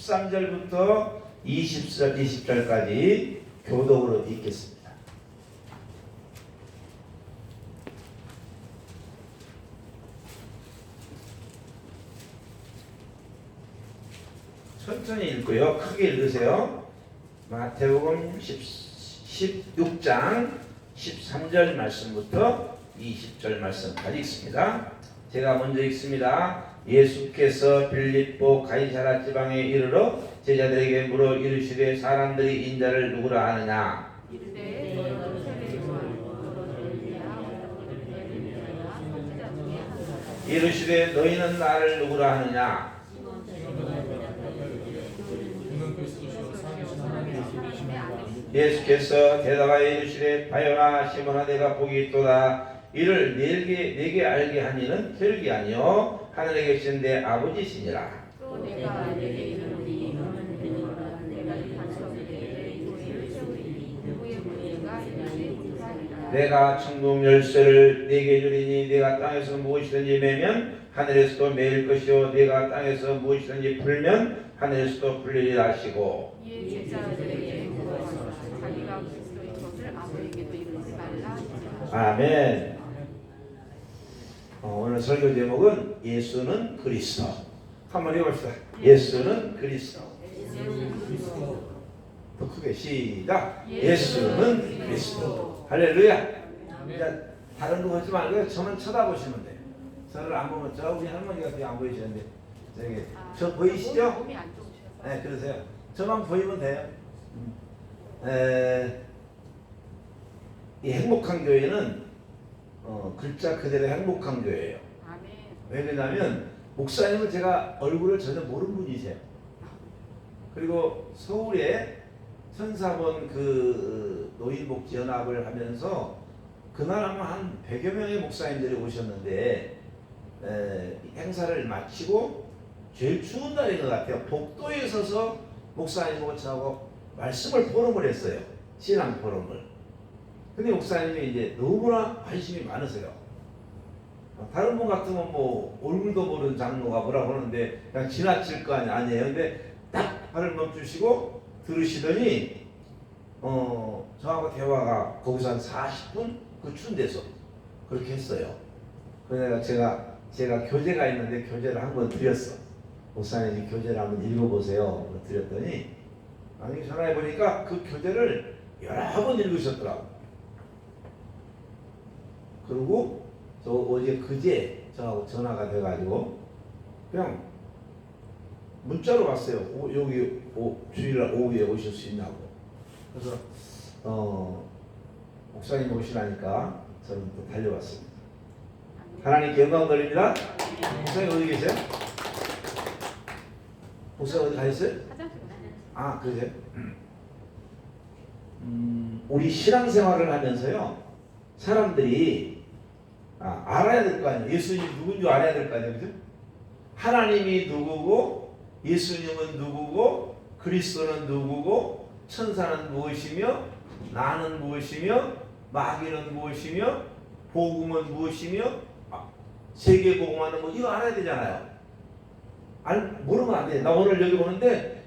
13절부터 20절까지 교독으로 읽겠습니다. 천천히 읽고요. 크게 읽으세요. 마태복음 16장 13절 말씀부터 20절 말씀까지 읽습니다. 제가 먼저 읽습니다. 예수께서 빌립보 가이사라 지방에 이르러 제자들에게 물어 이르시되 사람들이 인자를 누구라 하느냐. 이르시되 너희는 나를 누구라 하느냐. 예수께서 대답하여 이르시되 바요나 시몬아 내가 복이 있도다. 이를 내게 알게 한 이는 혈기 아니요 하늘에 계신 내 아버지시니라. 또 내가 내게 이르노니 너는 믿으라. 내가 이 반석에게 이를 세우리니 누구의 문제가 있느니라. 내가 천국 열쇠를 내게 주리니 내가 땅에서 무엇이든지 매면 하늘에서도 매일 것이요 내가 땅에서 무엇이든지 풀면 하늘에서도 풀리리라 하시고 이에 제자들에게 물어서 자기가 그리스도인 것을 아무에게도 이르지 말라 하시니라. 아멘. 오늘 설교 제목은 예수는 그리스도. 한번 해봅시다. 예수는 그리스도. 더 크게 시작. 예수는 그리스도. 할렐루야. 자, 다른 거 보지 말고 저만 쳐다보시면 돼요. 저를 안 보면 저 우리 할머니가 그게 안 보이시는데 저기 저 보이시죠? 몸이 안 좋으셔서. 네, 그러세요. 저만 보이면 돼요. 이 행복한 교회는 글자 그대로 행복한 교회예요. 아멘. 왜 그러냐면 목사님은 제가 얼굴을 전혀 모르는 분이세요. 그리고 서울에 천사본 그 노인복지연합을 하면서 그날 아마 한 100여 명의 목사님들이 오셨는데 행사를 마치고 제일 추운 날인 것 같아요. 복도에 서서 목사님하고 저하고 말씀을 포럼을 했어요. 신앙 포럼을. 근데 목사님이 이제 너무나 관심이 많으세요. 다른 분 같으면 뭐 얼굴도 모르는 장로가 뭐라고 하는데 그냥 지나칠 거 아니에요. 근데 딱 발을 멈추시고 들으시더니 저하고 대화가 거기서 한 40분 그 추운 데서 그렇게 했어요. 그래서 제가 교재가 있는데 교재를 한번 드렸어. 목사님 교재를 한번 읽어보세요. 드렸더니 나중에 전화해 보니까 그 교재를 여러 번 읽으셨더라고. 그리고 저 어제 그제 저하고 전화가 돼가지고 그냥 문자로 왔어요. 여기 주일날 오후에 오실 수 있냐고. 그래서 목사님 오시라니까 저는 또 달려왔습니다. 하나님께 영광 돌립니다. 목사님 어디 계세요? 목사님 어디 가셨어요? 아, 그러세요? 우리 신앙생활을 하면서요 사람들이 알아야 될 거 아니에요. 예수님이 누군지 알아야 될 거 아니에요. 그죠? 하나님이 누구고 예수님은 누구고 그리스도는 누구고 천사는 무엇이며 나는 무엇이며 마귀는 무엇이며 복음은 무엇이며 세계복음하는 뭐 이거 알아야 되잖아요. 모르면 안 돼. 나 오늘 여기 오는데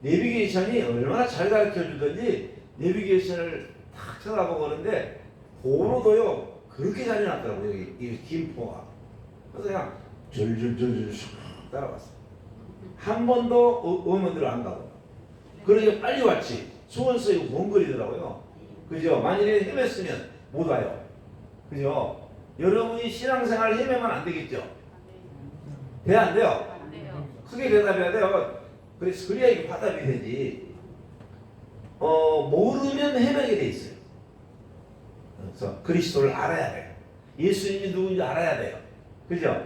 내비게이션이 얼마나 잘 가르쳐 주던지 내비게이션을 탁 쳐다보고 오는데 도로도요 그렇게 잘 해놨더라고요. 여기 이 김포가. 그래서 그냥 줄줄줄줄 따라왔어요. 한 번도 의문대로 안 가고. 그러니까 빨리 왔지. 수원서 이거 먼 거리더라고요. 그죠? 만일에 헤맸으면 못 와요. 그죠? 여러분이 신앙생활 헤매면 안 되겠죠? 돼 안 돼요? 안 돼요. 크게 대답해야 돼요. 그래야 이게 화답이 되지. 모르면 헤매게 돼 있어요. 그래서 그리스도를 알아야 돼요. 예수님이 누군지 알아야 돼요. 그죠?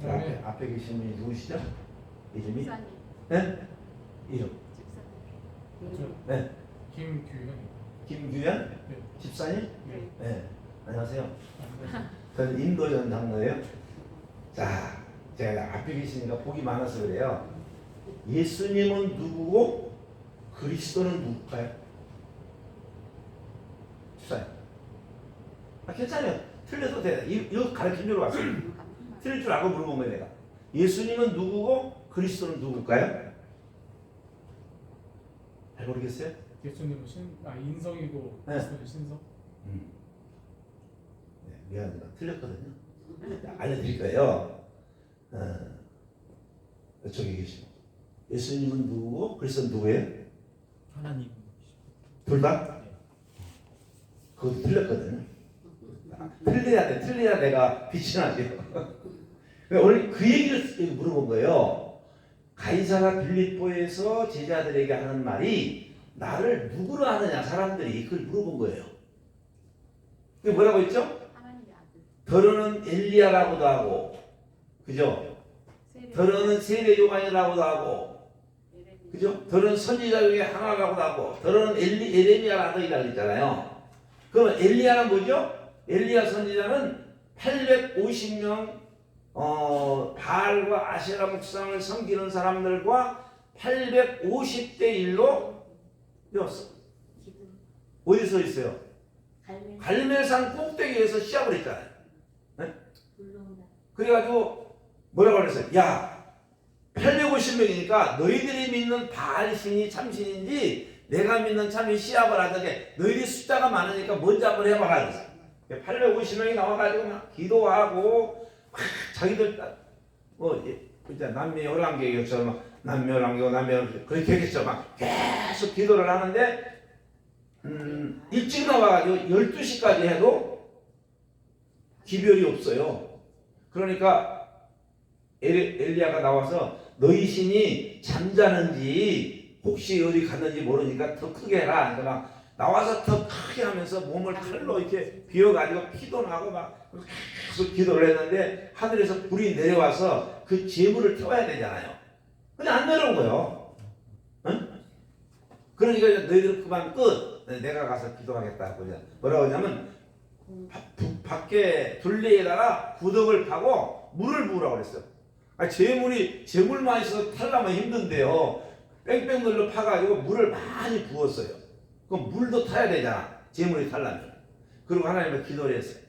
네. 앞에 계신 분이 누구시죠? 이름이? 집사님. 네? 이름? 집사님. 네. 김규현? 네. 집사님? 네. 네. 안녕하세요. 저는 인도전 장로예요. 자, 제가 앞에 계시니까 복이 많아서 그래요. 예수님은 누구고 그리스도는 누굴까요? 집사님. 괜찮아요. 틀려도 돼. 이거 가르치려고 왔어요. 틀릴 줄 알고 물어본 거예요, 내가. 예수님은 누구고 그리스도는 누굴까요? 잘 모르겠어요? 예수님은 인성이고 네. 그리스도는 신성. 네, 미안합니다. 틀렸거든요. 알려드릴 거예요. 저기 계시고 예수님은 누구고 그리스도는 누구예요? 하나님. 둘 다? 그것도 틀렸거든요. 틀려야 돼. 틀려야 내가 빛이 나죠. 오늘 그 얘기를 물어본 거예요. 가이사라 빌립보에서 제자들에게 하는 말이 나를 누구로 아느냐 사람들이 그걸 물어본 거예요. 그게 뭐라고 했죠? 하나님의 아들. 더러는 엘리야라고도 하고, 그죠? 더러는 세례 요한이라고도 하고, 그죠? 더러는 선지자 중에 하나라고도 하고, 더러는 에레미야라고 했잖아요. 그럼 엘리야는 뭐죠? 엘리야 선지자는 850명 바알과 아세라 목상을 섬기는 사람들과 850대 1로 어디서 있어요? 갈멜산 꼭대기에서 시합을 했잖아요. 네? 그래가지고 뭐라고 그랬어요? 야 850명이니까 너희들이 믿는 바알신이 참신인지 내가 믿는 참이 시합을 하자게 너희들이 숫자가 많으니까 먼저 한번 해봐라 그랬어요. 850명이 나와가지고 막 기도하고 막 자기들 진짜 남미 열왕계획처럼 남미 열왕계고 그렇게 했겠죠. 막 계속 기도를 하는데 일찍 나와가지고 12시까지 해도 기별이 없어요. 그러니까 엘리야가 나와서 너희 신이 잠자는지 혹시 어디 갔는지 모르니까 더 크게 해라. 그러니까 막 나와서 더 크게 하면서 몸을 칼로 이렇게 비워가지고 피도 나고 막 계속 기도를 했는데 하늘에서 불이 내려와서 그 재물을 태워야 되잖아요. 근데 안 내려온 거예요. 응? 그러니까 너희들 그만 끝. 내가 가서 기도하겠다. 뭐라고 하냐면 밖에 둘레에다가 구덩을 파고 물을 부으라고 그랬어요. 재물만 있어서 탈라면 힘든데요. 뺑뺑 눌러 파가지고 물을 많이 부었어요. 그럼 물도 타야 되잖아. 재물이 타려면. 그리고 하나님을 기도를 했어요.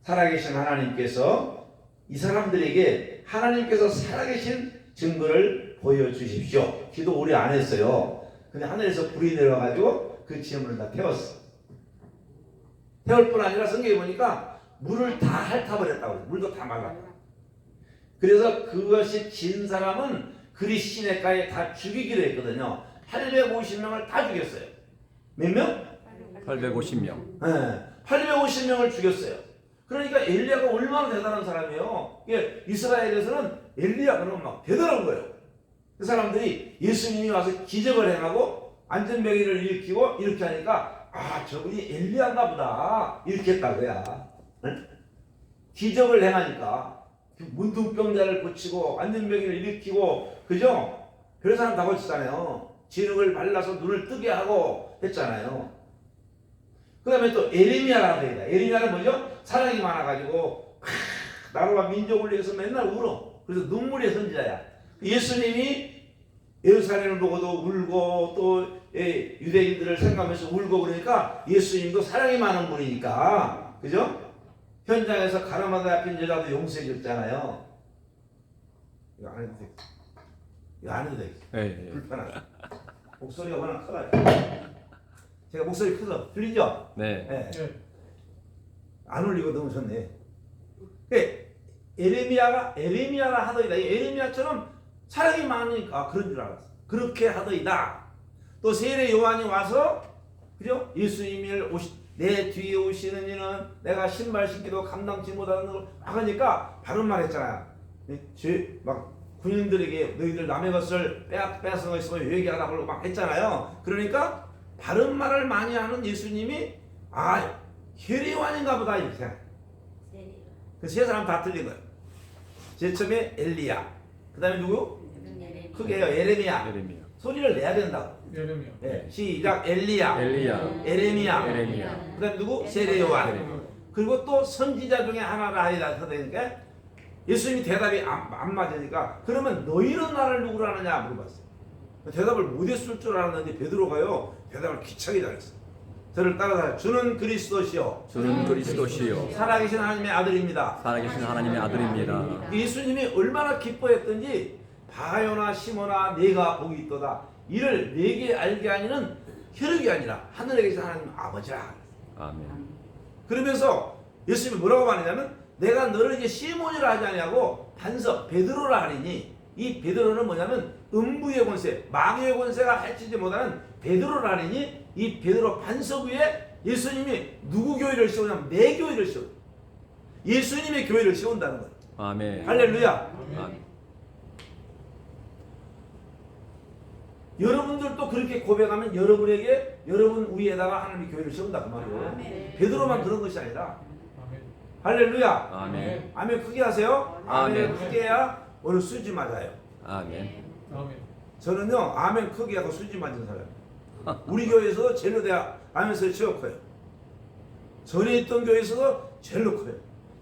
살아계신 하나님께서 이 사람들에게 하나님께서 살아계신 증거를 보여주십시오. 기도 오래 안 했어요. 근데 하늘에서 불이 내려가지고 그 재물을 다 태웠어. 태울 뿐 아니라 성경에 보니까 물을 다 핥아버렸다고 해요. 물도 다 말랐다. 그래서 그것이 진 사람은 그리 시내가에 다 죽이기로 했거든요. 850명을 다 죽였어요. 몇 명? 850명. 네, 850명을 죽였어요. 그러니까 엘리야가 얼마나 대단한 사람이에요. 이게 이스라엘에서는 엘리야 그러면 막 대단한 거예요. 그 사람들이 예수님이 와서 기적을 행하고 안전병이를 일으키고 이렇게 하니까 저분이 엘리야인가 보다 이렇게 했다고야. 네? 기적을 행하니까 문둥병자를 고치고 안전병이를 일으키고 그죠? 그런 사람 다 고치잖아요. 진흙을 발라서 눈을 뜨게 하고 했잖아요. 그 다음에 또 에레미야라고 합니다. 에레미야는 뭐죠? 사랑이 많아가지고 나라와 민족을 위해서 맨날 울어. 그래서 눈물의 선지자야. 예수님이 예루살렘을 보고도 울고 또 유대인들을 생각하면서 울고 그러니까 예수님도 사랑이 많은 분이니까 그죠? 현장에서 가라마다 잡힌 여자도 용서해 줬잖아요. 이거 안 해도 되겠어. 이거 안 해도 되겠어. 네. 불편하다. 목소리가 워낙 커요. 제가 목소리 크죠? 들리죠? 네. 네. 네. 안 울리고 너무 좋네. 에레미야라 하더이다. 에레미야처럼 사랑이 많으니까 그런 줄 알았어. 그렇게 하더이다. 또 세례 요한이 와서 그죠? 예수님을 내 뒤에 오시는 이는 내가 신발 신기도 감당치 못하는 걸 막 하니까 바른 말 했잖아요. 막 군인들에게 너희들 남의 것을 빼앗은 거 있으면 얘기하라고 막 했잖아요. 그러니까 바른 말을 많이 하는 예수님이 세례 요한인가 보다 이렇게 생각해. 그래서 세 사람 다 틀린 거예요. 제일 처음에 엘리야. 그 다음에 누구? 크게 해요. 에레미야. 예레미야. 소리를 내야 된다고. 예레미야. 네. 시작. 엘리야. 에레미야. 예레미야. 그 다음에 누구? 세례 요한. 세례. 그리고 또 선지자 중에 하나라 하리라 그러니까 예수님이 대답이 안 맞으니까 그러면 너희는 나를 누구로 하느냐 물어봤어요. 대답을 못했을 줄 알았는데 베드로가요 대답을 기차게 잘했어요. 저를 따라서 주는 그리스도시요 주는 그리스도시요 살아계신 하나님의 아들입니다. 살아계신 하나님의 아들입니다. 예수님이 얼마나 기뻐했던지 바요나 시모나 내가 복이 있도다. 이를 내게 알게 하니는 혈육이 아니라 하늘에 계신 하나님 아버지라. 아멘. 그러면서 예수님이 뭐라고 말하냐면 내가 너를 이제 시몬이라 하지 아니하고 반석 베드로라 하리니 이 베드로는 뭐냐면 음부의 권세 마귀의 권세가 해치지 못하는 베드로라 하리니 이 베드로 반석 위에 예수님이 누구 교회를 세우냐면 내 교회를 세우 예수님의 교회를 세운다는 거예요. 아멘. 할렐루야. 아멘. 여러분들도 그렇게 고백하면 여러분에게 여러분 위에다가 하나님의 교회를 세운다 그 말이에요. 아멘. 베드로만 그런 것이 아니라 아멘. 할렐루야. 아멘. 아멘 크게 하세요. 아멘 아멘. 크게 해야 오늘 수지 맞아요. 아멘. 아멘. 저는요 아멘 크게 하고 수지 맞은 사람이에요. 우리 교회에서도 제일로 대학 아멘 소리 제일 커요. 전에 있던 교회에서도 제일로 커요.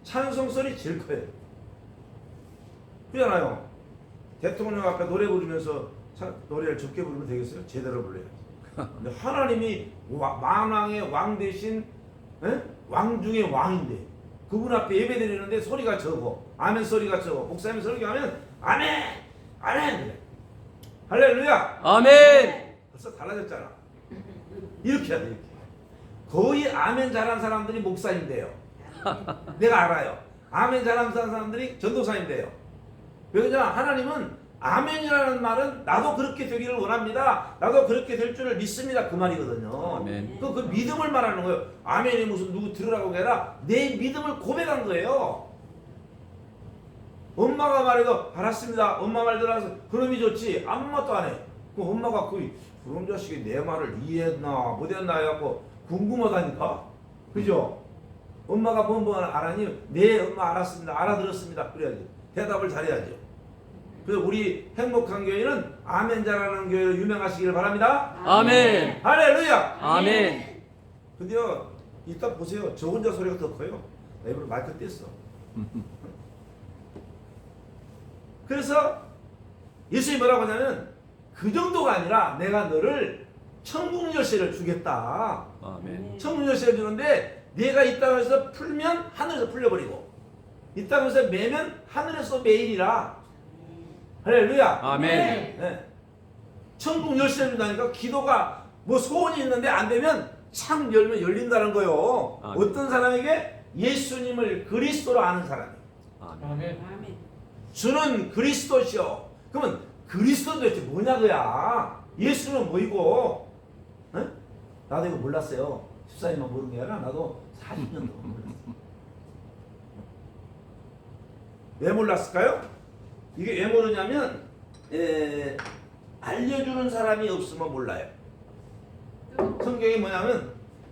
찬송 소리 제일 커요. 그렇잖아요. 대통령 앞에 노래 부르면서 노래를 적게 부르면 되겠어요? 제대로 불러야지. 근데 하나님이 만왕의 왕 대신 왕 중에 왕인데 그분 앞에 예배 드리는데 소리가 적어. 아멘 소리가 적어. 목사님 설교하면 아멘! 아멘! 그래. 할렐루야! 아멘. 벌써 달라졌잖아. 이렇게 해야 돼. 이렇게. 거의 아멘 잘하는 사람들이 목사인데요. 내가 알아요. 아멘 잘하는 사람들이 전도사인데요. 왜냐 하나님은 아멘이라는 말은 나도 그렇게 되기를 원합니다. 나도 그렇게 될 줄을 믿습니다. 그 말이거든요. 아멘. 그 믿음을 말하는 거예요. 아멘이 무슨 누구 들으라고 아니라 내 믿음을 고백한 거예요. 엄마가 말해도 알았습니다. 엄마 말 들어서 그놈이 좋지. 아무 말도 안 해. 그 엄마가 그런 자식이 내 말을 이해했나 못했나 해갖고 궁금하다니까. 그죠? 엄마가 뭔 알았니? 네 엄마 알았습니다. 알아들었습니다. 그래야지. 대답을 잘해야죠. 그래서 우리 행복한 교회는 아멘 잘하는 교회로 유명하시기를 바랍니다. 아멘. 할렐루야. 아멘. 근데요 이따 보세요. 저 혼자 소리가 더 커요. 나 일부러 마이크 뗐어. 그래서 예수님이 뭐라고 하냐면 그 정도가 아니라 내가 너를 천국 열쇠를 주겠다. 아멘. 천국 열쇠를 주는데 네가 이 땅에서 풀면 하늘에서 풀려버리고 이 땅에서 매면 하늘에서 매일이라. 할렐루야. 아멘. 네. 천국 열쇠를 준다니까 기도가 뭐 소원이 있는데 안 되면 창 열면 열린다는 거예요. 아멘. 어떤 사람에게 예수님을 그리스도로 아는 사람이. 아멘. 아멘. 주는 그리스도시요. 그러면 그리스도 도대체 뭐냐 그야? 예수는 뭐이고? 에? 나도 이거 몰랐어요. 14년만 모르는 게 아니라 나도 40년 동안 몰랐어. 왜 몰랐을까요? 이게 왜 모르냐면 알려주는 사람이 없으면 몰라요. 성경이 뭐냐면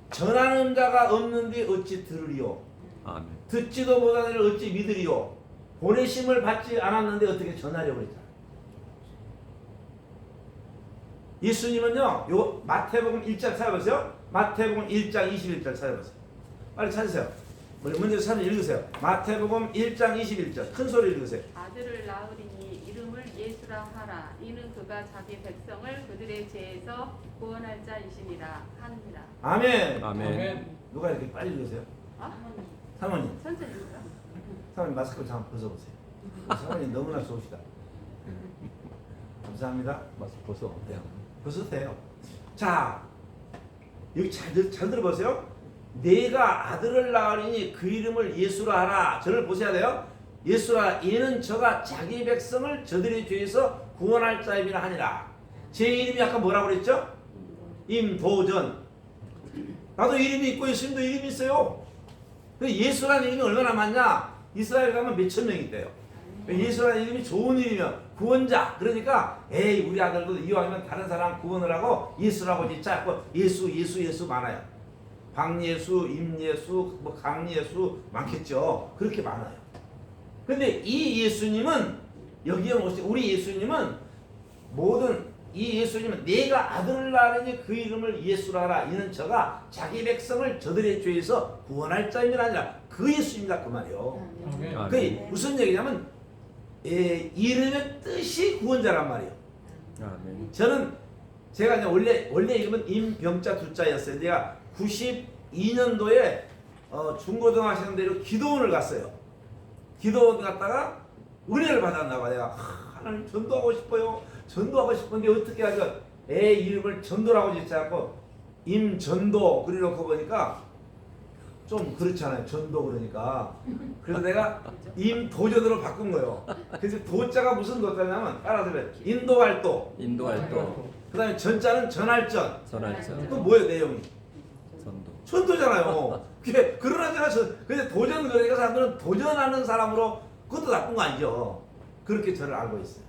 전하는 자가 없는데 어찌 들으리요? 아멘. 듣지도 못하는 이를 어찌 믿으리요? 보내심을 받지 않았는데 어떻게 전하려고 했잖아요. 예수님은요, 요 마태복음 1장 찾아보세요. 마태복음 1장 21절 찾아보세요. 빨리 찾으세요. 먼저 사진 읽으세요. 마태복음 1장 21절 큰 소리 읽으세요. 아들을 낳으리니 이름을 예수라 하라. 이는 그가 자기 백성을 그들의 죄에서 구원할 자이시니라 하느니라. 아멘. 아멘. 누가 이렇게 빨리 읽으세요? 아? 사모님. 천천히 읽어요. 사모님 마스크 잠깐 벗어보세요. 사모님 너무나 좋으시다. 감사합니다. 마스크 벗어. 네. 벗어도 돼요. 자, 여기 잘 들어보세요. 내가 아들을 낳으리니 그 이름을 예수라 하라. 저를 보셔야 돼요. 예수라 이는 저가 자기 백성을 저들의 죄에서 구원할 자임이라 하니라. 제 이름이 아까 뭐라고 그랬죠? 임도전. 나도 이름이 있고 예수님도 이름이 있어요. 예수라는 이름이 얼마나 많냐? 이스라엘 가면 몇천 명이 있대요. 예수라는 이름이 좋은 이름이야. 구원자. 그러니까 에이 우리 아들도 이왕이면 다른 사람 구원을 하고 예수라고 진짜 예수 많아요. 박예수, 임예수, 뭐 강예수 많겠죠. 그렇게 많아요. 근데 이 예수님은 여기에 오신 우리 예수님은 모든 이 예수님은 내가 아들을 낳으니 그 이름을 예수라 하라. 이는 저가 자기 백성을 저들의 죄에서 구원할 자임이 아니라 그 예수입니다. 그 말이요. 아멘. 그게 무슨 얘기냐면 이름의 뜻이 구원자란 말이에요. 아멘. 저는 제가 이제 원래 이름은 임병자 두자였어요. 제가 92년도에 중고등학생들로 기도원을 갔어요. 기도원 갔다가 은혜를 받았나 봐. 내가 하나님 전도하고 싶어요. 전도하고 싶은데 어떻게 하죠? 애 이름을 전도라고 짓자고 임전도 그리놓고 보니까 좀 그렇잖아요. 전도 그러니까. 그래서 내가 임도전으로 바꾼 거예요. 그래서 도자가 무슨 도자냐면 따라서 인도할 도. 인도할 도, 그 다음에 전자는 전할전. 전할전, 그 뭐예요 내용이? 전도. 전도잖아요. 그게 그러나 제가 근데 도전 그러니까 사람들은 도전하는 사람으로 그것도 나쁜 거 아니죠. 그렇게 저를 알고 있어요.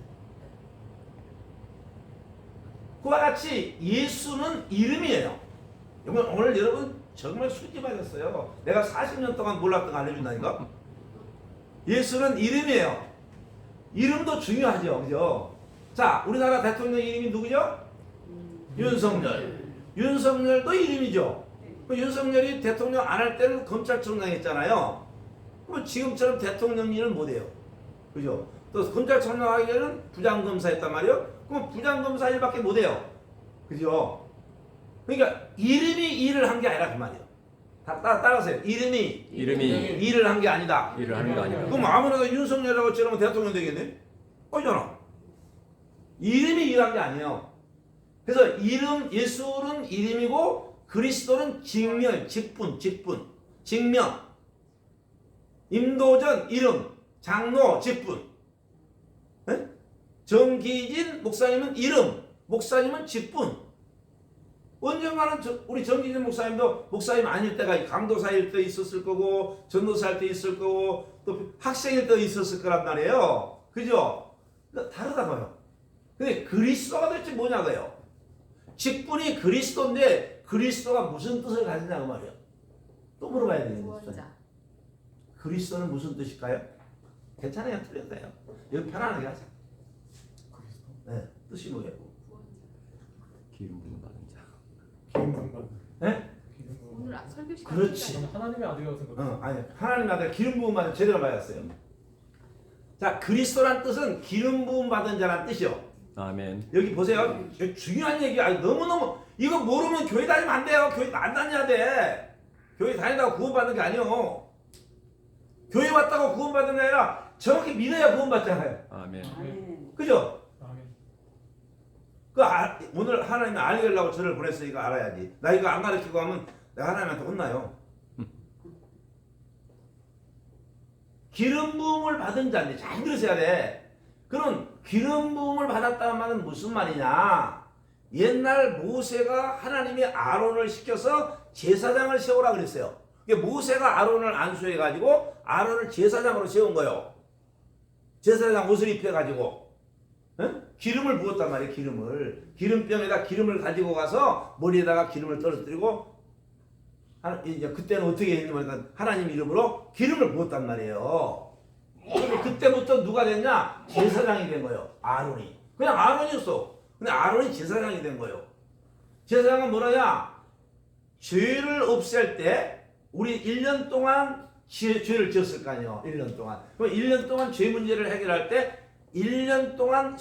그와 같이 예수는 이름이에요. 오늘 여러분 정말 술집 하셨어요. 내가 40년 동안 몰랐던 거 알려준다니까. 예수는 이름이에요. 이름도 중요하죠, 그죠? 자, 우리나라 대통령 이름이 누구죠? 윤석열. 윤석열도 이름이죠. 그 윤석열이 대통령 안 할 때는 검찰총장 했잖아요. 그럼 지금처럼 대통령 일은 못해요. 그죠? 또 검찰총장 하기 전에는 부장검사 했단 말이에요. 그럼 부장검사 일밖에 못해요. 그죠? 그러니까 이름이 일을 한 게 아니라 그 말이에요. 따라하세요. 이름이 일을 한 게 아니다. 일을 하는 거 아니라. 그럼 아무나 윤석열이라고 치면 대통령 되겠네? 아니잖아. 이름이 일한 게 아니에요. 그래서 예수는 이름이고 그리스도는 직명, 직분. 직명. 임도전 이름, 장로 직분. 네? 정기진 목사님은 이름, 목사님은 직분. 언젠가는 우리 정기진 목사님도 목사님 아닐 때가 강도사일 때 있었을 거고 전도사일 때 있을 거고 또 학생일 때 있었을 거란 말이에요. 그죠? 그러니까 다르다고요. 근데 그리스도가 도대체 뭐냐고요? 직분이 그리스도인데 그리스도가 무슨 뜻을 가지냐고 말이에요. 또 물어봐야 되겠네요. 그리스도는 무슨 뜻일까요? 괜찮아요. 틀려도 돼요. 여기 편안하게 하자. 네, 뜻이 뭐예요? 기름 부음 받은 자. 기름 부음 받은. 네? 기름 부음. 오늘 설교 시간 그렇지. 저는 하나님의 아들이라고 생각해요. 아니 하나님 아들 기름 부음 받은 제대로 받았어요. 자, 그리스도란 뜻은 기름 부음 받은 자란 뜻이요. 아멘. 여기 보세요. 중요한 얘기. 너무너무 이거 모르면 교회 다니면 안 돼요. 교회 안 다녀야 돼. 교회 다닌다고 구원받는 게 아니요. 교회 왔다고 구원받는 게 아니라 정확히 믿어야 구원받잖아요. 아멘. 그죠? 아멘. 오늘 하나님이 알려려고 저를 보냈으니까 알아야지. 나 이거 안 가르치고 하면 내가 하나님한테 혼나요. 기름 부음을 받은 자인데 잘 들으셔야 돼. 그럼 기름 부음을 받았다는 말은 무슨 말이냐? 옛날 모세가 하나님이 아론을 시켜서 제사장을 세우라 그랬어요. 모세가 아론을 안수해가지고 아론을 제사장으로 세운 거예요. 제사장 옷을 입혀가지고 기름을 부었단 말이에요. 기름병에다 기름을 가지고 가서 머리에다가 기름을 떨어뜨리고 이제 그때는 어떻게 했냐면 하나님 이름으로 기름을 부었단 말이에요. 그때부터 누가 됐냐? 제사장이 된 거예요. 아론이. 그냥 아론이었어. 근데 아론이 제사장이 된 거예요. 제사장은 뭐라냐? 죄를 없앨 때 우리 1년 동안 죄를 지었을 거 아니에요. 1년 동안. 그럼 1년 동안 죄 문제를 해결할 때 1년 동안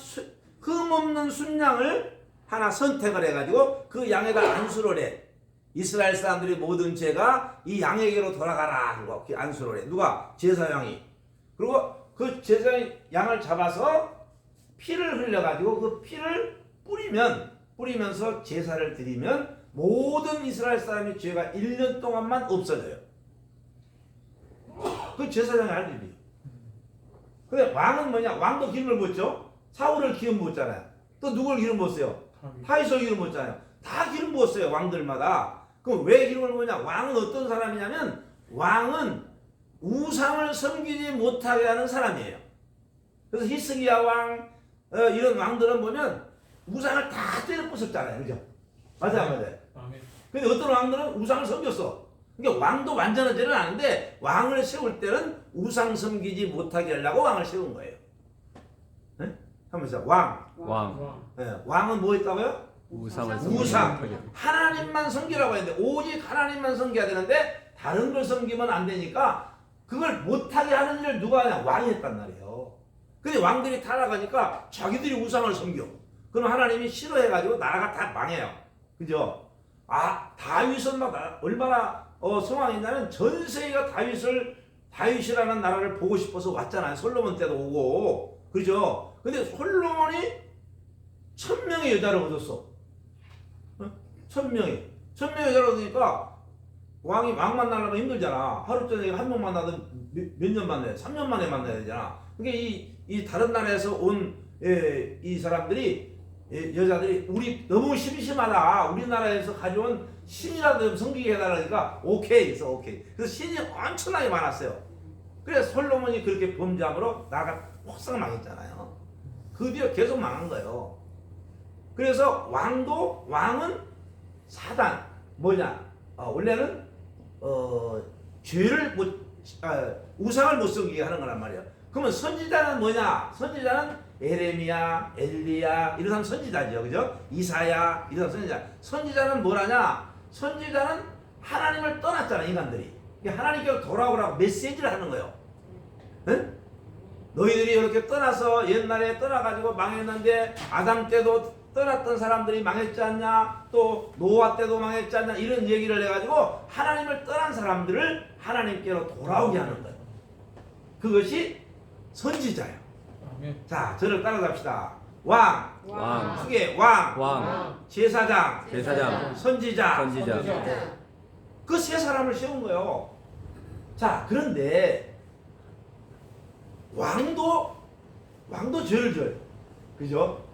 흠없는 순양을 하나 선택을 해가지고 그 양에다 안수를 해. 이스라엘 사람들의 모든 죄가 이 양에게로 돌아가라. 그리고 안수를 해. 누가? 제사장이. 그리고 그 제사장이 양을 잡아서 피를 흘려가지고 그 피를 뿌리면서 제사를 드리면 모든 이스라엘 사람의 죄가 1년 동안만 없어져요. 그 제사장이 할 일이에요. 근데 왕은 뭐냐? 왕도 기름을 부었죠? 사울을 기름 부었잖아요. 또 누굴 기름 부었어요? 다윗을 기름 부었잖아요. 다 기름 부었어요. 왕들마다. 그럼 왜 기름을 부었냐? 왕은 어떤 사람이냐면 왕은 우상을 섬기지 못하게 하는 사람이에요. 그래서 히스기야 왕 이런 왕들은 보면 우상을 다 때려 부쉈잖아요. 그죠? 맞아요. 근데 어떤 왕들은 우상을 섬겼어. 그러니까 왕도 완전한 죄는 아닌데 왕을 세울 때는 우상 섬기지 못하게 하려고 왕을 세운 거예요. 네? 한번 보세요. 왕. 네. 왕은 뭐 했다고요? 우상. 하나님만 섬기라고 했는데 오직 하나님만 섬겨야 되는데 다른 걸 섬기면 안 되니까 그걸 못하게 하는 일을 누가 하냐? 왕이 했단 말이에요. 근데 왕들이 타락하니까 자기들이 우상을 섬겨. 그럼 하나님이 싫어해가지고 나라가 다 망해요. 그죠? 아, 다윗은 막 얼마나 소망했냐면 전 세계가 다윗이라는 나라를 보고 싶어서 왔잖아요. 솔로몬 때도 오고. 그죠? 근데 솔로몬이 1000명의 여자를 얻었어. 1000명의 여자를 얻으니까 왕 만나려면 힘들잖아. 하루 전에 한 명 만나든 몇 년 만나야 돼? 3년 만에 만나야 되잖아. 그러니까 이 다른 나라에서 온 이 사람들이 여자들이 우리 너무 심심하다. 우리나라에서 가져온 신이라도 좀 섬기게 해달라니까 오케이 있어 오케이. 그래서 신이 엄청나게 많았어요. 그래서 솔로몬이 그렇게 범죄함으로 나라가 폭삭 망했잖아요. 그 뒤에 계속 망한 거예요. 그래서 왕은 사단 뭐냐? 원래는 죄를 우상을 못 섬기게 하는 거란 말이에요. 그러면 선지자는 뭐냐? 선지자는 에레미야, 엘리야 이런 사람 선지자죠, 그죠? 이사야 이런 사람 선지자. 선지자는 뭐라냐? 선지자는 하나님을 떠났잖아, 인간들이. 하나님께로 돌아오라고 메시지를 하는 거예요. 응? 너희들이 이렇게 떠나서 옛날에 떠나가지고 망했는데 아담 때도 떠났던 사람들이 망했지 않냐? 또 노아 때도 망했지 않냐? 이런 얘기를 해가지고 하나님을 떠난 사람들을 하나님께로 돌아오게 하는 거예요. 그것이 선지자예요. 아멘. 자, 저를 따라갑시다. 왕, 왕, 크게 왕, 왕, 제사장, 제사장, 선지자. 선지자. 그 세 사람을 세운 거예요. 자, 그런데 왕도 죄를 져요. 그죠?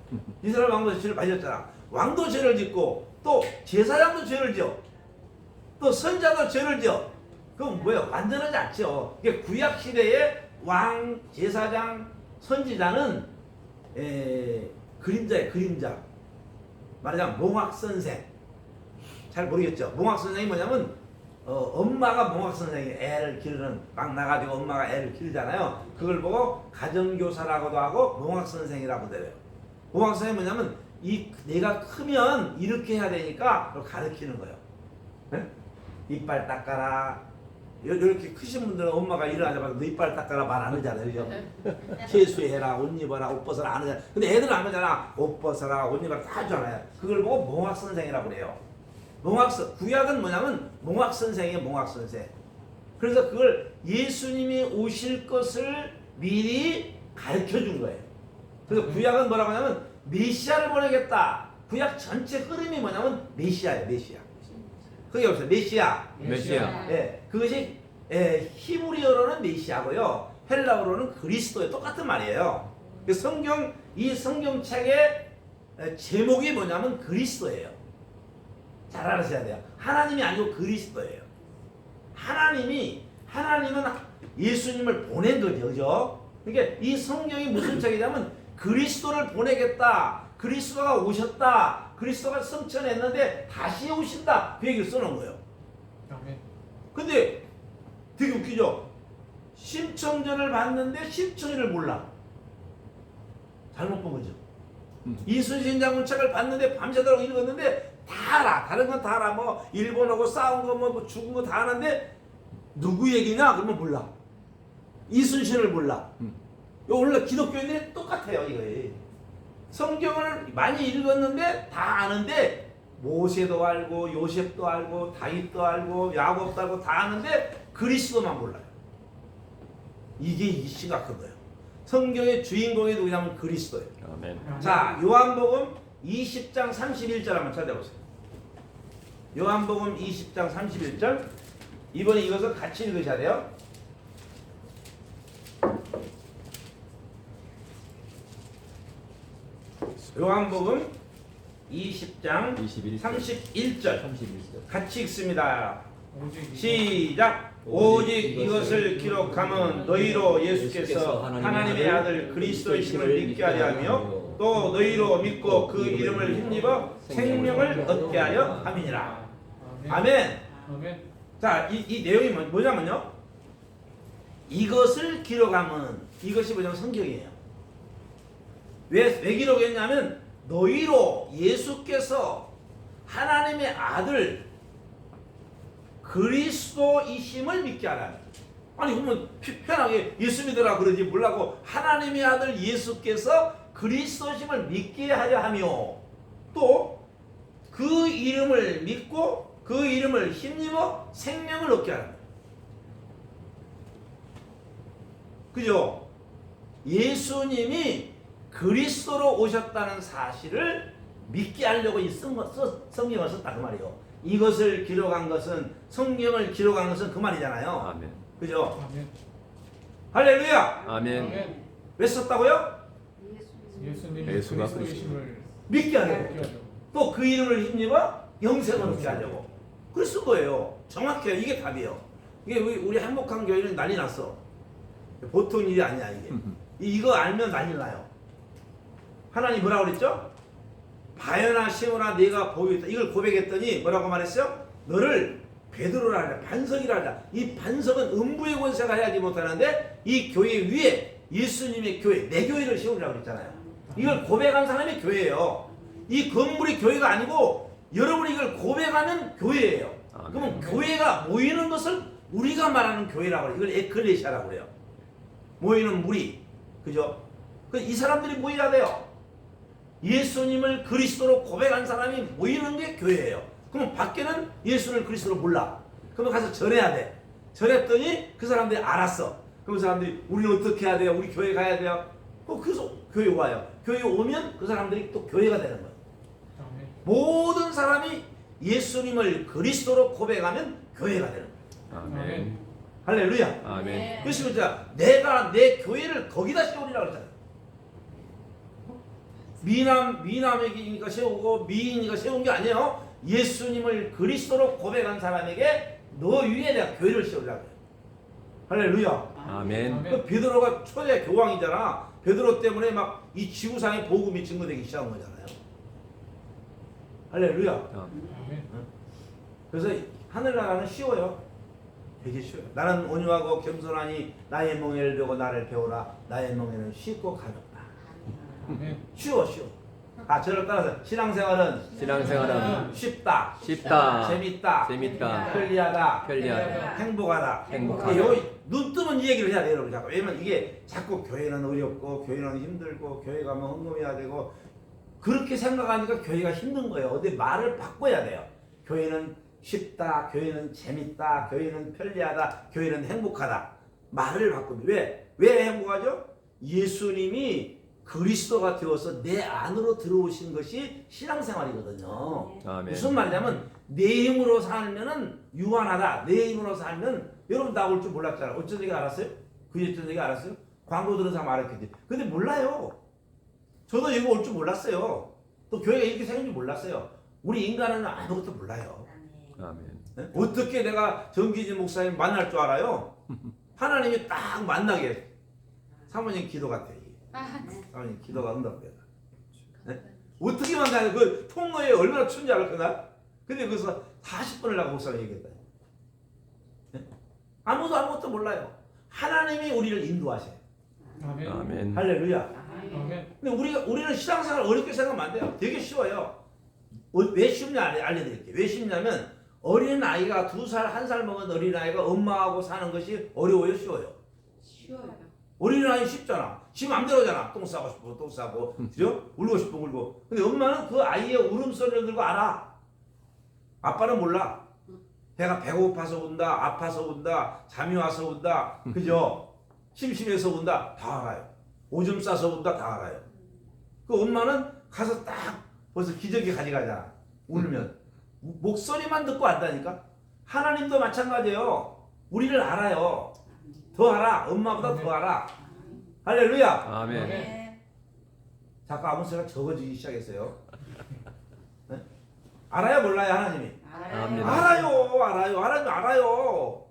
이 사람 왕도 죄를 많이 졌잖아. 왕도 죄를 짓고 또 제사장도 죄를 지어. 또 선자도 죄를 지어. 그럼 뭐예요? 완전하지 않죠. 이게 구약 시대의 왕, 제사장, 선지자는 그림자예요. 그림자. 말하자면 몽학선생. 잘 모르겠죠. 몽학선생이 뭐냐면 엄마가 몽학선생이 애를 기르는 막 나가지고 엄마가 애를 기르잖아요. 그걸 보고 가정교사라고도 하고 몽학선생이라고 해요. 몽학선생이 뭐냐면 내가 크면 이렇게 해야 되니까 그걸 가르치는 거예요. 네? 이빨 닦아라. 이렇게 크신 분들은 엄마가 일어나자마자 너 이빨 닦아라 말 안 하잖아요. 그죠? 세수해라, 옷 입어라, 옷 벗어라 안 하잖아요. 근데 애들은 안 하잖아. 옷 벗어라, 옷 입어라 다 하잖아요. 그걸 보고 몽학선생이라고 그래요. 구약은 뭐냐면 몽학선생이에요. 몽학선생. 그래서 그걸 예수님이 오실 것을 미리 가르쳐 준 거예요. 그래서 구약은 뭐라고 하냐면 메시아를 보내겠다. 구약 전체 흐름이 뭐냐면 메시아예요. 메시아. 그게 없어요. 메시아. 메시아. 예, 그것이 히브리어로는 메시아고요. 헬라어로는 그리스도예요. 똑같은 말이에요. 이 성경책의 제목이 뭐냐면 그리스도예요. 잘 알아셔야 돼요. 하나님이 아니고 그리스도예요. 하나님은 예수님을 보낸 거죠. 그죠? 그러니까 이 성경이 무슨 책이냐면 그리스도를 보내겠다. 그리스도가 오셨다. 그리스도가 성천했는데 다시 오신다. 그 얘기를 써놓은 거예요. 아멘. 근데 되게 웃기죠? 심청전을 봤는데 심청이를 몰라. 잘못 본 거죠. 이순신 장군 책을 봤는데 밤새도록 읽었는데 다 알아. 다른 건 다 알아. 뭐 일본하고 싸운 거 뭐 죽은 거 다 아는데 누구 얘기냐? 그러면 몰라. 이순신을 몰라. 원래 기독교인들이 똑같아요. 이거에. 성경을 많이 읽었는데 다 아는데 모세도 알고 요셉도 알고 다윗도 알고 야곱도 알고 다 아는데 그리스도만 몰라요. 이게 심각한 거예요. 성경의 주인공이 누구냐면 그리스도예요. 아멘. 자, 요한복음 20장 31절 한번 찾아보세요. 요한복음 20장 31절. 이번에 이것을 같이 읽으셔야 돼요. 요한복음 20장 31절 같이 읽습니다. 시작. 오직 이것을 기록함은 너희로 예수께서 하나님의 아들 그리스도이심을 믿게 하려 하며 또 너희로 믿고 그 이름을 힘입어 생명을 얻게 하려 함이니라. 아멘. 아멘. 자, 이 내용이 뭐냐면요. 이것을 기록함은 이것이 뭐냐면 성경이에요. 왜 기록했냐면 너희로 예수께서 하나님의 아들 그리스도이심을 믿게 하라. 아니 그러면 편하게 예수 믿으라 그러지 몰라고 하나님의 아들 예수께서 그리스도심을 믿게 하려 하며 또 그 이름을 믿고 그 이름을 힘입어 생명을 얻게 하라. 그죠? 예수님이 그리스도로 오셨다는 사실을 믿게 하려고 이 성경을 썼다 그 말이에요. 이것을 기록한 것은 성경을 기록한 것은 그 말이잖아요. 아멘. 그죠? 아멘. 할렐루야. 아멘. 아멘. 왜 썼다고요? 예수님이 예수가 그리스도이심을 믿게 하려고. 믿게 하려고. 또 그 이름을 힘입어 영생을 얻게 하려고. 그랬을 거예요. 정확해요. 이게 답이에요. 이게 우리 행복한 교회는 난리 났어. 보통 일이 아니야 이게. 이거 알면 난리 나요. 하나님 뭐라고 그랬죠? 바요나 시모나 네가 보였다. 이걸 고백했더니 뭐라고 말했어요? 너를 베드로라 하자. 반석이라 하자. 이 반석은 음부의 권세가 해야지 못하는데 이 교회 위에 예수님의 교회, 내 교회를 세우라고 그랬잖아요. 이걸 고백한 사람이 교회예요. 이 건물이 교회가 아니고 여러분이 이걸 고백하면 교회예요. 그러면 교회가 모이는 것을 우리가 말하는 교회라고 해요. 이걸 에클레시아라고 그래요. 모이는 무리. 그죠? 이 사람들이 모여야 돼요. 예수님을 그리스도로 고백한 사람이 모이는 게 교회예요. 그럼 밖에는 예수를 그리스도로 몰라. 그러면 가서 전해야 돼. 전했더니 그 사람들이 알았어. 그럼 그 사람들이 우리는 어떻게 해야 돼요? 우리 교회 가야 돼요? 그래서 교회 와요. 교회 오면 그 사람들이 또 교회가 되는 거예요. 아멘. 모든 사람이 예수님을 그리스도로 고백하면 교회가 되는 거예요. 아멘. 할렐루야. 아멘. 그래서 제가 내가 내 교회를 거기다 세우리라고 그랬잖아요. 미남에게니까 세우고 미인이니까 세운 게 아니에요. 예수님을 그리스도로 고백한 사람에게 너 위에 내가 교회를 세우려고 해요. 할렐루야. 아멘. 그 베드로가 초대 교황이잖아. 베드로 때문에 막 이 지구상에 복음이 증거되기 시작한 거잖아요. 할렐루야. 아멘. 그래서 하늘나라는 쉬워요. 되게 쉬워요. 나는 온유하고 겸손하니 나의 멍에를 배고 나를 배우라. 나의 멍에는 쉽고 가볍다. 아멘. 쉬워. 저를 따라서 신앙생활은 쉽다. 쉽다. 재밌다. 편리하다. 행복하다. 행복하다. 여기 눈 뜨면 이 얘기를 해야 돼요, 여러분. 자꾸. 왜냐면 이게 자꾸 교회는 어렵고 교회는 힘들고 교회 가면 헌금해야 되고 그렇게 생각하니까 교회가 힘든 거예요. 어디 말을 바꿔야 돼요. 교회는 쉽다. 교회는 재밌다. 교회는 편리하다. 교회는 행복하다. 말을 바꾸면 왜 행복하죠? 예수님이 그리스도가 되어서 내 안으로 들어오신 것이 신앙생활이거든요. 아멘. 무슨 말이냐면 내 힘으로 살면은 유한하다. 내 힘으로 살면 여러분 나 올 줄 몰랐잖아요. 어쩐 얘기 알았어요? 그게 어쩐 얘기 알았어요? 광고 들은 사람 알았겠지. 근데 몰라요. 저도 이거 올 줄 몰랐어요. 또 교회가 이렇게 생긴 줄 몰랐어요. 우리 인간은 아무것도 몰라요. 아멘. 네? 어떻게 내가 정기진 목사님 만날 줄 알아요? 하나님이 딱 만나게 해요. 사모님 기도 같아요. 사모님 기도가 응답돼요. 네? 어떻게 만나요? 그 통로에 얼마나 추운지 알아 그날? 근데 거기서 40분을 나고 목사가 얘기했다. 네? 아무것도 몰라요. 하나님이 우리를 인도하셔요. 아멘. 아멘. 할렐루야. 아멘. 근데 우리는 신앙생활 어렵게 생각하면 안 돼요. 되게 쉬워요. 왜 쉽냐 알려드릴게요. 왜 쉽냐면 어린 아이가 2살, 1살 먹은 어린 아이가 엄마하고 사는 것이 어려워요, 쉬워요? 쉬워요. 어린아이 쉽잖아. 지 맘대로잖아. 똥 싸고 싶으면 똥 싸고, 그죠? 울고 싶으면 울고. 근데 엄마는 그 아이의 울음소리를 들고 알아. 아빠는 몰라. 걔가 배고파서 운다, 아파서 운다, 잠이 와서 운다, 그죠? 심심해서 운다, 다 알아요. 오줌 싸서 운다, 다 알아요. 그 엄마는 가서 딱 벌써 기저귀 가져가잖아. 울면. 목소리만 듣고 안다니까? 하나님도 마찬가지예요. 우리를 알아요. 더 알아. 엄마보다 더 알아. 할렐루야. 아멘. 자꾸 아무 소리가 적어지기 시작했어요. 네? 알아요, 몰라요, 하나님이? 알아요. 알아요.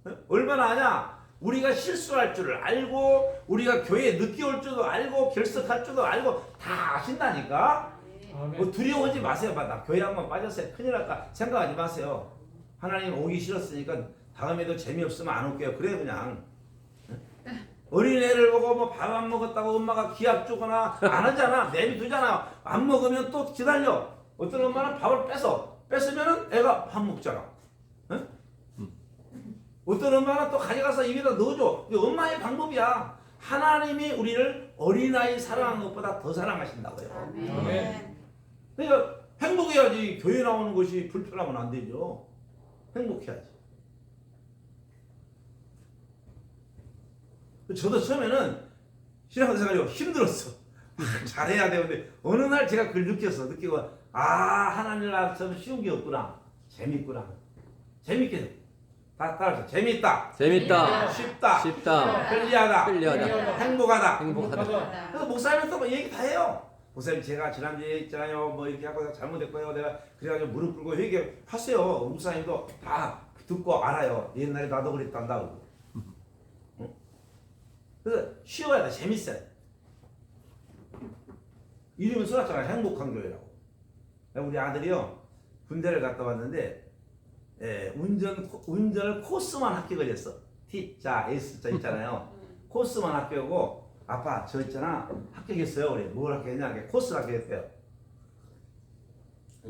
네? 얼마나 아냐? 우리가 실수할 줄을 알고, 우리가 교회에 늦게 올 줄도 알고, 결석할 줄도 알고, 다 아신다니까? 아멘. 두려워하지 마세요. 나 교회 한번 빠졌어요. 큰일 났다. 생각하지 마세요. 하나님 오기 싫었으니까 다음에도 재미없으면 안 올게요. 그래 그냥. 어린애를 보고 뭐 밥 안 먹었다고 엄마가 기합 주거나 안 하잖아. 내비두잖아. 안 먹으면 또 기다려. 어떤 엄마는 밥을 뺏으면은 애가 밥 먹잖아. 어떤 엄마는 또 가져가서 입에다 넣어줘. 이게 엄마의 방법이야. 하나님이 우리를 어린아이 사랑하는 것보다 더 사랑하신다고요. 아멘. 그러니까 행복해야지. 교회 나오는 것이 불편하면 안 되죠. 행복해야지. 저도 처음에는 신앙생활이 힘들었어. 잘해야 되는데 어느 날 제가 그걸 느끼고 하나님 나라처럼 쉬운 게 없구나. 재밌구나. 재밌게 다 따라서 재밌다. 재밌다. 쉽다. 쉽다. 편리하다. 편리하다. 행복하다. 행복하다. 그래서 목사님은 또 얘기 다 해요. 목사님 제가 지난주에 있잖아요. 뭐 이렇게 하고 잘못했고요. 내가 그래가지고 무릎 꿇고 회개하세요. 목사님도 다 듣고 알아요. 옛날에 나도 그랬단다. 응? 그래서 쉬워야 돼. 재밌어야 돼. 이름은 써놨잖아요. 행복한 교회라고. 우리 아들이요. 군대를 갔다 왔는데 운전을 코스만 합격을 했어. T자, S자 있잖아요. 코스만 합격하고 아빠 저 있잖아 합격했어요. 그래. 뭘 합격했냐? 코스 합격했대요.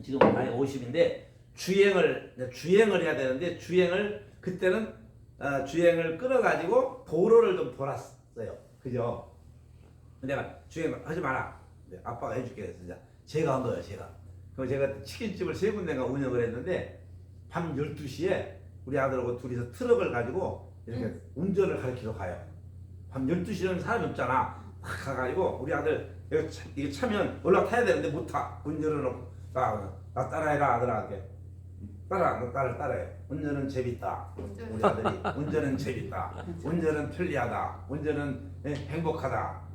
지금 나이 50인데 주행을 해야 되는데 그때는 주행을 끊어가지고 도로를 좀 돌았어요. 그죠? 내가 주행을 하지 마라. 아빠가 해줄게 그래서 제가 한 거예요. 그럼 제가 치킨집을 3군데가 운영을 했는데 밤 12시에 우리 아들하고 둘이서 트럭을 가지고 이렇게 운전을 가르치러 가요. 밤 12시는 사람이 없잖아. 딱 가가지고 우리 아들 이거 차면 올라타야 되는데 못 타. 운전을 놓고 나 따라해라 아들한테. 따라해. 운전은 재밌다. 우리 아들이 운전은 재밌다. 운전은 편리하다. 운전은 행복하다.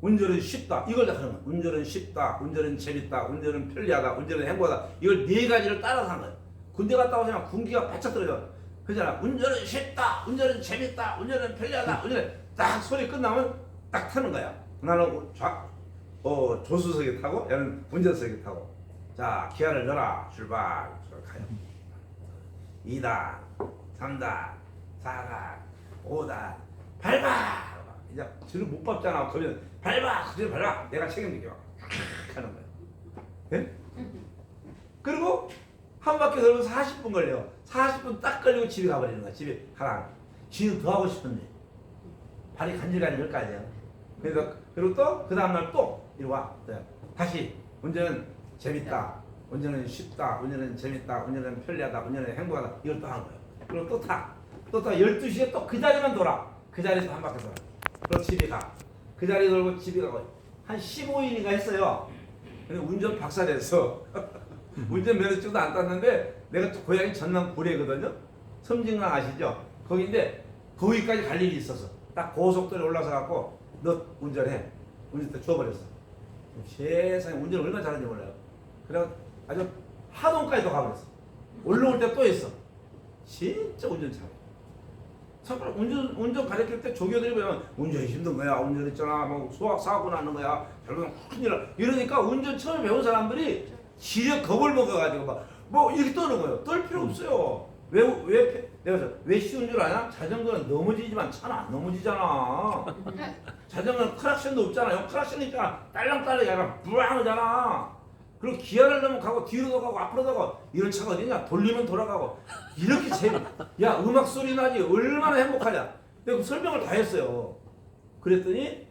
운전은 쉽다. 이걸 다 하는 거야. 운전은 쉽다. 운전은 재밌다. 운전은 편리하다. 운전은 행복하다. 이걸 4가지를 따라서 한 거야. 군대 갔다 오면 군기가 바짝 떨어져. 그잖아. 운전은 쉽다. 운전은 재밌다. 운전은 편리하다. 운전은 딱 소리 끝나면 딱 타는 거야. 나는 조수석에 타고 얘는 운전석에 타고. 자, 기아를 넣어라. 출발. 가요. 2단, 3단, 4단, 5단. 밟아. 이제 뒤를 못 밟잖아. 그러면 밟아. 내가 책임질게. 하는 거야. 예? 그리고 한 바퀴 돌면 40분 걸려. 40분 딱 걸리고 집에 가버리는 거야. 집에 가라. 집에 더 하고 싶은데 발이 간질간질 거 아니야. 그리고 또 그 다음날 또 이리 와. 다시 운전은 재밌다. 운전은 쉽다. 운전은 재밌다. 운전은 편리하다. 운전은 행복하다. 이걸 또 하는 거야. 그리고 또 타. 또 12시에 또 그 자리만 돌아. 그 자리에서 한 바퀴 돌아. 그리고 집에 가. 그 자리 돌고 집에 가고 한 15일인가 했어요. 근데 운전 박사 됐어. 운전 면허증도 안 땄는데 내가 고향이 전남 고래거든요. 섬진강 아시죠? 거기인데 거기까지 갈 일이 있어서 딱 고속도로에 올라서 갖고 너 운전해. 운전대 줘버렸어. 세상에 운전을 얼마나 잘하는지 몰라요. 그래 아주 하동까지도 가버렸어. 올라올 때 또 했어. 진짜 운전 잘해. 참고로 운전 가르칠 때 조교들이 보면 운전이 힘든 거야. 운전 있잖아. 뭐 소학 사고 나는 거야. 결국은 큰일 나. 이러니까 운전 처음 배운 사람들이 지력 겁을 먹어가지고 뭐 이렇게 떠는 거예요. 떨 필요 없어요. 왜 쉬운 줄 아냐? 자전거는 넘어지지만 차는 안 넘어지잖아. 자전거는 크락션도 없잖아요. 크락션 있잖아. 딸랑딸랑 약간 부앙하잖아. 그리고 기아를 넣으면 가고 뒤로도 가고 앞으로도 가고 이런 차가 어디냐? 돌리면 돌아가고 이렇게 야 음악 소리 나지 얼마나 행복하냐. 내가 설명을 다 했어요. 그랬더니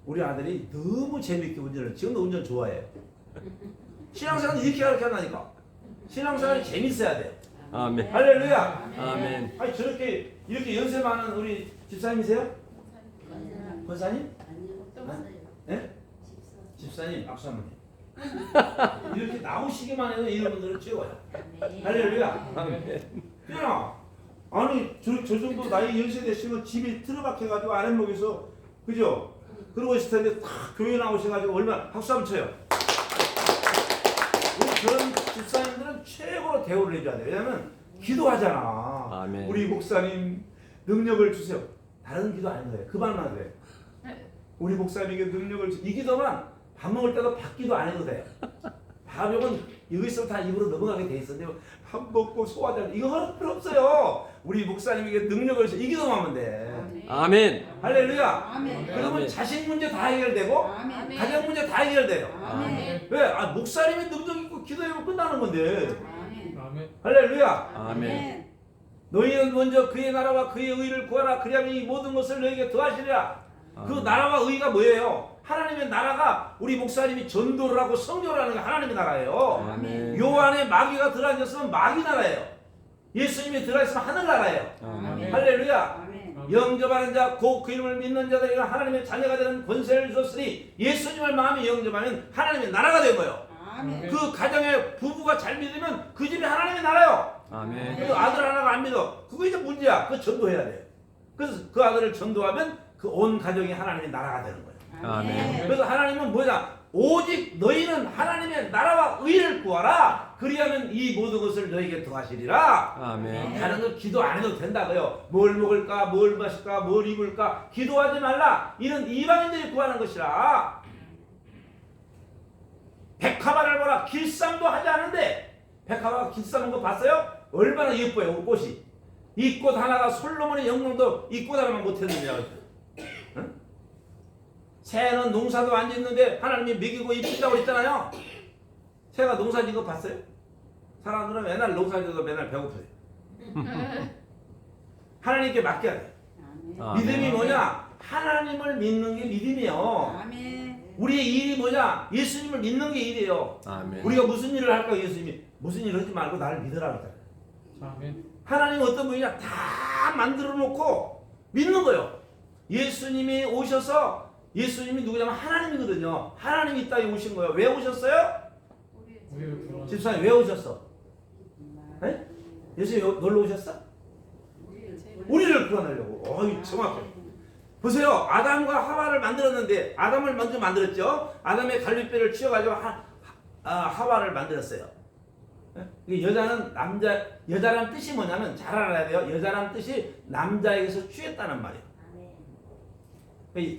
우리 아들이 너무 재밌게 운전을 지금도 운전 좋아해요. 신앙생활은 이렇게 가르쳐한다니까. 신앙생활이 재밌어야 돼요. 아멘. 할렐루야. 아멘. 아니 저렇게 이렇게 연세 많은 우리 집사님이세요? 권사님? 네? 집사님 박수 한번 해. 이렇게 나오시기만 해도 이런 분들은 최고야. 할렐루야. 야, 아니 저 정도 나이 연세 되시면 집이 틀어박혀가지고 아랫목에서 그죠? 그러고 있을 텐데 탁 교회 나오셔가지고 얼마나 박수 한번 쳐요. 우리 그런 집사님들은 최고로 대우를 해줘야 돼. 왜냐면 기도하잖아. 아멘. 우리 목사님 능력을 주세요. 다른 기도 아닌 거예요. 그 말만 돼. 우리 목사님에게 능력을 이 기도만 밥 먹을 때도 밥기도 안 해도 돼요. 밥은 여기서 다 입으로 넘어가게 돼 있었는데 밥 먹고 소화될 이거 할 필요 없어요. 우리 목사님에게 능력을 주세요. 이 기도만 하면 돼. 아멘. 할렐루야. 아멘. 그러면 아멘. 자식 문제 다 해결되고 아멘. 가정 문제 다 해결돼요. 아멘. 왜? 목사님이 능력 있고 기도하면 끝나는 건데. 아멘. 아멘. 할렐루야. 아멘. 너희는 먼저 그의 나라와 그의 의를 구하라. 그리하면 이 모든 것을 너희에게 더하시리라. 그 나라와 의가 뭐예요? 하나님의 나라가 우리 목사님이 전도를 하고 성교를 하는 게 하나님의 나라예요. 아멘. 요 안에 마귀가 들어앉았으면 마귀 나라예요. 예수님이 들어있으면 하늘 나라예요. 아멘. 할렐루야. 아멘. 영접하는 자, 곧 그 이름을 믿는 자들에게 하나님의 자녀가 되는 권세를 주었으니 예수님을 마음에 영접하면 하나님의 나라가 된 거예요. 아멘. 그 가정에 부부가 잘 믿으면 그 집이 하나님의 나라요. 아멘. 그 아들 하나가 안 믿어. 그거 이제 문제야. 그거 전도해야 돼요. 그래서 그 아들을 전도하면 그 온 가정이 하나님의 나라가 되는 거예요. 아멘. 그래서 하나님은 뭐냐? 오직 너희는 하나님의 나라와 의를 구하라. 그리하면 이 모든 것을 너희에게 더하시리라. 아멘. 다른 거 기도 안 해도 된다고요. 뭘 먹을까, 뭘 마실까, 뭘 입을까 기도하지 말라. 이는 이방인들이 구하는 것이라. 백합화를 보라. 길쌈도 하지 않은데 백합화가 길쌈한 거 봤어요? 얼마나 예뻐요. 꽃이. 이 꽃 하나가 솔로몬의 영광도 이 꽃 하나만 못했느냐. 응? 새는 농사도 안 짓는데 하나님이 먹이고 이쁘다고 그랬잖아요. 새가 농사 짓는 거 봤어요? 사람들은 맨날 농사 짓어도 맨날 배고파요. 하나님께 맡겨야 돼. 아멘. 믿음이 뭐냐? 하나님을 믿는 게 믿음이에요. 아멘. 우리의 일이 뭐냐? 예수님을 믿는 게 일이에요. 아멘. 우리가 무슨 일을 할까? 예수님이 무슨 일 하지 말고 나를 믿으라 그러잖아요. 아멘. 하나님은 어떤 분이냐? 다 만들어 놓고 믿는 거예요. 예수님이 오셔서 예수님이 누구냐면 하나님이거든요. 하나님이 이 땅에 오신 거예요. 왜 오셨어요? 우리를 구원. 집사님 왜 오셨어? 네? 예수님 놀러 오셨어? 우리를 구원하려고. 어이 정확해. 보세요. 아담과 하와를 만들었는데 아담을 먼저 만들었죠. 아담의 갈비뼈를 치워가지고 하와를 만들었어요. 네? 여자는 여자란 뜻이 뭐냐면 잘 알아야 돼요. 여자란 뜻이 남자에게서 취했다는 말이에요.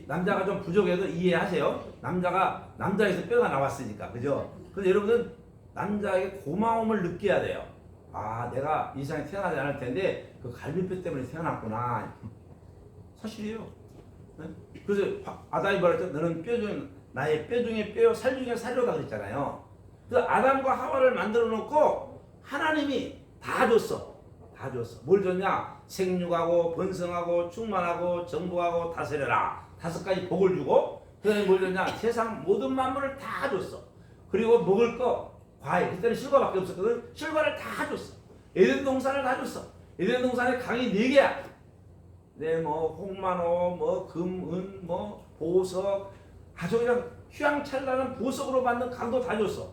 남자가 좀 부족해도 이해하세요. 남자에서 뼈가 나왔으니까, 그죠? 그래서 여러분은 남자에게 고마움을 느껴야 돼요. 아, 내가 이 세상에 태어나지 않을 텐데 그 갈비뼈 때문에 태어났구나. 사실이에요. 네? 그래서 아담이 말했죠. 너는 나의 뼈 중에 뼈요, 살 중에 살이로다 그랬잖아요. 그래서 아담과 하와를 만들어 놓고 하나님이 다 줬어. 다 줬어. 뭘 줬냐? 생육하고 번성하고 충만하고 정복하고 다스려라. 5가지 복을 주고 그다음에 뭘 줬냐? 세상 모든 만물을 다 줬어. 그리고 먹을 거 과일. 그때는 실과밖에 없었거든. 실과를 다 줬어. 에덴 동산을 다 줬어. 에덴 동산에 강이 4개야. 네, 뭐 홍만호, 뭐 금, 은, 뭐 보석, 아주 그냥 휘황찬란한 보석으로 만든 강도 다 줬어.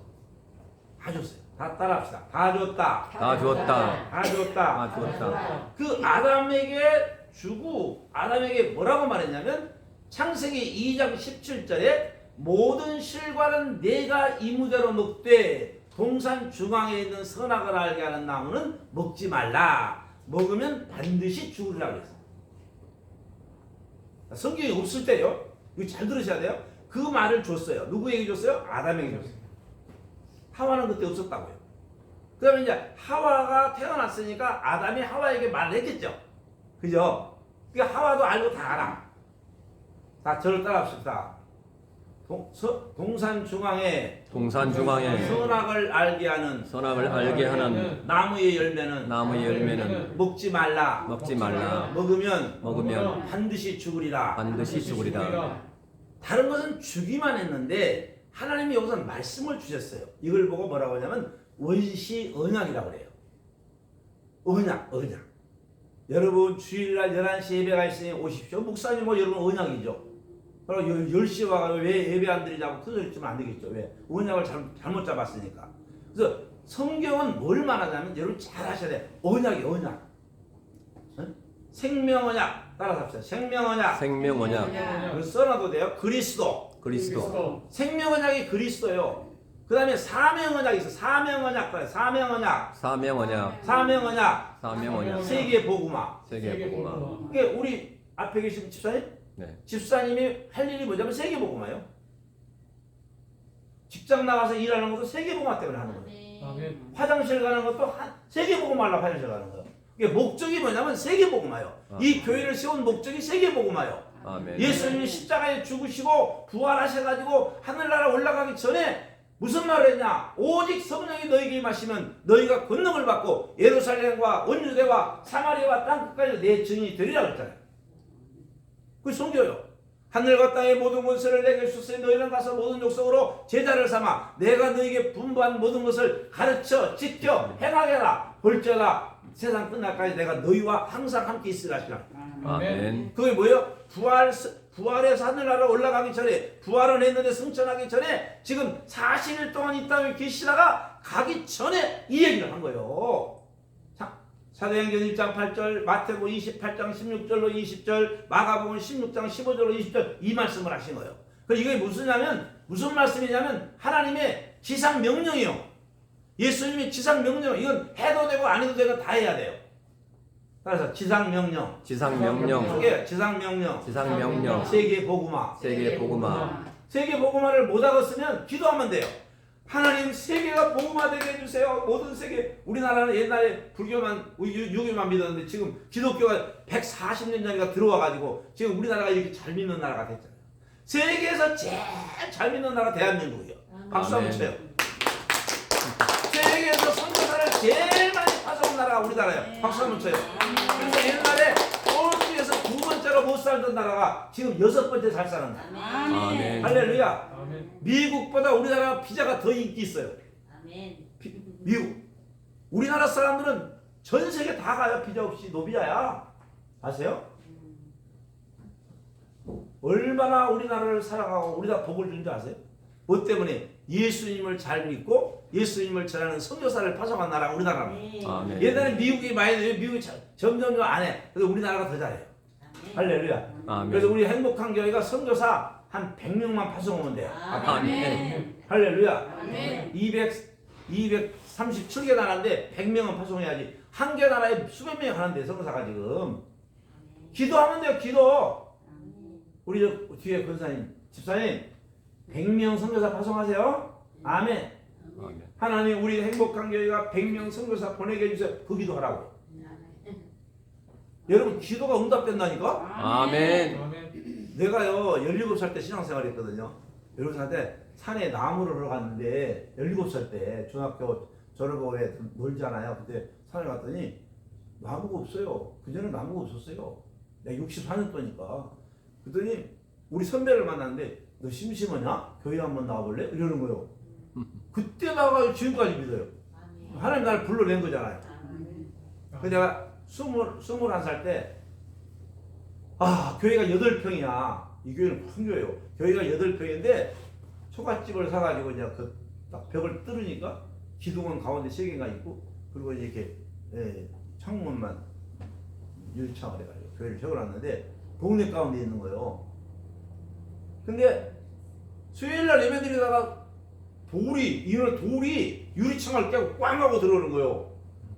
다 줬어요. 다 따라합시다. 다 줬다. 다 주었다. 다 줬다. 다 주었다. 그 아담에게 주고 아담에게 뭐라고 말했냐면 창세기 2장 17절에 모든 실과는 내가 이무대로 먹되 동산 중앙에 있는 선악을 알게 하는 나무는 먹지 말라. 먹으면 반드시 죽으리라 그랬어. 성경이 없을 때요. 이거 잘 들으셔야 돼요. 그 말을 줬어요. 누구에게 줬어요? 아담에게 줬어요. 하와는 그때 없었다고요. 그 다음에 이제 하와가 태어났으니까 아담이 하와에게 말을 했겠죠. 그죠? 그러니까 하와도 알고 다 알아. 자, 저를 따라합시다. 동산 중앙에 선악을 알게 하는 나무의 열매는 먹지 말라. 먹으면 반드시 죽으리라. 다른 것은 주기만 했는데 하나님이 여기서 말씀을 주셨어요. 이걸 보고 뭐라고 하냐면 원시 언약이라고 그래요. 언약. 여러분 주일날 11시 예배가 있으니 오십시오. 목사님 뭐 여러분 언약이죠. 그럼 10시에 와서 왜 예배 안 드리냐고 큰 소리 치면 안 되겠죠. 왜? 언약을 잘못 잡았으니까. 그래서 성경은 뭘 말하냐면 여러분 잘 하셔야 돼. 언약이 언약. 응? 생명언약. 따라서 합시다. 생명언약. 그걸 써놔도 돼요. 그리스도. 생명언약이 그리스도요. 그 다음에 사명언약이 있어. 사명언약. 세계 복음화. 그게 우리 앞에 계신 집사님? 네. 집사님이 할 일이 뭐냐면 세계 복음화요. 직장 나가서 일하는 것도 세계 복음화 때문에 하는 거예요. 아멘. 화장실 가는 것도 세계 복음화로 화장실 가는 거예요. 이게 목적이 뭐냐면 세계 복음화요. 이 교회를 세운 목적이 세계 복음화요. 아멘. 예수님이 십자가에 죽으시고 부활하셔가지고 하늘나라 올라가기 전에 무슨 말을 했냐? 오직 성령이 너희에게 임하시면 너희가 권능을 받고 예루살렘과 온유대와 사마리아와 땅끝까지 내 증인이 되리라 그랬잖아요. 그게 성경이요. 하늘과 땅의 모든 권세를 내게 주셨으니 너희는 가서 모든 족속으로 제자를 삼아 내가 너희에게 분부한 모든 것을 가르쳐 지켜 행하게라. 볼지어다 세상 끝날까지 내가 너희와 항상 함께 있으라 하시라. 아멘. 그게 뭐예요? 부활해서 하늘나라 올라가기 전에, 부활은 했는데 승천하기 전에 지금 40일 동안 이 땅에 계시다가 가기 전에 이 얘기를 한 거예요. 사도행전 1장 8절, 마태복음 28장 16절로 20절, 마가복음 16장 15절로 20절 이 말씀을 하신 거예요. 그 이게 무슨 말씀이냐면 하나님의 지상 명령이요. 예수님의 지상 명령. 이건 해도 되고 안 해도 되고 다 해야 돼요. 그래서 지상 명령. 지상 명령. 이게 지상 명령. 지상 명령. 세계 복음화. 세계 복음화. 세계 복음화를 못 하겠으면 기도하면 돼요. 하나님 세계가 복음화되게 해주세요. 모든 세계. 우리나라는 옛날에 불교만 유교만 믿었는데 지금 기독교가 140년 전에 들어와가지고 지금 우리나라가 이렇게 잘 믿는 나라가 됐잖아요. 세계에서 제일 잘 믿는 나라가 대한민국이에요. 박수 한번 쳐요. 세계에서 선교사를 제일 많이 파송한 나라가 우리나라예요. 박수 한번 쳐요. 그래서 옛날에 꼴찌에서 2번째로 못 살던 나라가 지금 6번째 잘 사는 나라. 아멘. 할렐루야. 아멘. 미국보다 우리나라 피자가 더 인기 있어요. 미국. 우리나라 사람들은 전 세계 다 가요. 피자 없이 노비자야. 아세요? 얼마나 우리나라를 사랑하고 우리나라 복을 준 줄 아세요? 뭐 때문에? 예수님을 잘 믿고 예수님을 전하는 선교사를 파송한 나라가 우리나라입니다. 아멘. 옛날에 미국이 많이 돼요. 미국이 점점 안 해. 그래서 우리나라가 더 잘해요. 할렐루야. 아멘. 그래서 우리 행복한 교회가 선교사 한 100명만 파송하면 돼요. 아멘. 할렐루야. 아멘. 237개 나라인데 100명은 파송해야지. 한 개 나라에 수백 명이 가는데 선교사가 지금. 기도하면 돼요. 기도. 우리 저 뒤에 권사님, 집사님 100명 선교사 파송하세요. 아멘. 아멘. 하나님 우리 행복한 교회가 100명 선교사 보내게 해주세요. 그 기도하라고. 여러분 기도가 응답된다니까. 아멘. 아멘. 내가요 17살 때 신앙생활 했거든요. 17살 때 산에 나무를 하러 갔는데 17살 때 중학교 졸업하고 놀잖아요. 그때 산에 갔더니 나무가 없어요. 그전에 나무가 없었어요. 내가 64년 도니까. 그랬더니 우리 선배를 만났는데 너 심심하냐? 교회 한번 나와볼래? 이러는 거예요. 그때 나와가지고 지금까지 믿어요. 하나님 나를 불러낸 거잖아요. 그 내가 21살 때 교회가 8평이야. 이 교회는 큰 교회예요. 교회가 8평인데 초가집을 사가지고 이제 그 딱 벽을 뚫으니까 기둥은 가운데 3개가 있고 그리고 이렇게 창문만 유리창을 해가지고 교회를 세워놨는데 동네 가운데 있는 거예요. 근데 수요일날 예배드리다가 돌이 유리창을 깨고 꽝 하고 들어오는 거예요.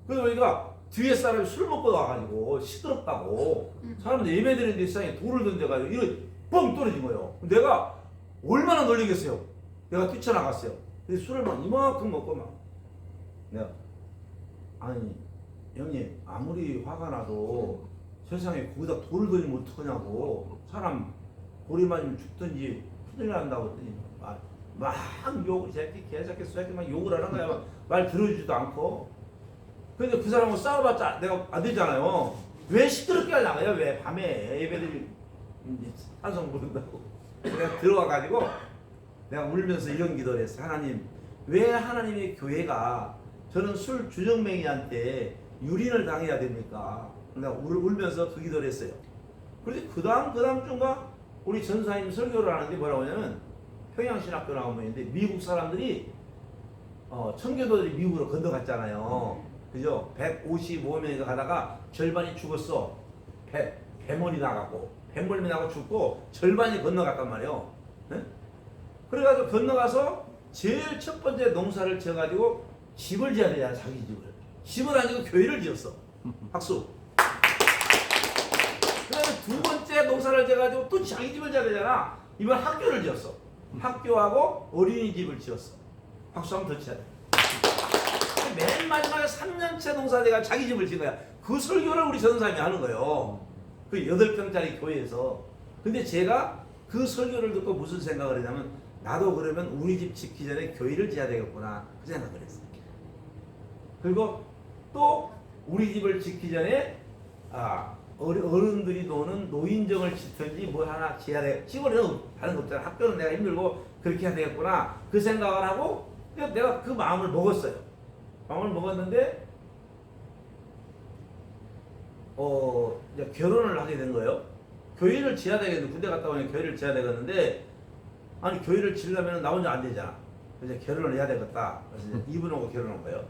그래서 우리가 뒤에 사람이 술 먹고 와가지고 시끄럽다고 사람들 예배드리는데 세상에 돌을 던져가지고 이거 뻥 떨어진 거예요. 내가 얼마나 놀리겠어요. 내가 뛰쳐나갔어요. 근데 술을 막 이만큼 먹고 막 내가 아니 형님 아무리 화가 나도 세상에 거기다 돌을 던지면 어떡하냐고. 사람 돌이 맞으면 죽든지 큰일 난다고 했더니 막 욕을 새끼 개새끼 새끼 막 욕을 하는 거야. 말 들어주지도 않고. 근데 그 사람하고 싸워봤자 내가 안 되잖아요. 왜 시끄럽게 하냐고요? 왜 밤에 예배들이 찬송 부른다고. 내가 들어와가지고 내가 울면서 이런 기도를 했어. 하나님 왜 하나님의 교회가 저는 술 주정뱅이한테 유린을 당해야 됩니까? 내가 울면서 그 기도를 했어요. 그런데 그 다음 주인가 우리 전사님 설교를 하는데 뭐라고 하냐면 평양신학교 나온 분인데 미국 사람들이 청교도들이 미국으로 건너갔잖아요. 그죠? 155명이 가다가 절반이 죽었어. 배멀이 나갔고 배멀미 나고 죽고 절반이 건너갔단 말이에요. 네? 그래가지고 건너가서 제일 첫 번째 농사를 지어가지고 집을 지어야 되잖아. 자기 집을 아니고 교회를 지었어. 박수. 그 다음에 두 번째 농사를 지어가지고 또 자기 집을 지어야 되잖아. 이번 학교를 지었어. 학교하고 어린이집을 지었어. 박수 한번 더 쳐야 돼. 맨 마지막에 3년째 농사대가 자기 집을 지은 거야. 그 설교를 우리 전사님이 하는 거예요. 그 8평짜리 교회에서. 근데 제가 그 설교를 듣고 무슨 생각을 했냐면 나도 그러면 우리 집 짓기 전에 교회를 지어야 되겠구나 그 생각을 했어요. 그리고 또 우리 집을 짓기 전에 어른들이 노는 노인정을 짓든지 뭐 하나 지어야 돼. 시골에는 다른 거 없잖아. 학교는 내가 힘들고 그렇게 해야 되겠구나 그 생각을 하고 내가 그 마음을 먹었어요. 마음을 먹었는데 이제 결혼을 하게 된 거예요. 교회를 지어야 되겠는데 군대 갔다 오니 교회를 지어야 되겠는데 아니 교회를 지으려면 나 혼자 안 되잖아. 그래서 결혼을 해야 되겠다. 그래서 이제 이분하고 결혼한 거예요.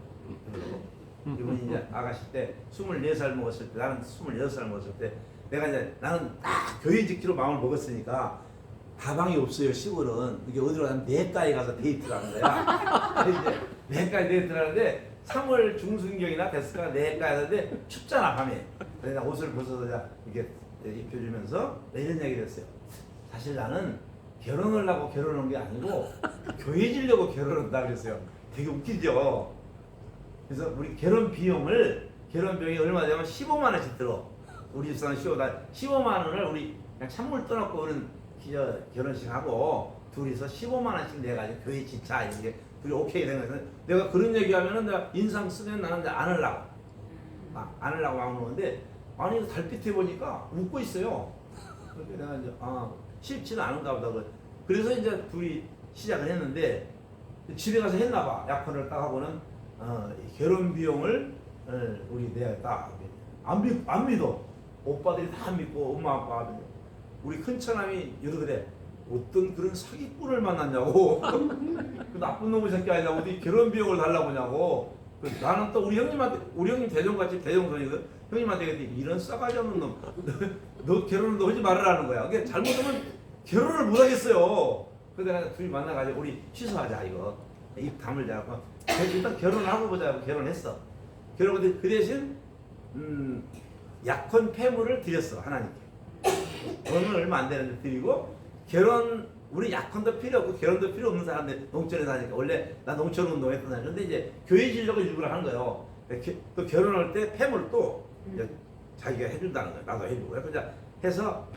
이분이 이제 아가씨 때 24살 먹었을 때 나는 26살 먹었을 때 내가 이제 나는 딱 교회 짓기로 마음을 먹었으니까 다방이 없어요. 시골은 이게 어디로 가면 내과에 가서 데이트를 하는 거야. 이제 내과에 데이트를 하는데 3월 중순경이나 됐을까 내과에 하는데 춥잖아 밤에. 그래서 옷을 벗어서 이렇게 입혀주면서 이런 얘기를 했어요. 사실 나는 결혼을 하고 결혼한 게 아니고 교회 지려고 결혼한다 그랬어요. 되게 웃기죠. 그래서 우리 결혼 비용이 얼마 되면 15만 원씩 들어. 우리 집사는 15만 원을 우리 그냥 찬물 떠놓고 그런 결혼식 하고 둘이서 15만 원씩 내가지고 교회 짓자 이게 둘이 오케이 된 거예요. 내가 그런 얘기하면은 내가 인상 쓰면 나는 안 하려고 안 오는데 아니 달빛에 보니까 웃고 있어요. 그래서 내가 이제 쉽지는 않은가 보다. 그래서 이제 둘이 시작을 했는데 집에 가서 했나 봐. 약혼을 딱 하고는 결혼 비용을 우리 내야겠다. 안 믿어. 오빠들이 다 안 믿고 엄마 아빠가 믿어. 우리 큰 처남이 이러더래. 어떤 그런 사기꾼을 만났냐고. 그 나쁜 놈의 새끼 아니냐고. 어디 결혼 비용을 달라고 하냐고. 나는 또 우리 형님 대종같이 대종손이거든. 형님한테 이런 싸가지 없는 놈. 너 결혼을 너 하지 말으라는 거야. 그게 잘못하면 결혼을 못 하겠어요. 그래서 내가 둘이 만나가지고 우리 취소하자 이거. 입 다물자. 일단 결혼을 하고 보자. 결혼했어. 결혼했는데 그 대신 약혼 폐물을 드렸어 하나님께. 돈은 얼마 안 되는데 드리고 우리 약혼도 필요 없고 결혼도 필요 없는 사람들 농촌에 사니까 원래 나 농촌 운동했던 사람. 근데 이제 교회 지려고 일부러 하는 거예요. 또 결혼할 때 폐물 또 자기가 해준다는 거예요. 나도 해주고. 그래서 해서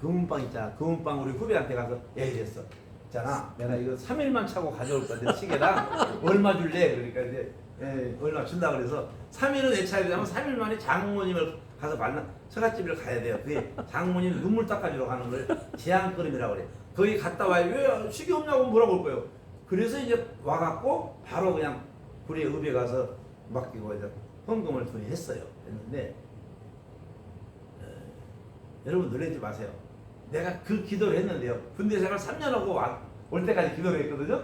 금은빵 있잖아. 금은빵 우리 후배한테 가서 얘기를 했어. 있잖아. 내가 이거 3일만 차고 가져올 건데 시계랑 얼마 줄래? 그러니까 이제 얼마 준다 그래서 3일은 내 차에 되면 3일 만에 장모님을 가서 만나 처갓집을 가야 돼요. 그게 장모님 눈물 닦아주러 가는 걸 제한걸음이라고 그래. 거기 갔다 와요. 왜 시계 없냐고 물어볼 거예요. 그래서 이제 와갖고 바로 그냥 우리 읍에 가서 맡기고 이제 헌금을 돈이 했어요. 했는데 여러분 놀라지 마세요. 내가 그 기도를 했는데요. 군대 생활 3년 하고 올 때까지 기도를 했거든요.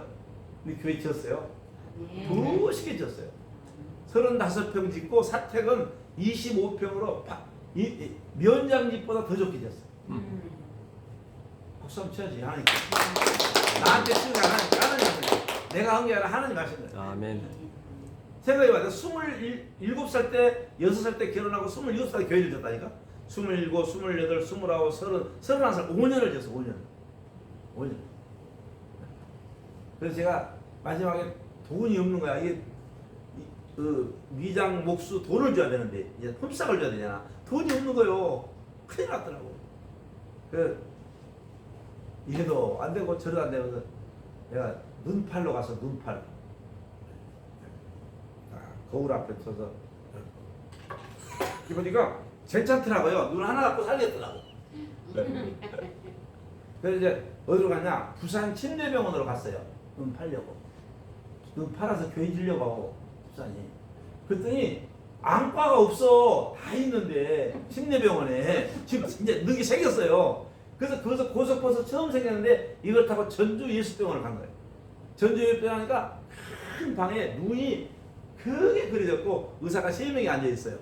근데 교회 지었어요. 멋있게 지었어요. 35평 짓고 사택은 25평으로 면장 집보다 더 좋게 지었어요. 박수 한번 쳐야지. 하나님. 나한테 쓰는 게 하나님. 내가 한 게 아니라 하나님 하신 거예요. 아멘. 생각해봐요. 27살 때, 6살 때 결혼하고 27살 교회를 졌다니까? 27, 28, 29, 30, 31살 5년을 졌어. 5년. 그래서 제가 마지막에 돈이 없는 거야. 이게 미장 목수 돈을 줘야 되는데 이제 흠싹을 줘야 되잖아. 돈이 없는 거요. 큰일 났더라고. 이래도 안 되고 저래도 안 되고 내가 눈팔로 가서 눈팔 거울 앞에 서서 이보니까 괜찮더라고요. 눈 하나 갖고 살겠더라고. 그래서 이제 어디로 갔냐? 부산 침례병원으로 갔어요. 눈 팔려고. 눈 팔아서 교회 지려고 하고 부산이. 그랬더니 안과가 없어. 다 있는데 침례병원에 지금 이제 능이 생겼어요. 그래서 거기서 고속버스 처음 생겼는데 이걸 타고 전주 예수병원을 간 거예요. 전주 예수병원 하니까 큰 방에 눈이 크게 그려졌고 의사가 3명이 앉아 있어요.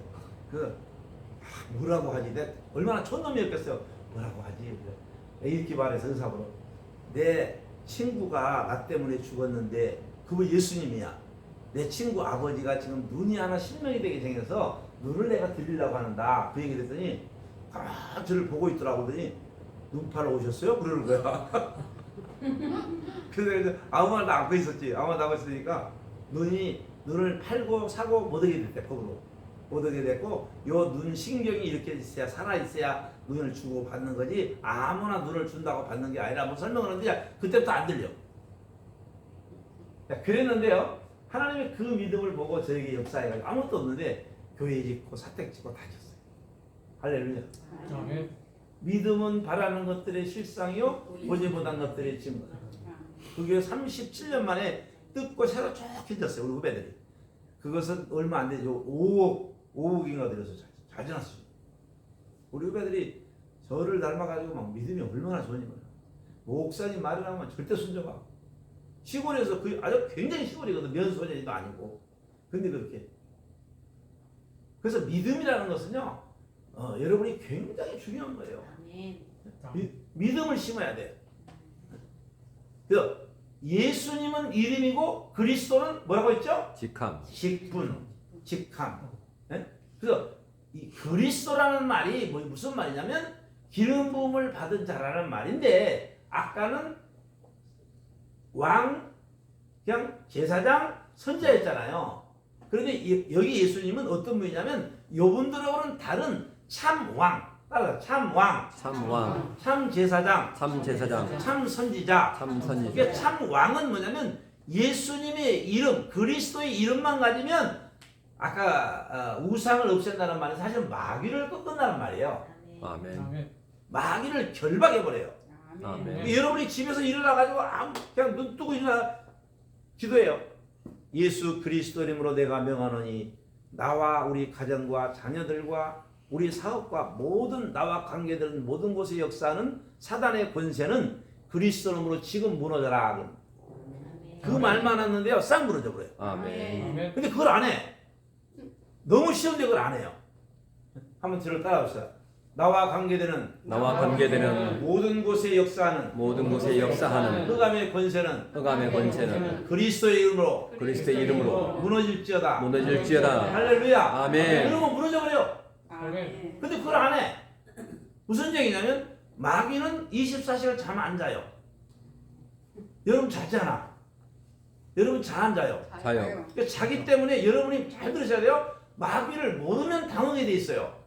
뭐라고 하지? 내가 얼마나 촌놈이었겠어요. 뭐라고 하지? 이렇게 말해서 의사분은 내 친구가 나 때문에 죽었는데 그분 예수님이야. 내 친구 아버지가 지금 눈이 하나 실명이 되게 생겨서 눈을 내가 드리려고 하는다. 그 얘기를 했더니 저를 보고 있더라고. 그러더니 눈 팔러 오셨어요? 그러는 거야. 그래서 아무 말도 안고 있었지. 아무 말도 안고 있으니까 눈을 팔고 사고 못 하게 됐대. 법으로. 얻게 됐고 요 눈 신경이 이렇게 있어야 살아 있어야 눈을 주고 받는 거지 아무나 눈을 준다고 받는 게 아니라 뭐 설명을 하는데 그때부터 안 들려. 그랬는데요. 하나님의 그 믿음을 보고 저에게 역사해가지고 아무것도 없는데 교회 짓고 사택 짓고 다 졌어요. 할렐루야. 아멘. 믿음은 바라는 것들의 실상이요 보지 못한 것들의 증거. 그게 37년 만에 뜯고 새로 쭉 펴졌어요. 우리 후배들이. 그것은 얼마 안 되죠. 5억인가 들여서 잘 지났어요. 우리 후배들이 저를 닮아가지고 막 믿음이 얼마나 좋으니 말이야. 목사님 말을 하면 절대 순종하고 시골에서 그 아주 굉장히 시골이거든. 면소년이도 아니고. 근데 그렇게. 그래서 믿음이라는 것은요. 여러분이 굉장히 중요한 거예요. 믿음을 심어야 돼요. 그래서 예수님은 이름이고 그리스도는 뭐라고 했죠? 직함. 직함. 네? 그래서 이 그리스도라는 말이 무슨 말이냐면 기름 부음을 받은 자라는 말인데 아까는 왕, 그냥 제사장, 선지자였잖아요. 그런데 여기 예수님은 어떤 분이냐면 요분들하고는 다른 참왕, 따라서 참왕, 참왕. 참제사장, 참제사장. 참선지자. 참선지자. 이게 참왕은 뭐냐면 예수님의 이름, 그리스도의 이름만 가지면 아까 우상을 없앤다는 말은 사실 마귀를 꺾는다는 말이에요. 아멘. 아멘. 마귀를 결박해버려요. 아멘. 여러분이 집에서 일어나가지고 그냥 눈 뜨고 일어나 기도해요. 예수 그리스도 이름으로 내가 명하노니 나와 우리 가정과 자녀들과 우리 사업과 모든 나와 관계되는 모든 곳에 역사하는 사단의 권세는 그리스도 이름으로 지금 무너져라. 그 말만 했는데요. 싹 무너져 버려요. 아멘. 아멘. 근데 그걸 안 해. 너무 쉬운데 그걸 안 해요. 한번 저를 따라합시다. 나와 관계되는 나와 관계되는 모든 곳에 역사하는 모든 곳에 역사하는 흑암의 권세는 흑암의 권세는 그리스도의 이름으로 그리스도의 이름으로 무너질지어다. 무너질지어다. 할렐루야. 아멘. 그러면 무너져버려. 아멘. 근데 그걸 안 해. 무슨 얘기냐면 마귀는 24시간 잠 안 자요. 여러분 자잖아. 여러분 잘 안 자요. 자요. 그러니까 자기 때문에 여러분이 잘 들으셔야 돼요. 마귀를 모르면 당하게 돼 있어요.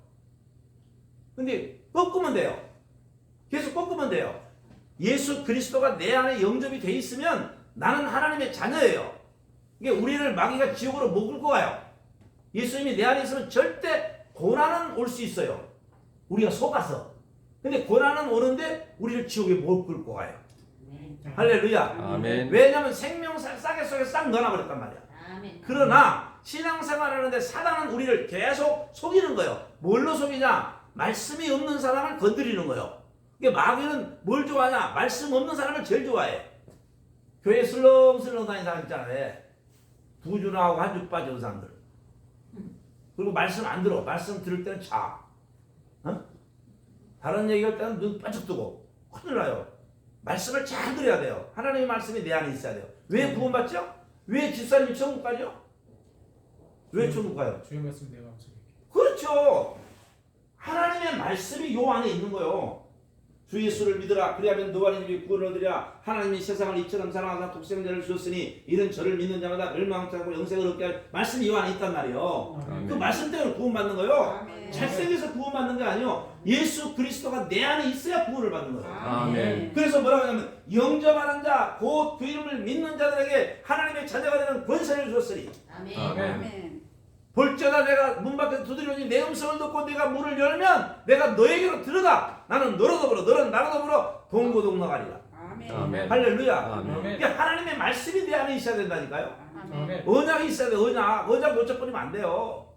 근데 꺾으면 돼요. 계속 꺾으면 돼요. 예수 그리스도가 내 안에 영접이 돼 있으면 나는 하나님의 자녀예요. 이게 우리를 마귀가 지옥으로 못 끌고 가요. 예수님이 내 안에 있으면 절대 고난은 올 수 있어요. 우리가 속아서. 근데 고난은 오는데 우리를 지옥에 못 끌고 가요. 할렐루야. 아멘. 왜냐하면 생명살 싸개 속에 싹 넣어놔버렸단 말이야. 그러나 신앙생활하는데 사단은 우리를 계속 속이는 거예요. 뭘로 속이냐? 말씀이 없는 사람을 건드리는 거예요. 그러니까 마귀는 뭘 좋아하냐? 말씀 없는 사람을 제일 좋아해. 교회 슬렁슬렁 다니는 사람 있잖아요. 부주나하고 한죽 빠진 사람들. 그리고 말씀 안 들어. 말씀 들을 때는 자. 다른 얘기할 때는 눈 반짝 뜨고. 큰일 나요. 말씀을 잘 들어야 돼요. 하나님의 말씀이 내 안에 있어야 돼요. 왜 구원받죠? 왜 집사님이 천국 가죠? 왜 천국 가요? 주의 말씀 내가 감사드릴게. 그렇죠. 하나님의 말씀이 요 안에 있는 거예요. 주 예수를 믿으라. 그리하면 너와 네 집이 구원을 얻으리라. 하나님이 세상을 이처럼 사랑하사 독생자를 주셨으니 이는 저를 믿는 자마다 멸망치 않고 영생을 얻게 할 말씀이 요 안에 있단 말이에요. 아멘. 그 말씀 때문에 구원받는 거예요. 아멘. 잘생겨서 구원받는 게 아니요. 예수 그리스도가 내 안에 있어야 구원을 받는 거예요. 아멘. 그래서 뭐라고 하냐면 영접하는 자, 곧 그 이름을 믿는 자들에게 하나님의 자녀가 되는 권세를 주었으니 아멘. 볼지어다 내가 문 밖에서 두드리오니 내 음성을 듣고 내가 문을 열면 내가 너에게로 들어가. 나는 너로 더불어 너는 나로 더불어 동고동락하리라. 아멘. 할렐루야. 아멘. 이게 하나님의 말씀이 내 안에 있어야 된다니까요. 아멘. 언약이 있어야 돼. 언약 못 잡으면 안 돼요.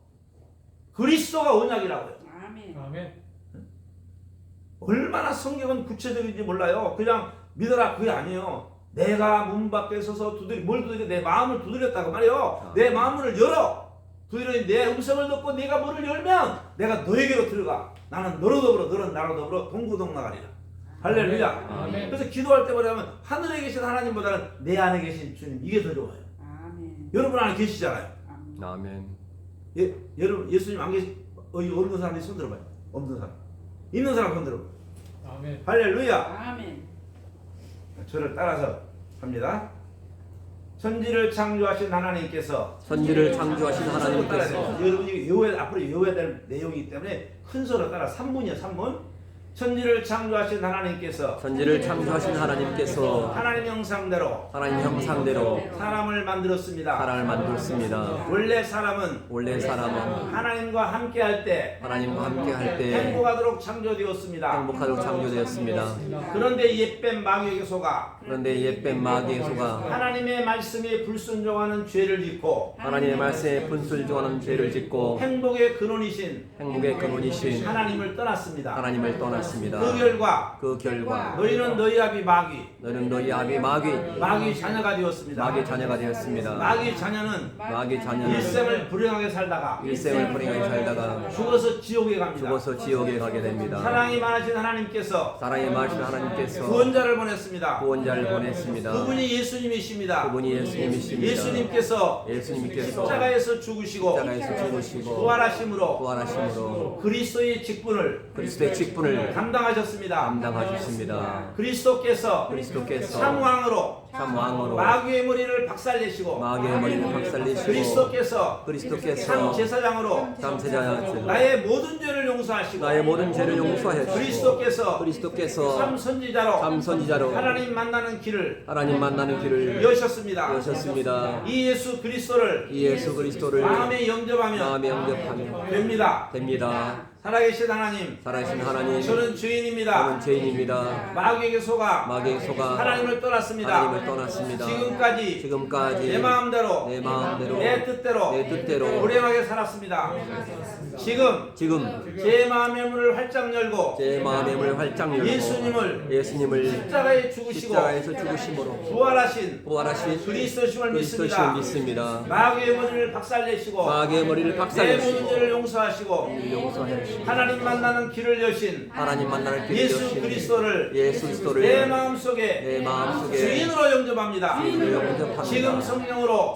그리스도가 언약이라고요. 아멘. 얼마나 성경은 구체적인지 몰라요. 그냥 믿어라 그게 아니에요. 내가 문 밖에 서서 뭘 두드려? 내 마음을 두드렸다고 말이에요. 내 마음을 열어. 두드리니 내 음성을 듣고 네가 문을 열면 내가 너에게로 들어가. 나는 너로 더불어 너는 나로 더불어 동고동락하리라. 할렐루야. 아멘. 그래서 기도할 때 뭐냐면 하늘에 계신 하나님보다는 내 안에 계신 주님 이게 더 좋아요. 여러분 안에 계시잖아요. 아멘. 여러분 예수님 안 계시 없는 사람이 손 들어봐요. 없는 사람. 있는 사람 손 들어봐요. 아멘. 할렐루야. 저를 따라서 합니다. 천지를 창조하신 하나님께서 천지를 창조하신 하나님께서 여러분이 앞으로 외워야 될 내용이기 때문에 큰 소리로 따라 3문이요 3문. 천지를 창조하신 하나님께서 천지를 창조하신 하나님께서 하나님 형상대로 하나님 형상대로 사람을 만들었습니다. 사람을 만들었습니다. 원래 사람은 원래 사람은 하나님과 함께할 때 하나님과 함께할 때 행복하도록 창조되었습니다. 행복하도록 창조되었습니다. 그런데 옛뱀 마귀에게 속아 그런데 옛뱀 마귀의 소가 하나님의 말씀에 불순종하는 죄를 짓고 하나님의 말씀에 분술종하는 죄를 짓고 행복의 근원이신 행복의 근원이신 하나님을 떠났습니다. 하나님을 떠났습니다. 그 결과 너희는 너희 아비 마귀 너는 너희 아비 마귀 자녀가 되었습니다. 마귀 자녀가 되었습니다. 마귀 자녀는 마귀 자녀는 일생을 불행하게 살다가 일생을 불행하게 살다가 죽어서 지옥에 갑니다. 죽어서 지옥에 가게 됩니다. 사랑이 많으신 하나님께서 사랑의 많으신 하나님께서 구원자를 보냈습니다. 구원자를 보냈습니다. 그분이 예수님이십니다. 그분이 예수님이십니다. 예수님께서 예수님께서 십자가에서 죽으시고 십자가에서 죽으시고 부활하심으로 부활하심으로 그리스도의 직분을 그리스도의 직분을 감당하셨습니다. 감당하셨습니다. 그리스도께서 그리스도께서 참 왕으로 참 왕으로 마귀의 머리를 박살내시고 마귀의 머리를 박살내시고 그리스도께서 그리스도께서 참 제사장으로 참세자였으니 나의 모든 죄를 용서하시고 나의 모든 죄를 용서하시고 그리스도께서 그리스도께서 참 선지자로 참 선지자로 하나님 만나는 길을 하나님 만나는 길을 여셨습니다. 여셨습니다. 이 예수 그리스도를 이 예수 그리스도를 마음에 영접하면 마음에 영접하며 됩니다. 살아계신 하나님, 살아계신 하나님 저는 죄인입니다. 저는 죄인입니다. 마귀에게 속아 마귀에게 속아 하나님을 떠났습니다. 하나님을 떠났습니다. 지금까지 내 마음대로 내 뜻대로 불행하게 살았습니다. 지금 제 마음의 문을 활짝 열고 제 마음의 문을 활짝 열고 예수님을 십자가에 죽으시고 십자가에서 죽으심으로 부활하신 그리스도심을 믿습니다. 마귀의 머리를 박살내시고 마귀의 머리를 내 박살내시고 모든 죄를 용서하시고 용서하시고 하나님 만나는 길을 여신 하나님 만나는 길을 예수 여신 그리스도를 예수 그리스도를 내 마음속에 주인으로 영접합니다. 지금 성령으로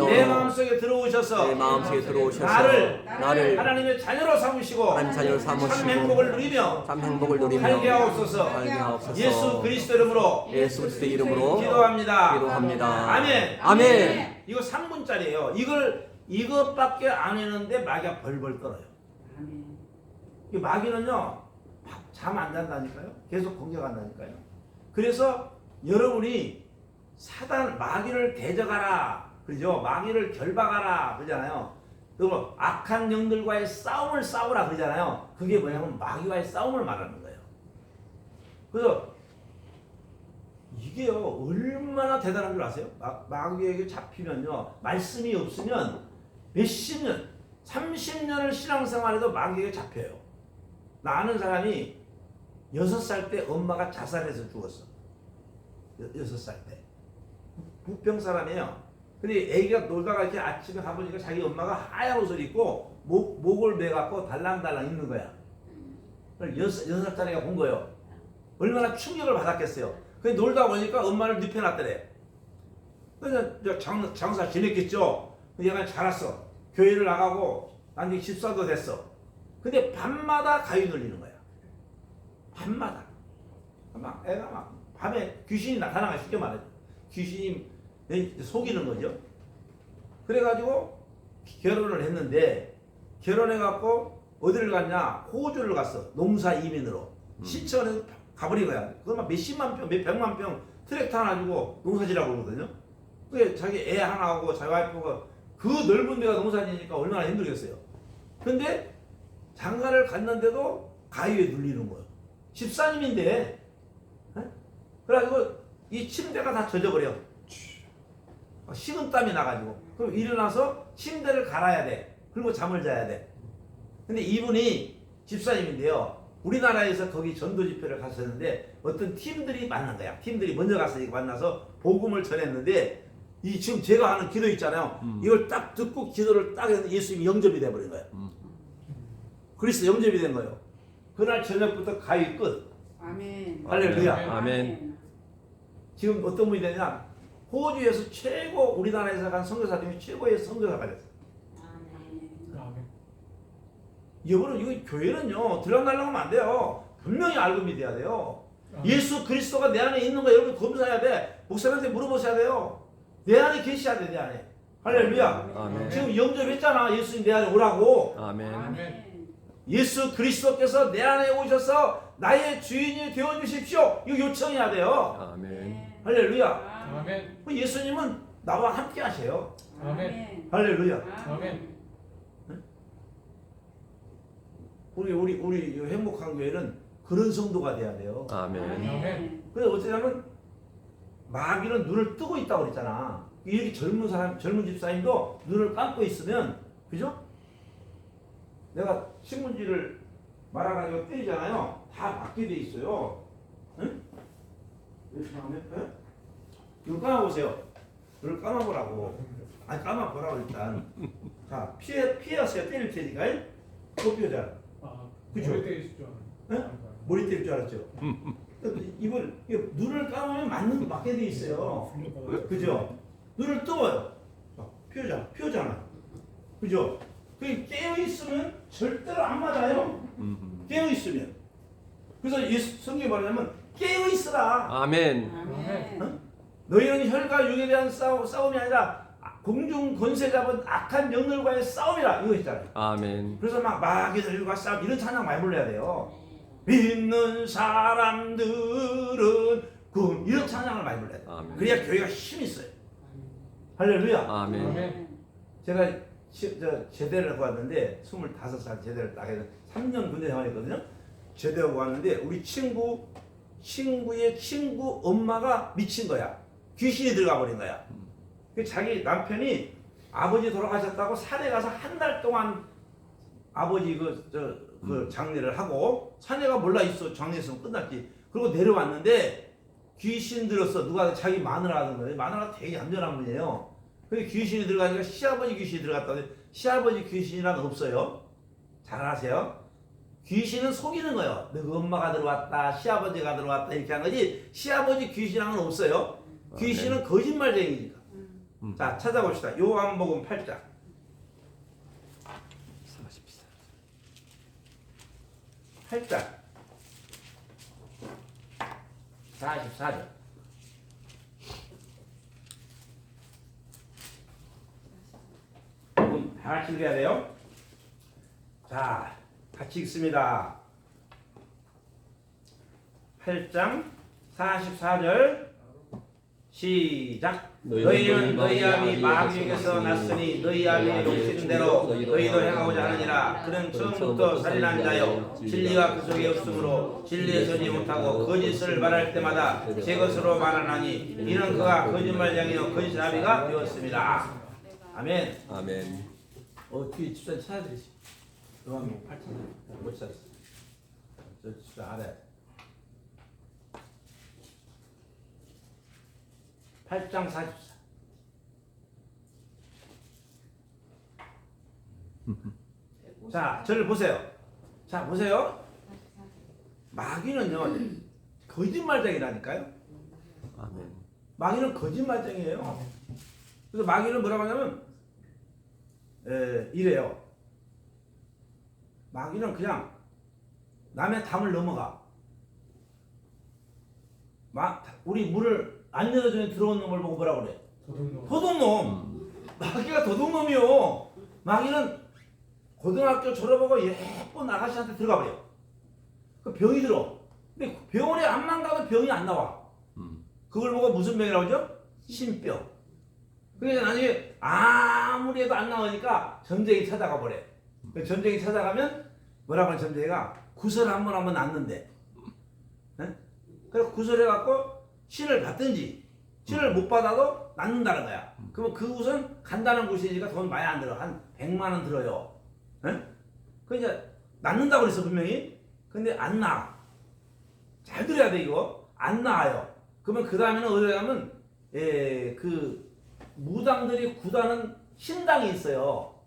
내 마음속에 들어오셔서 나를 하나님의 자녀로 삼으시고 참 행복을 누리며 살게 하옵소서. 예수 그리스도 이름으로 기도합니다. 아멘. 이거 3분짜리예요. 이것밖에 안 했는데 마귀가 벌벌 떨어요. 이 마귀는요 잠 안 잔다니까요. 계속 공격한다니까요. 그래서 여러분이 마귀를 대적하라, 그죠? 마귀를 결박하라 그러잖아요. 그리고 악한 영들과의 싸움을 싸우라 그러잖아요. 그게 뭐냐면 마귀와의 싸움을 말하는 거예요. 그래서 이게요 얼마나 대단한 줄 아세요? 마귀에게 잡히면요 말씀이 없으면 몇십 년 30년을 신앙생활해도 마귀에게 잡혀요. 나 아는 사람이 6살 때 엄마가 자살해서 죽었어. 6살 때. 부평 사람이에요. 근데 애기가 놀다가 이렇게 아침에 가보니까 자기 엄마가 하얀 옷을 입고 목을 매갖고 달랑달랑 있는 거야. 6살짜리가 본 거예요. 얼마나 충격을 받았겠어요. 근데 놀다 보니까 엄마를 눕혀놨더래. 그래서 장사 지냈겠죠. 근데 얘가 자랐어. 교회를 나가고 난 이제 집사도 됐어. 근데 밤마다 가위 눌리는 거야. 밤마다. 애가 막 밤에 귀신이 나타나가 쉽게 말해서 귀신이 속이는 거죠. 그래가지고 결혼을 했는데 결혼해갖고 어디를 갔냐? 호주를 갔어. 농사 이민으로. 시청에 가버린 거야. 그거 막 몇십만 평, 몇백만 평 트랙터 하나 주고 농사지라고 그러거든요. 그게 자기 애 하나하고 자기 와이프가 그 넓은 데가 농사지니까 얼마나 힘들겠어요. 근데 장가를 갔는데도 가위에 눌리는 거예요. 집사님인데. 그래가지고 이 침대가 다 젖어버려. 식은땀이 나가지고. 그럼 일어나서 침대를 갈아야 돼. 그리고 잠을 자야 돼. 근데 이분이 집사님인데요. 우리나라에서 거기 전도 집회를 갔었는데 어떤 팀들이 만난 거야. 팀들이 먼저 가서 만나서 복음을 전했는데 지금 제가 하는 기도 있잖아요. 이걸 딱 듣고 기도를 딱 해서 예수님이 영접이 돼버린 거예요. 그리스도 영접이 된 거예요. 그날 저녁부터 가위 끝. 아멘. 할렐루야. 아멘. 지금 어떤 분이 되냐? 호주에서 최고 우리나라에서 간 선교사 중에 최고의 선교사가 됐어요. 아멘. 여러분 이거 교회는요 들락날락하면 안 돼요. 분명히 알고 믿어야 돼요. 예수 그리스도가 내 안에 있는 거 여러분 검사해야 돼. 목사님한테 물어보셔야 돼요. 내 안에 계셔야 돼, 내 안에. 할렐루야. 아멘. 지금 영접했잖아. 예수님 내 안에 오라고. 아멘. 아멘. 예수 그리스도께서 내 안에 오셔서 나의 주인이 되어 주십시오. 이거 요청해야 돼요. 아멘. 할렐루야. 아멘. 예수님은 나와 함께 하세요. 아멘. 할렐루야. 아멘. 우리 행복한 교회는 그런 성도가 돼야 돼요. 아멘. 아멘. 근데 어쩌냐면 마귀는 눈을 뜨고 있다고 그랬잖아. 이렇게 젊은 사람, 젊은 집사님도 눈을 감고 있으면, 그죠? 내가 신문지를 말아가지고 때리잖아요. 다 맞게 돼 있어요. 응? 이렇게 하면, 응? 이거 감아보세요. 이걸 감아보라고. 아니, 감아보라고 일단. 자, 피하세요. 때릴 테니까. 또 피하자. 아, 그죠? 머리 때리실 줄 알아요. 머리 때릴 줄 알았죠? 이걸 눈을 감으면 맞게 돼 있어요. 그죠? 눈을 떠요. 피하잖아. 그죠? 깨어 있으면 절대로 안 맞아요. 깨어 있으면. 그래서 성경에 말하자면 깨어 있으라. 아멘. 아멘. 너희는 혈과 육에 대한 싸움이 아니라 공중 권세 잡은 악한 영들과의 싸움이라 이거 있잖아요. 아멘. 그래서 막 마귀들과 싸움 이런 찬양 많이 불러야 돼요. 믿는 사람들은 이런 찬양을 많이 불러야 돼요. 아멘. 그래야 교회가 힘이 있어요. 할렐루야. 아멘. 아멘. 제가 제대를 왔는데 25살 제대를 딱 해서 3년 군대 생활했거든요. 제대하고 왔는데 우리 친구의 친구 엄마가 미친 거야. 귀신이 들어가 버린 거야. 자기 남편이 아버지 돌아가셨다고 산에 가서 한 달 동안 아버지 그 장례를 하고 산에가 몰라 있어. 장례 있으면 끝났지. 그리고 내려왔는데 귀신 들었어. 누가 자기 마누라 하는 거예요. 마누라가 되게 얌전한 분이에요. 근데 귀신이 들어가니까 시아버지 귀신이 들어갔다. 시아버지 귀신이란 없어요. 잘 아세요? 귀신은 속이는 거예요. 너 엄마가 들어왔다, 시아버지가 들어왔다 이렇게 한 거지. 시아버지 귀신랑은 없어요. 귀신은 거짓말쟁이니까. 자, 찾아봅시다. 요한복음 8장. 8장 44절. 조금 다 같이 읽어야 돼요. 자, 같이 읽습니다. 8장 44절 시작. 너희는 너희 아비 마귀에게서 났으니 너희 아비의 욕심대로 너희도 행하고자 하느니라. 그는 처음부터 살인한 자요 진리가 그 속에 없으므로 진리에 서지 못하고 거짓을 말할 때마다 제 것으로 말하나니 이는 그가 거짓말쟁이요 거짓 아비가 되었습니다. 아멘. 아멘. 뒤에 집사님 찾아드리시. 요한복음 8장 못 찾았어. 저 집사 아래. 8장 44. 자, 저를 보세요. 자, 보세요. 마귀는요, 거짓말쟁이라니까요. 아멘. 마귀는 거짓말쟁이에요. 그래서 마귀는 뭐라고 하냐면, 이래요. 마귀는 그냥 남의 담을 넘어가. 우리 문을 안 열어주면 들어온 놈을 보고 뭐라 그래? 도둑놈. 마귀가 도둑놈이요. 마귀는 고등학교 졸업하고 예쁜 아가씨한테 들어가 버려. 그 병이 들어. 근데 병원에 암만 가도 병이 안 나와. 그걸 보고 무슨 병이라고 하죠? 신병. 그래서 나중에 아무리 해도 안 나오니까 점쟁이 찾아가 버려. 그 점쟁이 찾아가면 뭐라고 하는 점쟁이가 구설 한 번 하면 낫는데. 그래서 구설해갖고 신을 받든지 신을 못 받아도 낫는다는 거야. 그러면 그 곳은 간단한 곳이니까 돈 많이 안 들어. 한 100만 원 들어요. 그 이제 낫는다고 그랬어 분명히. 근데 안 나아. 잘 들어야 돼 이거. 안 나아요. 그러면 그 다음에는 어디 가면 그 무당들이 구다는 신당이 있어요.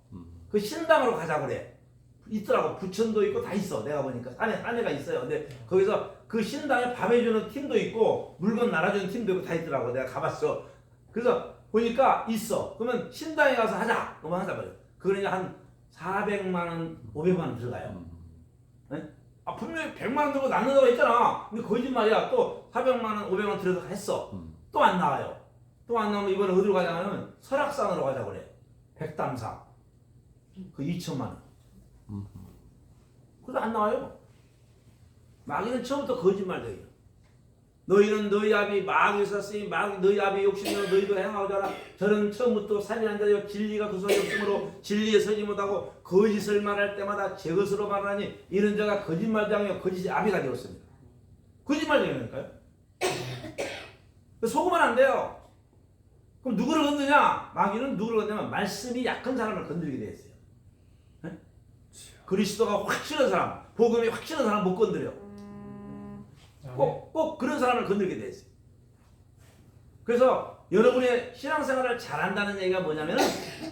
그 신당으로 가자 그래. 있더라고. 부천도 있고 다 있어. 내가 보니까 안에가 있어요. 근데 거기서 그 신당에 밥 해주는 팀도 있고 물건 날아주는 팀도 있고 다 있더라고. 내가 가봤어. 그래서 보니까 있어. 그러면 신당에 가서 하자. 그만 하자 말이야. 그러니까 한 400만 원, 500만 원 들어가요. 분명히 100만 원 들고 낳는다고 했잖아. 근데 거짓말이야. 또 400만 원, 500만 원 들어가 했어. 또 안 나와요. 또 안 나오면 이번에 어디로 가냐면 설악산으로 가자고 그래. 백담사. 그 2천만 원. 그래도 안 나와요. 마귀는 처음부터 거짓말쟁이야. 너희는 너희 아비 마귀 있었으니 너희 아비 욕심으로 너희도 행하고자라. 저는 처음부터 살인한 자여 진리가 그 속에 없으므로 그리스도에 서지 못하고 거짓을 말할 때마다 제 것으로 말하니 이런 자가 거짓말쟁이요 거짓 아비가 되었습니다. 거짓말쟁이니까요. 속으면 안 돼요. 그럼 누구를 건드냐? 마귀는 누구를 건드냐면 말씀이 약한 사람을 건드리게 돼 있어요. 네? 그리스도가 확실한 사람, 복음이 확실한 사람 못 건드려. 꼭 그런 사람을 건들게 돼 있어요. 그래서 여러분의 신앙생활을 잘한다는 얘기가 뭐냐면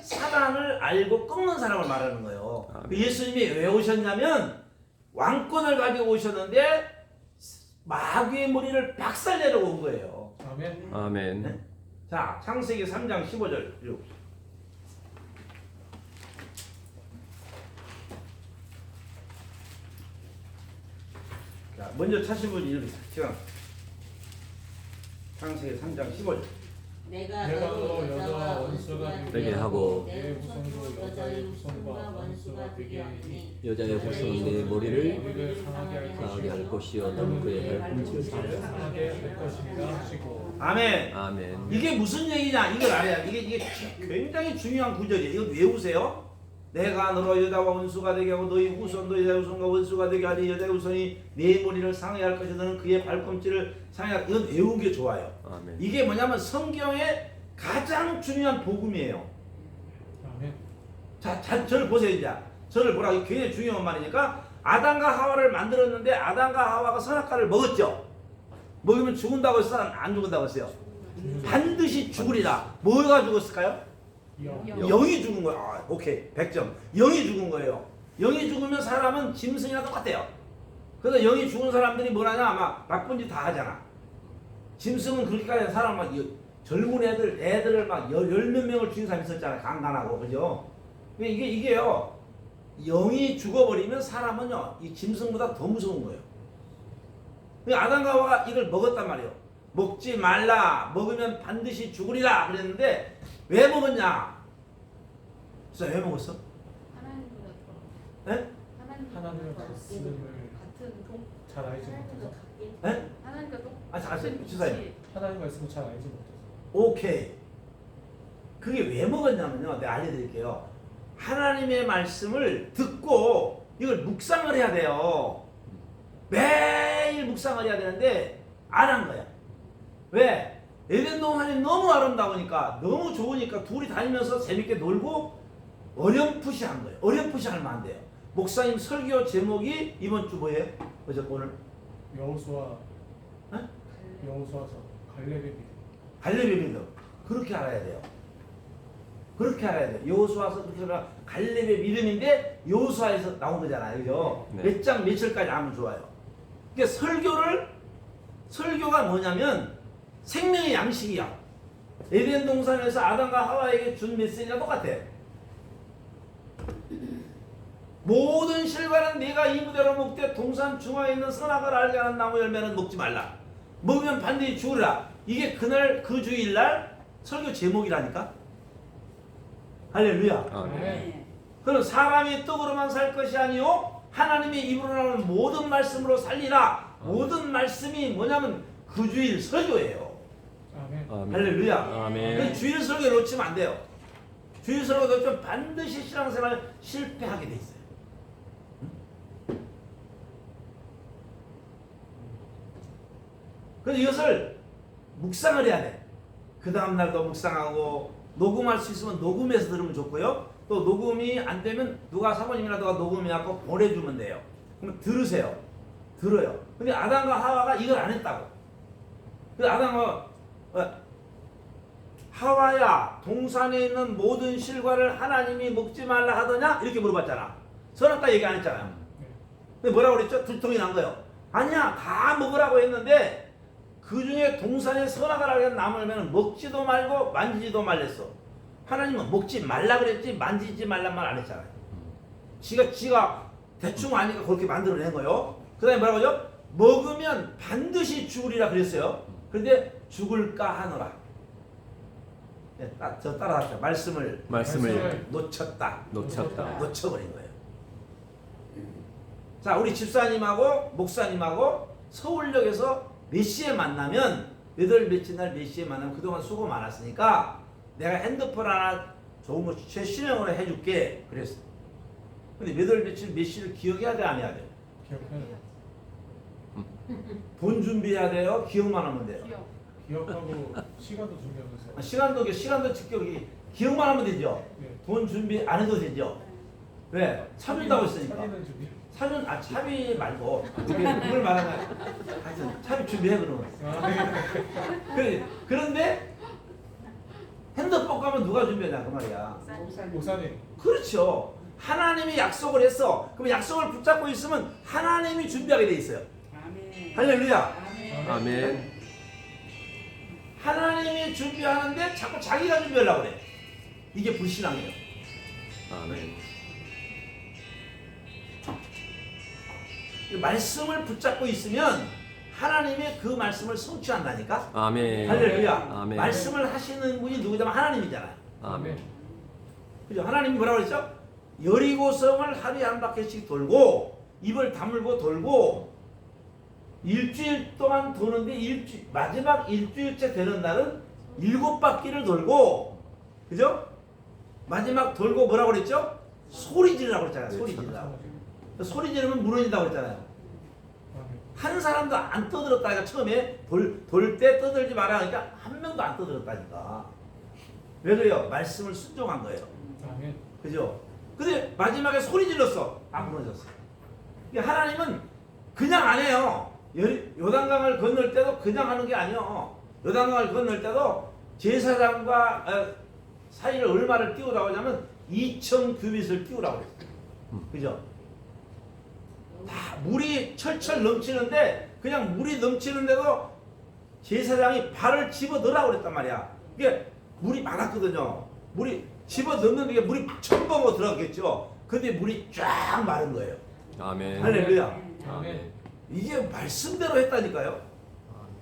사랑을 알고 꺾는 사람을 말하는 거예요. 예수님이 왜 오셨냐면 왕권을 가지고 오셨는데 마귀의 머리를 박살내려고 온 거예요. 아멘. 아멘. 네? 자, 창세기 3장 15절 읽어보세요. 자, 먼저 찾으신 분이 읽으세요. 창세기 3장 15절. 내가 내가 너로 너 여자와 원수가 되게 하고 내 후손도 여자의 후손과 원수가 되게 하니 여자의 후손 내 머리를 우리를 상하게 할 것이요 너는 그의 발꿈치를 우리를 상하게 할 것이니라 하시고. 아멘. 아멘. 이게 무슨 얘기냐? 이걸 알아야 돼. 이게 굉장히 중요한 구절이에요. 이거 외우세요. 내가 너로 여자와 원수가 되게 하고 너희 후손도 여자의 후손과 원수가 되게 하니 여자의 후손이 네 머리를 상하게 할 것이 너는 그의 발꿈치를 상하게 할. 이건 외우는 게 좋아요. 아멘. 이게 뭐냐면 성경의 가장 중요한 복음이에요. 아멘. 자, 저를 보세요. 이제 저를 보라. 이게 굉장히 중요한 말이니까 아담과 하와를 만들었는데 아담과 하와가 선악과를 먹었죠. 먹으면 죽는다고 했어요? 안 죽는다고 했어요? 반드시 죽으리라. 뭐가 죽었을까요? 영이 죽은 거예요. 아, 오케이. 100점. 영이 죽은 거예요. 영이 죽으면 사람은 짐승이랑 똑같아요. 그래서 영이 죽은 사람들이 뭐라냐? 아마 나쁜 짓 다 하잖아. 짐승은 그렇게까지 사람 막 젊은 애들을 막 열 몇 명을 죽인 사람이 있었잖아요. 강간하고. 그죠? 이게요. 영이 죽어버리면 사람은요. 이 짐승보다 더 무서운 거예요. 아담과 하와가 이걸 먹었단 말이에요. 먹지 말라. 먹으면 반드시 죽으리라. 그랬는데 왜 먹었냐? 진짜 왜 먹었어? 하나님보다 더 에? 하나님의 말씀을 같은 동 잘 알지 못해서. 에? 하나님과 똑 아, 잠깐만요. 주사님. 하나님 말씀을 잘 알지 못해서. 오케이. 그게 왜 먹었냐면요. 내가 알려드릴게요. 하나님의 말씀을 듣고 이걸 묵상을 해야 돼요. 매일 묵상을 해야 되는데 안 한 거야. 왜? 에덴 동산이 너무 아름다우니까 너무 좋으니까 둘이 다니면서 재밌게 놀고 어렴풋이 한 거예요. 어렴풋이 하면 안 돼요. 목사님 설교 제목이 이번 주 뭐예요? 어제 오늘 여호수아. 에? 여호수아서 갈렙의 믿음. 갈렙의 믿음. 그렇게 알아야 돼요. 그렇게 알아야 돼요. 여호수아서 그렇게 하면 갈렙의 믿음인데 여호수아에서 나온 거잖아요. 그죠? 네. 몇 장 며칠까지 하면 좋아요. 그러니까 설교가 뭐냐면 생명의 양식이야. 에덴 동산에서 아담과 하와에게 준 메시지가 똑같아. 모든 실과는 네가 이 무대로 먹되 동산 중앙에 있는 선악을 알게 하는 나무 열매는 먹지 말라. 먹으면 반드시 죽으리라. 이게 그날 그 주일날 설교 제목이라니까. 할렐루야. 아멘. 그럼 사람이 떡으로만 살 것이 아니요 하나님의 입으로 나오는 모든 말씀으로 살리라. 모든 말씀이 뭐냐면 그 주일 설교예요. 아멘. 아멘. 할렐루야. 아멘. 그래서 주일 설교 놓치면 안 돼요. 주일 설교 놓치면 반드시 신앙생활 실패하게 돼 있어요. 응? 그래서 이것을 묵상을 해야 돼. 그 다음 날도 묵상하고 녹음할 수 있으면 녹음해서 들으면 좋고요. 또 녹음이 안 되면 누가 사모님이라도가 녹음해갖고 보내주면 돼요. 그럼 들으세요. 들어요. 근데 아담과 하와가 이걸 안 했다고. 그래서 아담과 하와야 동산에 있는 모든 실과를 하나님이 먹지 말라 하더냐? 이렇게 물어봤잖아. 선악과 얘기 안 했잖아요. 근데 뭐라고 그랬죠? 들통이 난 거예요. 아니야, 다 먹으라고 했는데 그 중에 동산에 선악을 알게 한 나무를 먹지도 말고 만지지도 말랬어. 하나님은 먹지 말라 그랬지 만지지 말란 말 안 했잖아요. 지가 대충 아니까 그렇게 만들어낸 거예요. 그 다음에 뭐라고 하죠? 먹으면 반드시 죽으리라 그랬어요. 그런데 죽을까 하노라. 네, 저 따라합시다. 말씀을 말씀을 놓쳤다. 놓쳤다. 놓쳐버린 거예요. 자, 우리 집사님하고 목사님하고 서울역에서 몇 시에 만나면 몇월 며칠 날 몇 시에 만나면 그동안 수고 많았으니까 내가 핸드폰 하나 좋은 거 최신형으로 해줄게 그랬어. 근데 몇월 며칠 몇 시를 기억해야 돼 안 해야 돼? 기억해요. 돈 준비해야 돼요? 기억만 하면 돼요? 기억하고 시간도 준비하면서. 시간도 기억만 하면 되죠? 네. 돈 준비 안 해도 되죠? 왜? 차준다고 했으니까. 차리는 준비. 차비 말고 그걸 말하는 거야. 하여튼 차비 준비해 그러면. 그런데 핸드폰 가면 누가 준비하냐 그 말이야. 목사님. 그렇죠. 하나님이 약속을 했어. 그럼 약속을 붙잡고 있으면 하나님이 준비하게 돼 있어요. 할렐루야. 아멘. 하나님이 준비하는데 자꾸 자기가 준비하려고 그래. 이게 불신앙이에요. 아멘. 말씀을 붙잡고 있으면 하나님의 그 말씀을 성취한다니까. 아멘. 할렐루야. 아멘. 말씀을 하시는 분이 누구냐면 하나님이잖아요. 아멘. 그죠? 하나님이 뭐라고 그랬죠? 여리고성을 하루에 한 바퀴씩 돌고 입을 다물고 돌고 일주일 동안 도는데 마지막 일주일째 되는 날은 7바퀴를 돌고, 그죠? 마지막 돌고 뭐라고 그랬죠? 소리 지르라고 그랬잖아요. 소리 지르라고. 소리 지르면 무너진다고 그랬잖아요. 한 사람도 안 떠들었다니까. 처음에 돌 때 떠들지 마라 하니까 한 명도 안 떠들었다니까. 왜 그래요? 말씀을 순종한 거예요. 아멘. 그죠? 근데 마지막에 소리 질렀어. 안 무너졌어. 그러니까 하나님은 그냥 안 해요. 요단강을 건널 때도 그냥 하는 게 아니요. 요단강을 건널 때도 제사장과 사이를 얼마를 띄우라고 하냐면 2,000규빗을 띄우라고 했어요. 그죠? 다 물이 철철 넘치는데 그냥 물이 넘치는데도 제사장이 발을 집어 넣으라고 그랬단 말이야. 이게 물이 많았거든요. 물이 집어 넣는데 물이 첨벙으로 들어갔겠죠. 근데 물이 쫙 마른 거예요. 아멘. 할렐루야. 아멘. 이게 말씀대로 했다니까요.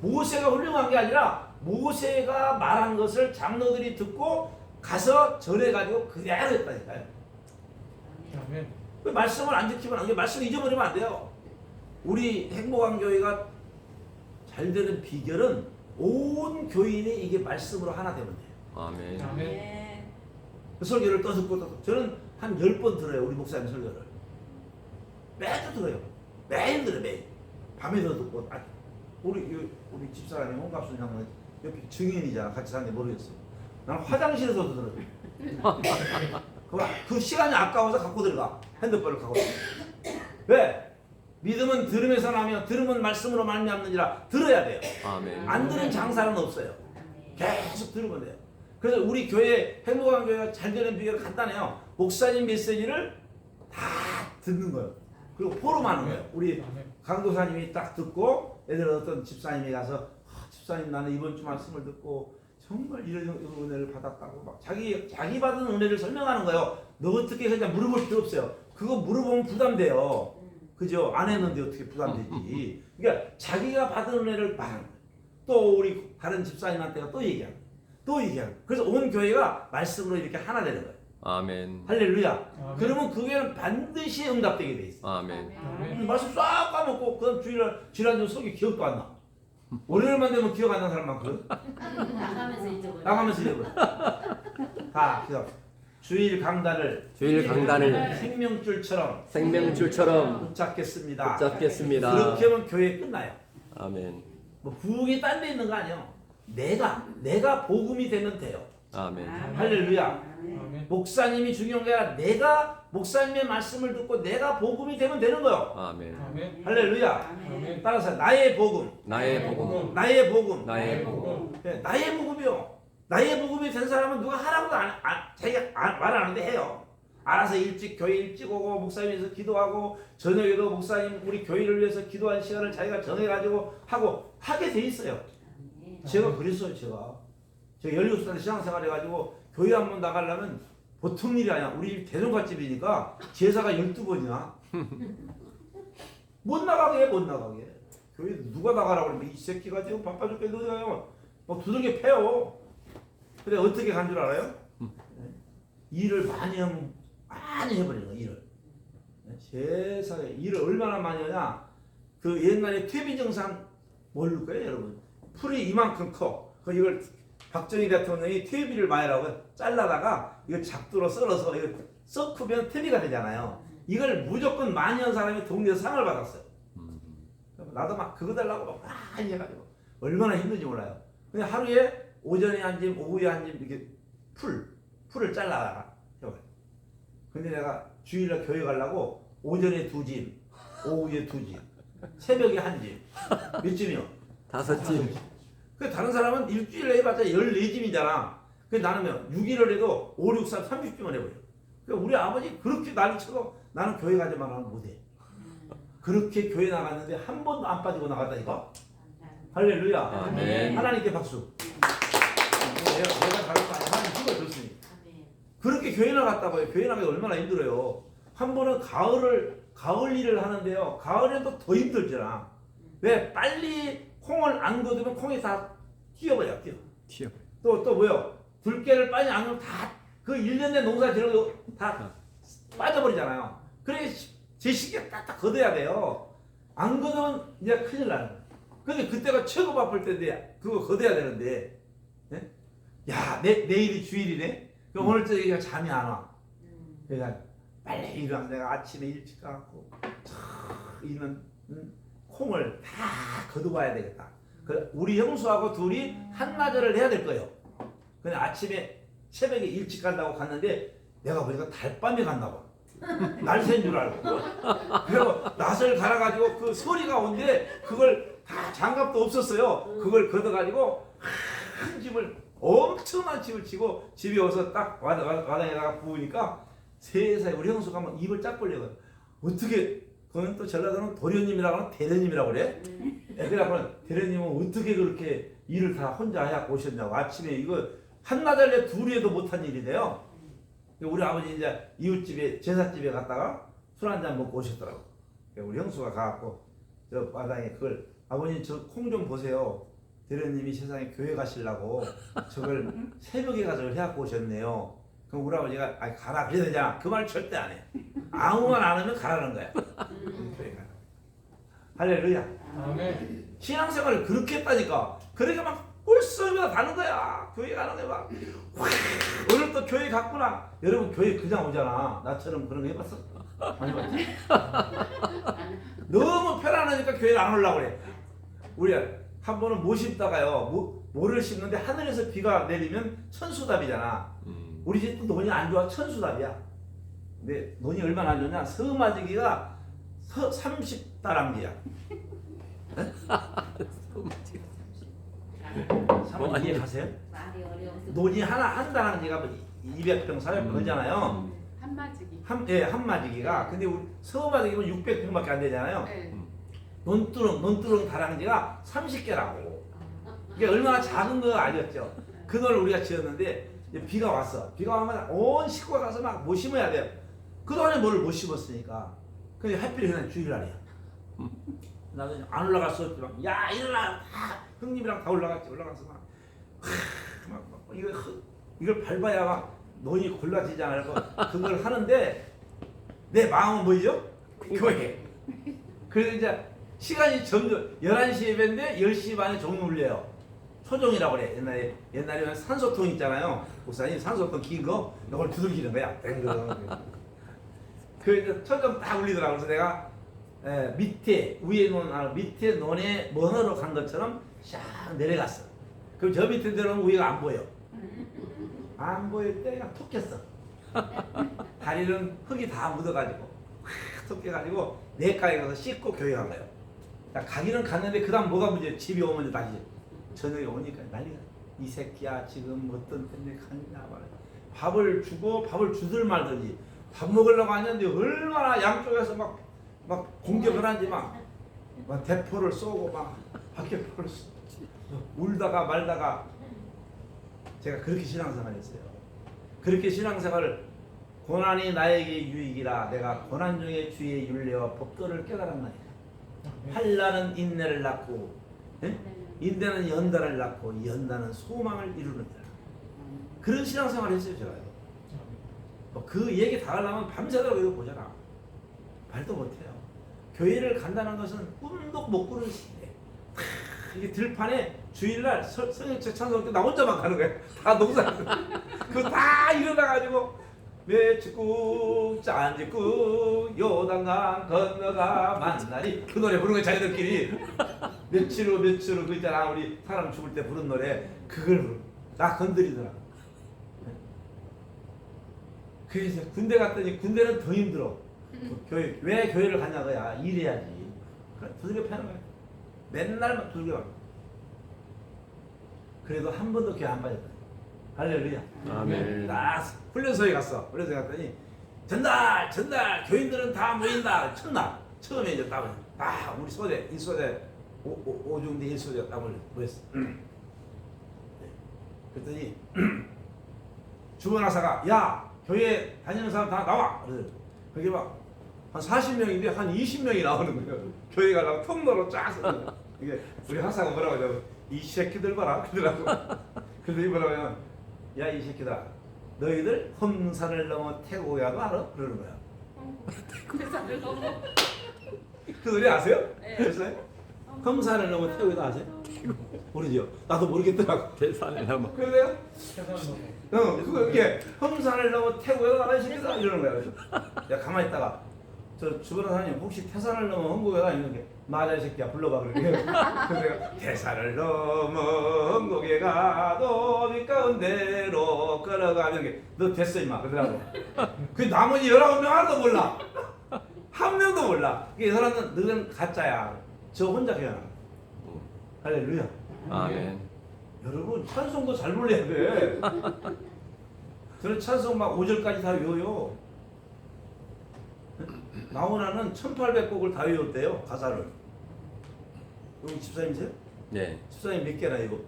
모세가 훌륭한 게 아니라 모세가 말한 것을 장로들이 듣고 가서 절해가지고 그대로 했다니까요. 아멘. 그 말씀을 안 지키면 안 돼요. 말씀 잊어버리면 안 돼요. 우리 행복한 교회가 잘 되는 비결은 온 교인이 이게 말씀으로 하나 되면 돼요. 아멘. 아멘. 그 설교를 또 듣고 또 저는 한 10번 들어요. 우리 목사님 설교를. 매주 들어요. 매일 들어요. 매일. 밤에도 듣고. 우리 집사람이 홍갑순 형은 옆에 증인이잖아. 같이 사는데 모르겠어. 나는 화장실에서도 들어요. 그 시간이 아까워서 갖고 들어가. 핸드폰을 갖고 들어가. 왜? 믿음은 들음에서 나며 들음은 말씀으로 말미암느니라. 들어야 돼요. 아멘. 안 들은 장사는 없어요. 계속 들으면 돼요. 그래서 우리 교회 행복한 교회가 잘 되는 비결은 간단해요. 목사님 메시지를 다 듣는 거예요. 그리고 포럼하는 거예요. 우리 강도사님이 딱 듣고 예를 들어 어떤 집사님이 가서 집사님 나는 이번 주 말씀을 듣고 정말 이런 은혜를 받았다고 막 자기 받은 은혜를 설명하는 거예요. 너 어떻게 그냥 물어볼 필요 없어요. 그거 물어보면 부담돼요. 그죠? 안 했는데 어떻게 부담되지. 그러니까 자기가 받은 은혜를 말하는 거예요. 또 우리 다른 집사님한테가 또 얘기하는 거예요. 또 얘기하는 거예요. 그래서 온 교회가 말씀으로 이렇게 하나 되는 거예요. 아멘. 할렐루야. 아멘. 그러면 그게는 반드시 응답되게 돼 있어. 아멘. 아멘. 말씀 싹 까먹고 그다음 주일날 설교 기억도 안 나. 월요일만 되면 기억 안 나는 사람 많거든. 나가면서 잊어버려. 나가면서 잊어버려. 다 그래서 주일 강단을 생명줄처럼 생명줄처럼 붙잡겠습니다. 붙잡겠습니다. 그렇게 하면 교회 끝나요. 아멘. 뭐 부흥이 딴 데 있는 거 아니에요. 내가 복음이 되면 돼요. 아멘. 할렐루야. 아멘. 목사님이 중요한 게 아니라 내가 목사님의 말씀을 듣고 내가 복음이 되면 되는 거예요. 아멘. 아멘. 할렐루야. 아멘. 따라서 나의 복음, 나의 복음. 나의 복음, 나의 복음. 네, 나의 복음이요. 나의 복음이 된 사람은 누가 하라고도 자기가 말 안 하는데 해요. 알아서 교회 일찍 오고 목사님에서 기도하고 저녁에도 목사님 우리 교회를 위해서 기도한 시간을 자기가 정해가지고 하게 돼 있어요. 제가 그랬어요. 제가 17살 신앙생활 해가지고 교회 한 번 나가려면 보통 일이 아니야. 우리 집 대종갓집이니까 제사가 12번이나 못 나가게. 교회 누가 나가라고 그러면 이 새끼가 지금 바빠 죽겠는데 어디 가요? 막 두들겨 패요. 근데 어떻게 간 줄 알아요? 일을 많이 해버리는 거야, 일을. 세상에 일을 얼마나 많이 하냐. 그 옛날에 퇴비정산 모를 거예요, 여러분. 풀이 이만큼 커. 이걸 박정희 대통령이 퇴비를 많이 하라고 잘라다가 이걸 작두로 썰어서 이걸 썩으면 퇴비가 되잖아요. 이걸 무조건 많이 한 사람이 동네에서 상을 받았어요. 나도 막 그거 달라고 막 많이 해가지고 얼마나 힘든지 몰라요. 근데 하루에 오전에 한 짐, 오후에 한 짐 이렇게 풀을 잘라다가 해봐요. 근데 내가 주일날 교회 가려고 오전에 2짐, 오후에 2짐, 새벽에 1짐. 몇 짐이요? 5짐. 그 다른 사람은 일주일에 해봤자 14짐이잖아. 그 나는 6일을 해도 5, 6, 3, 30짐을 해버려. 그 우리 아버지 그렇게 난리 쳐도 나는 교회 가지만 하면 못해. 그렇게 교회 나갔는데 한 번도 안 빠지고 나갔다니까. 할렐루야. 아멘. 하나님께 박수. 내가 다른 거 아니야. 하나님 힘을 줬으니. 그렇게 교회 나갔다고요. 교회 나가기 얼마나 힘들어요. 한 번은 가을 일을 하는데요. 가을엔 또 더 힘들잖아. 왜? 빨리 콩을 안 거두면 콩이 다 튀어버려. 튀어. 또 뭐요? 들깨를 빨리 안 넣으면 다 그 1년 된 농사 지르고 다 빠져버리잖아요. 그래 제 시기에 딱딱 걷어야 돼요. 안 걷으면 이제 큰일 나는 거예요. 근데 그때가 최고 바쁠 때인데 그거 걷어야 되는데, 네? 야 내일이 주일이네. 그럼 오늘 저녁에 잠이 안 와. 그러니까 빨리 일어나 내가 아침에 일찍 가갖고 있는 콩을 다 거두어야 되겠다. 우리 형수하고 둘이 한나절을 해야 될 거예요. 근데 아침에 새벽에 일찍 간다고 갔는데 내가 보니까 달밤에 갔나 봐. 날새인 줄 알고. 그리고 낫을 갈아가지고 그 소리가 온데 그걸 다 장갑도 없었어요. 그걸 걷어가지고 한 집을 엄청난 집을 치고 집에 와서 딱 마당에다가 부으니까 세상에 우리 형수가 막 입을 짝 벌려요. 어떻게 그건 또 전라도는 도련님이라고 하면 대련님이라고 그래? 그래갖고 대련님은 어떻게 그렇게 일을 다 혼자 해갖고 오셨냐고. 아침에 이거 한나절에 둘이 해도 못한 일이래요. 우리 아버지 이제 이웃집에 제삿집에 갔다가 술 한잔 먹고 오셨더라고. 우리 형수가 가갖고 저 마당에 그걸 아버님 저 콩 좀 보세요. 대련님이 세상에 교회 가시려고 저걸 새벽에 가서 해갖고 오셨네요. 그럼 우리 아버지가 가라 그래야 되잖아. 그 말 절대 안 해. 아무 말 안 하면 가라는 거야. 교회 가. 할렐루야. 아멘. 신앙생활을 그렇게 했다니까. 그러니까 막 꿀썸이다 다는 거야. 교회 가는 게 막. 오늘 또 교회 갔구나. 여러분 교회 그냥 오잖아. 나처럼 그런 거 해봤어? 안 해봤지? 너무 편안하니까 교회를 안 오려고 그래. 우리 한 번은 못 심다가요. 모를 심는데 하늘에서 비가 내리면 천수답이잖아. 우리 집도 논이 안 좋아. 천수답이야. 근데 논이 얼마나 안 좋냐. 서마지기가 30다람쥐야. 사모님 이해가세요? 말이 어려워서 논이 한 다람쥐가 200평, 400평 그러잖아요. 한마지기. 한마지기가. 근데 우리 서마지기면 600평밖에 안 되잖아요. 네. 논두렁 다람쥐가 30개라고. 이게 얼마나 작은 거 알겠죠? 그 논을 우리가 지었는데 이제 비가 왔어. 비가 오면 온 식구가 가서 막 못 심어야 돼요. 그동안에 뭘 못 심었으니까. 근데 하필 그냥 주일날이야. 나도 안 올라갈 수 없지. 막, 야 일어나. 형님이랑 다 올라갔지. 올라가서 막 이걸 밟아야 막 논이 골라지지 않을까. 그걸 하는데 내 마음은 뭐죠? 교회. 그래서 이제 시간이 점점 11시 예배인데 10시 반에 종이 울려요. 초종이라고 그래. 옛날에는 산소통 있잖아요. 목사님 산소통 긴 거 이걸 두들기는 거야. 그 이제 초종 딱 울리더라고. 그래서 내가 밑에 위에 논 밑에 논에 먼으로 간 것처럼 샥 내려갔어. 그럼 저 밑에 내려오면 위가 안 보여. 안 보일 때 그냥 톡 깼어. 다리는 흙이 다 묻어가지고 톡 깨가지고 내가에 가서 씻고 교회 간 거예요. 가기는 갔는데 그 다음 뭐가 문제야. 집에 오면 다시 저녁에 오니까 난리가. 이 새끼야 지금 어떤 때문에 갔냐 말이야. 밥을 주고 밥을 주들 말든지 밥 먹으려고 하는데 얼마나 양쪽에서 막 공격을 하는지 막 대포를 쏘고 막 박격포를 쏘고 울다가 말다가 제가 그렇게 신앙생활을 했어요. 그렇게 신앙생활을 고난이 나에게 유익이라 내가 고난 중에 주의 윤례와 법도를 깨달았나이다. 환난은 인내를 낳고 인내는 연단을 낳고 연단은 소망을 이루느니라. 그런 신앙생활 했어요 제가. 그 얘기 다 하려면 밤새도록 이거 보잖아. 말도 못해요. 교회를 간다는 것은 꿈도 못 꾸는 시대. 이게 들판에 주일날 성령체 찬송 때 나 혼자만 가는 거야. 다 농사. 그거 다 일어나가지고 매축국 짠짓국 요단강 건너가 만나리 그 노래 부르는 거야 자기들끼리. 며칠 후 그 있잖아 우리 사람 죽을 때 부른 노래 그걸 부르. 나 건드리더라. 그래서 군대 갔더니 군대는 더 힘들어. 교회 왜 교회를 가냐고야 일해야지. 그래 두들겨 패는 거야. 맨날 두들겨. 그래도 한 번도 교회 안 빠졌다. 할렐루야. 아멘. 딱 훈련소에 갔어. 훈련소에 갔더니 전달 교인들은 다 모인다. 첫날 처음에 이제 딱 우리 소대 1소대 5중대 1소대 딱 모였어. 그랬더니 주번하사가 야 교회 다니는 사람 다 나와. 그게 막 한 40명인데 한 20명이 나오는 거예요. 교회 가려고 통로로 쫙 서는 거예요. 이게 우리 하사가 뭐라고 하냐면 이 새끼들 봐라 그러더라고. 그래서 뭐라고 하냐면 야 이 새끼들아 너희들 험산을 넘어 태고야도 알아? 그러는 거야. 험산을 넘어. 그 노래 아세요? 네. 그랬어요? 험산을 넘어 태고야도 아세요? 모르죠? 나도 모르겠더라고. 계산을 하면 그래요? 세상에 그게 험산을 넘어 태고야도 알아 이 새끼들아 이러는 거야. 그래서 야 가만히 있다가 저 주변 사장님 혹시 태산을 넘어 험고개가 있는 게 맞아 이 새끼야 불러봐 그러게. 그래서 내가 태산을 넘어 험고개가 도비 가운데로 걸어가면 게 너 됐어 임마 그러더라고. 그 나머지 19명 하나도 몰라. 한 명도 몰라. 이 사람은 너는 가짜야. 저 혼자 그냥. 할렐루야. 아멘. 여러분 찬송도 잘 불러야 돼. 저는 찬송 막 5절까지 다 외워요. 나훈아는 1800곡을 다 외웠대요 가사를. 여기 집사님이세요? 네. 집사님 몇 개나 이거?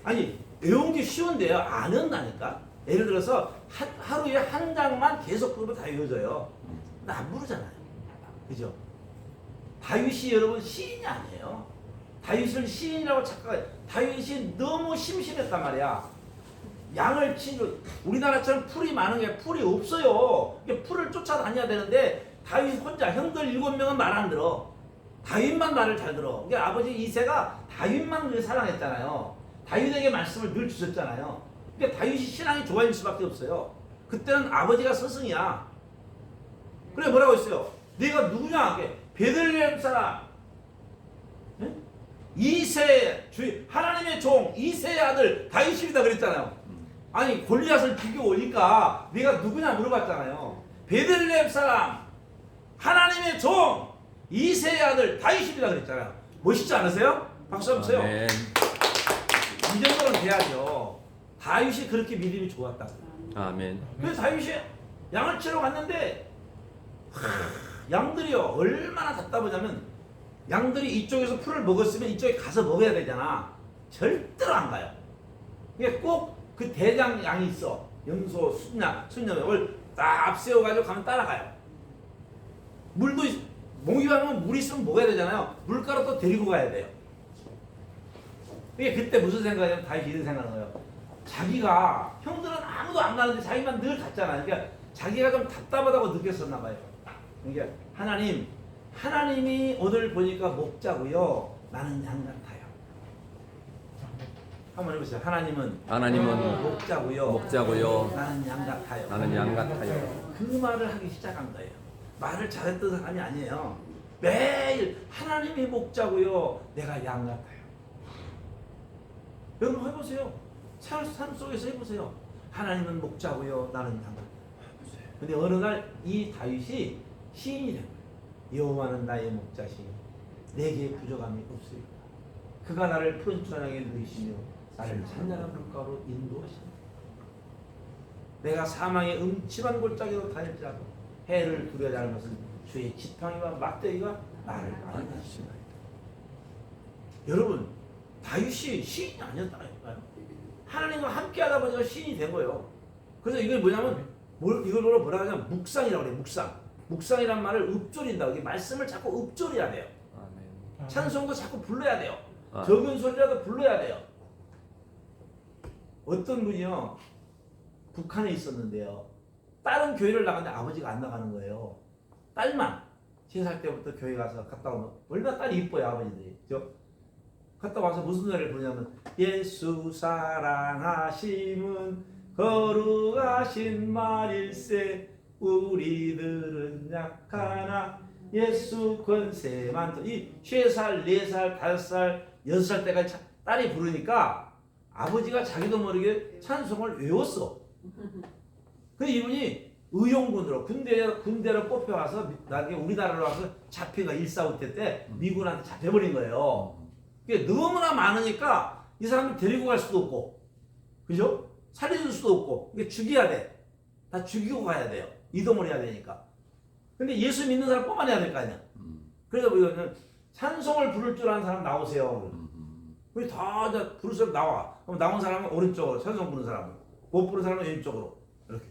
아니 외운 게 쉬운데요 안 외운다니까. 예를 들어서 하루에 한 장만 계속 부르면 다 외워져요. 근데 안 부르잖아요. 그죠? 다윗이 여러분 시인이 아니에요. 다윗을 시인이라고 착각해요. 다윗이 너무 심심했단 말이야. 양을 치고 우리나라처럼 풀이 많은 게 풀이 없어요. 풀을 쫓아다녀야 되는데 다윗 혼자 형들 7명은 말 안 들어. 다윗만 말을 잘 들어. 그러니까 아버지 이새가 다윗만 늘 사랑했잖아요. 다윗에게 말씀을 늘 주셨잖아요. 그러니까 다윗이 신앙이 좋아질 수밖에 없어요. 그때는 아버지가 스승이야. 그래 뭐라고 했어요? 네가 누구냐? 베들레헴 사람 이새 하나님의 종 이새의 아들 다윗입니다 그랬잖아요. 아니 골리앗을 비교 오니까 네가 누구냐 물어봤잖아요. 베들레헴 사람 하나님의 종 이새의 아들 다윗입니다 그랬잖아요. 멋있지 않으세요? 박수 한번 쳐요. 아멘. 이 정도는 돼야죠. 다윗이 그렇게 믿음이 좋았다. 아멘. 그래서 다윗이 양을 치러 갔는데 양들이요 얼마나 답답하냐면 양들이 이쪽에서 풀을 먹었으면 이쪽에 가서 먹어야 되잖아. 절대로 안 가요. 이게 꼭 그 대장 양이 있어. 염소, 순양을 딱 앞세워가지고 가면 따라가요. 물도 목이 가면 물 있으면 먹어야 되잖아요. 물가로 또 데리고 가야 돼요. 이게 그때 무슨 생각이냐면 다윗이 이런 생각하는 거예요. 자기가 형들은 아무도 안 가는데 자기만 늘 갔잖아요. 그러니까 자기가 좀 답답하다고 느꼈었나 봐요. 그러니까 하나님이 오늘 보니까 목자고요. 나는 양 같아요. 한번 해보세요. 하나님은 목자고요. 목자고요. 나는 양 같아요. 나는 양 같아요. 그 말을 하기 시작한 거예요. 말을 잘했던 사람이 아니에요. 매일 하나님이 목자고요. 내가 양 같아요. 여러분 해보세요. 삶 속에서 해보세요. 하나님은 목자고요. 나는 양 같아요. 근데 어느 날 이 다윗이 시인이 된 거예요. 여호와는 나의 목자시니 내게 부족함이 없으리라. 그가 나를 푸른 초장에 누이시며 나를 찬양한 물가로 인도하시니 내가 사망의 음침한 골짜기로 다닐지라도 해를 두려워하지 않을 것은 주의 지팡이와 막대기가 나를 안하시나이다. 여러분 다윗이 시인이 아니었다니까요. 하나님과 함께하다 보니까 시인이 된 거예요. 그래서 이걸 뭐냐면 이걸 뭐라 하냐면 묵상이라고 그래요. 묵상이란 말을 읊조린다. 이게 말씀을 자꾸 읊조려야 돼요. 아멘. 찬송도 자꾸 불러야 돼요. 적은 소리라도 불러야 돼요. 어떤 분이요, 북한에 있었는데요, 다른 교회를 나갔는데 아버지가 안 나가는 거예요. 딸만 3살 때부터 교회 가서 갔다 오면 얼마나 딸이 이뻐요, 아버지들이. 그죠? 갔다 와서 무슨 노래를 부르냐면 예수 사랑하심은 거룩하신 말일세 우리들은 약하나 예수 권세 많다. 이 3살, 4살, 5살, 6살 때까지 딸이 부르니까 아버지가 자기도 모르게 찬송을 외웠어. 근데 이분이 의용군으로 군대로 뽑혀와서 나중에 우리나라로 와서 잡혀가 1.4 때 미군한테 잡혀버린 거예요. 그게 너무나 많으니까 이 사람을 데리고 갈 수도 없고, 그죠? 살려줄 수도 없고, 이게 죽여야 돼. 다 죽이고 가야 돼요. 이동을 해야 되니까. 근데 예수 믿는 사람 뽑아내야 될 거 아니야. 그래서 우리는 찬송을 부를 줄 아는 사람 나오세요. 우리 다 부를 사람 나와. 그럼 나온 사람은 오른쪽으로, 찬송 부르는 사람은. 못 부르는 사람은 왼쪽으로. 이렇게.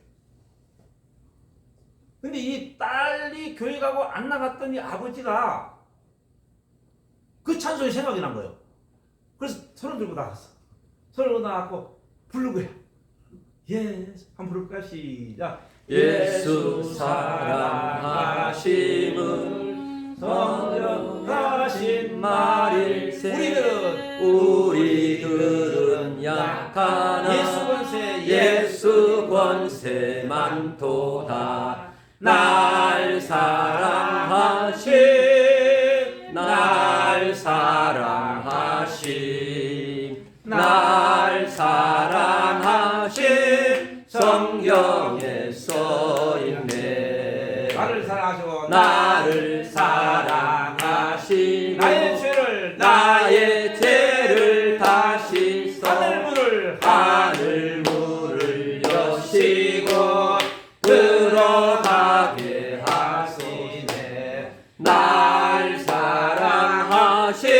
근데 이 딸이 교회 가고 안 나갔더니 아버지가 그 찬송이 생각이 난 거예요. 그래서 손을 들고 나갔어. 손을 들고 나갔고 부르고 해. 예수 한번 부를까? 시작. 예수 사랑하심은 성령하신 말일세 우리들은 약하나 예수 권세 많도다 날 사랑하신 날 사랑하신 날 사랑하신 성경에 써있네 나를 사랑하시고 나를 사랑하시고 나의 죄를 다시 써 하늘문을 여시고 들어가게 하시네 날 사랑하신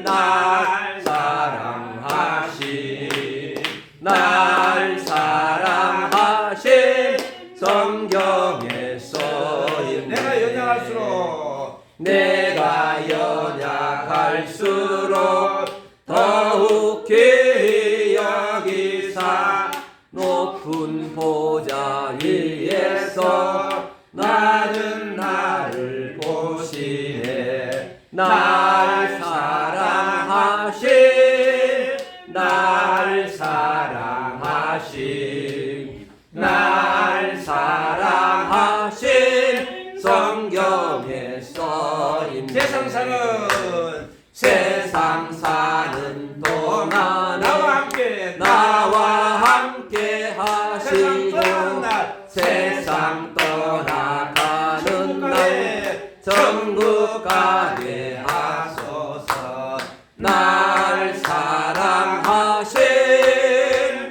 날 사랑하신 날 사랑하신 성경에 써있네 내가 연약할수록 내가 연약할수록 더욱 귀히 여기사 높은 보좌 위에서 나는 나를 보시네 날 사랑하신 날 사랑하신 날 사랑하신 성경에 써있네 세상 사는 동안 나와 함께 하시고 세상 떠나가는 날 천국 가게 하소서 날 사랑하신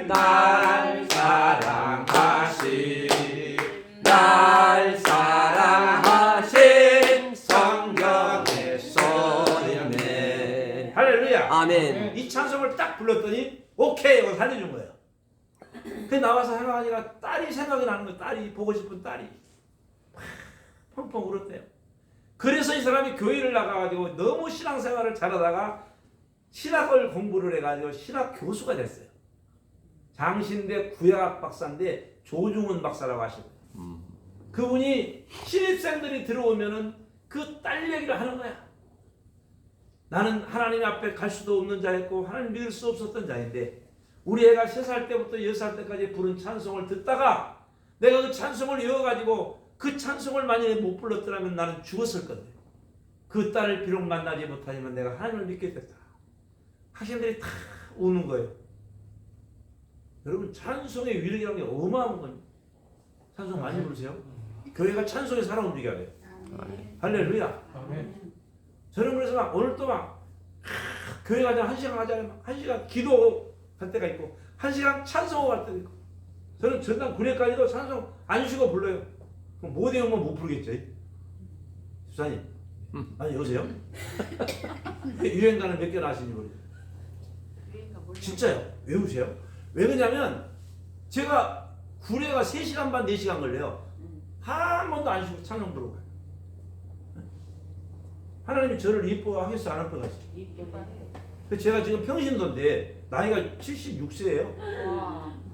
날 사랑하신 날 사랑하신 성경에 써있네 할렐루야. 아멘 이 찬송을 딱 불렀더니 오케이 하고 살려준 거예요. 그 나와서 생각하니까 딸이 생각이 나는 거예요. 딸이 보고 싶은 딸이 펑펑 울었대요. 그래서 이 사람이 교회를 나가가지고 너무 신앙생활을 잘하다가 신학을 공부를 해가지고 신학 교수가 됐어요. 장신대 구약학 박사인데 조중훈 박사라고 하시고 그분이 신입생들이 들어오면은 그 딸 얘기를 하는 거야. 나는 하나님 앞에 갈 수도 없는 자였고 하나님 믿을 수 없었던 자인데 우리 애가 3살 때부터 10살 때까지 부른 찬송을 듣다가 내가 그 찬송을 외워가지고 그 찬송을 만약에 못 불렀더라면 나는 죽었을 건데 그 딸을 비록 만나지 못하지만 내가 하나님을 믿게 됐다. 학생들이 다 우는 거예요. 여러분 찬송의 위력이라는 게 어마어마한 겁니다. 찬송 많이 부르세요. 교회가 찬송에 살아 움직여야 돼요. 할렐루야. 저는 그래서 막 오늘 또 막 교회 가자 1시간 가자 1시간 기도할 때가 있고 1시간 찬송하고 갈 때도 있고 저는 전남 구례까지도 찬송 안 쉬고 불러요. 그럼 못 외우면 못 부르겠죠. 주사님 아니 여보세요? 유행가는 몇 개나 하시는지 모르겠어요. 진짜요. 외우세요. 왜 그러냐면 제가 구례가 3시간 반 4시간 걸려요. 한 번도 안 쉬고 찬송 부르고 가요. 하나님이 저를 이뻐하겠어 안 이뻐하겠어? 근데 제가 지금 평신도인데 나이가 76세예요.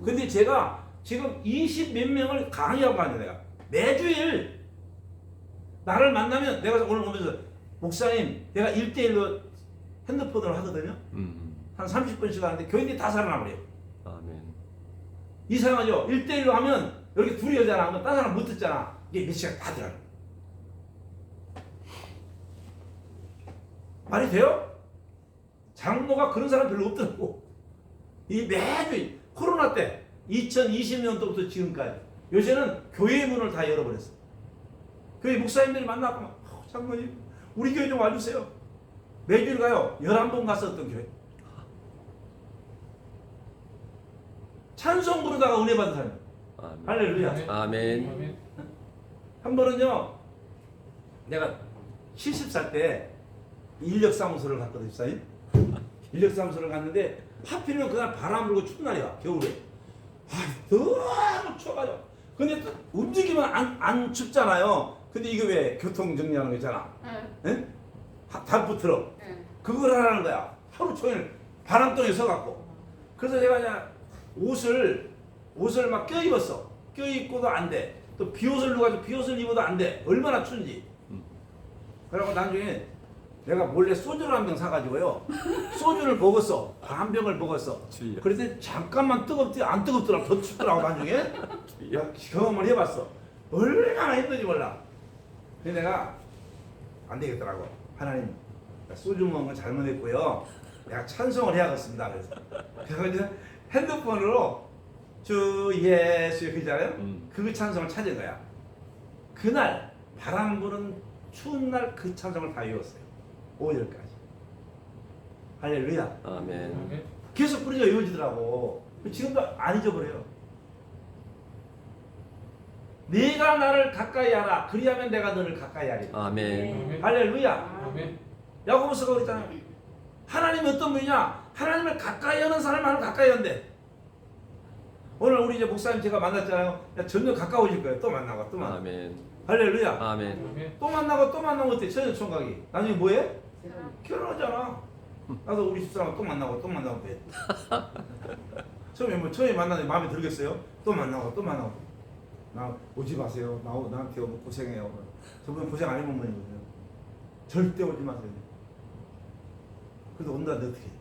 근데 제가 지금 20 몇 명을 강의하고 가는 내가 매주일 나를 만나면 내가 오늘 오면서 목사님 내가 1대1로 핸드폰으로 하거든요. 한 30분씩 하는데 교인들이 다 살아나버려요. 아멘. 이상하죠? 1대1로 하면 이렇게 둘이 여자나 하면 다른 사람 못 듣잖아. 이게 몇 시간 다 들어가. 말이 돼요? 장로가 그런 사람 별로 없더라고. 이 매주 코로나 때 2020년도부터 지금까지 요새는 교회 문을 다 열어버렸어. 교회 목사님들이 만나고 장로님 우리 교회 좀 와주세요. 매주일 가요. 11번 갔었던 교회. 찬송 부르다가 은혜 받은 사람. 아멘. 할렐루야. 아멘. 한 번은요, 내가 70살 때 인력사무소를 갔거든요, 집사님. 인력사무소를 갔는데 하필이면 그날 바람 불고 추운 날이야, 겨울에. 너무 추워가지고. 근데 또 움직이면 안 춥잖아요. 근데 이거 왜 교통 정리하는 거 있잖아. 응? 단프 트럭. 그걸 하라는 거야. 하루 종일 바람동에 서갖고. 그래서 제가 그냥 옷을 막 껴입었어. 껴입고도 안 돼. 또 비옷을 누가 비옷을 입어도 안 돼. 얼마나 추운지. 그래갖고 나중에 내가 몰래 소주를 한 병 사가지고요. 소주를 먹었어. 한 병을 먹었어. 그랬더니 잠깐만 뜨겁지 안 뜨겁더라. 더 춥더라고 나중에. 내가 경험을 해봤어. 얼마나 힘든지 몰라. 근데 내가 안 되겠더라고. 하나님 소주 먹은 건 잘못했고요. 내가 찬송을 해야겠습니다. 그래서 이제 핸드폰으로 주 예수 그잖아요. 그 찬송을 찾은 거야. 그날 바람 부는 추운 날 그 찬송을 다 외웠어요. 5절까지. 할렐루야. 아멘. 계속 부르니까 외워지더라고. 지금도 안 잊어버려요. 네가 나를 가까이 하라. 그리하면 내가 너를 가까이 하리라. 아멘. 할렐루야. 아멘. 야고보서가 그랬잖아요. 하나님이 어떤 분이냐? 하나님을 가까이 하는 사람을 하나님 가까이 한대. 오늘 우리 이제 목사님 제가 만났잖아요. 점점 가까워질 거예요. 또 만나고 또 만나고. 아멘. 할렐루야. 아멘. 아멘. 또 만나고 또 만나고 어때? 처녀 총각이. 나중에 뭐해? 결혼하잖아. 나도 우리 집사람 또 만나고 또 만나고 돼. 처음에 만나는데 마음에 들겠어요? 또 만나고 또 만나고. 나 오지 마세요. 나한테 오면 고생해요. 저분 고생 안 해본 분이거든요. 절대 오지 마세요. 그래도 온다는데 어떻게 해?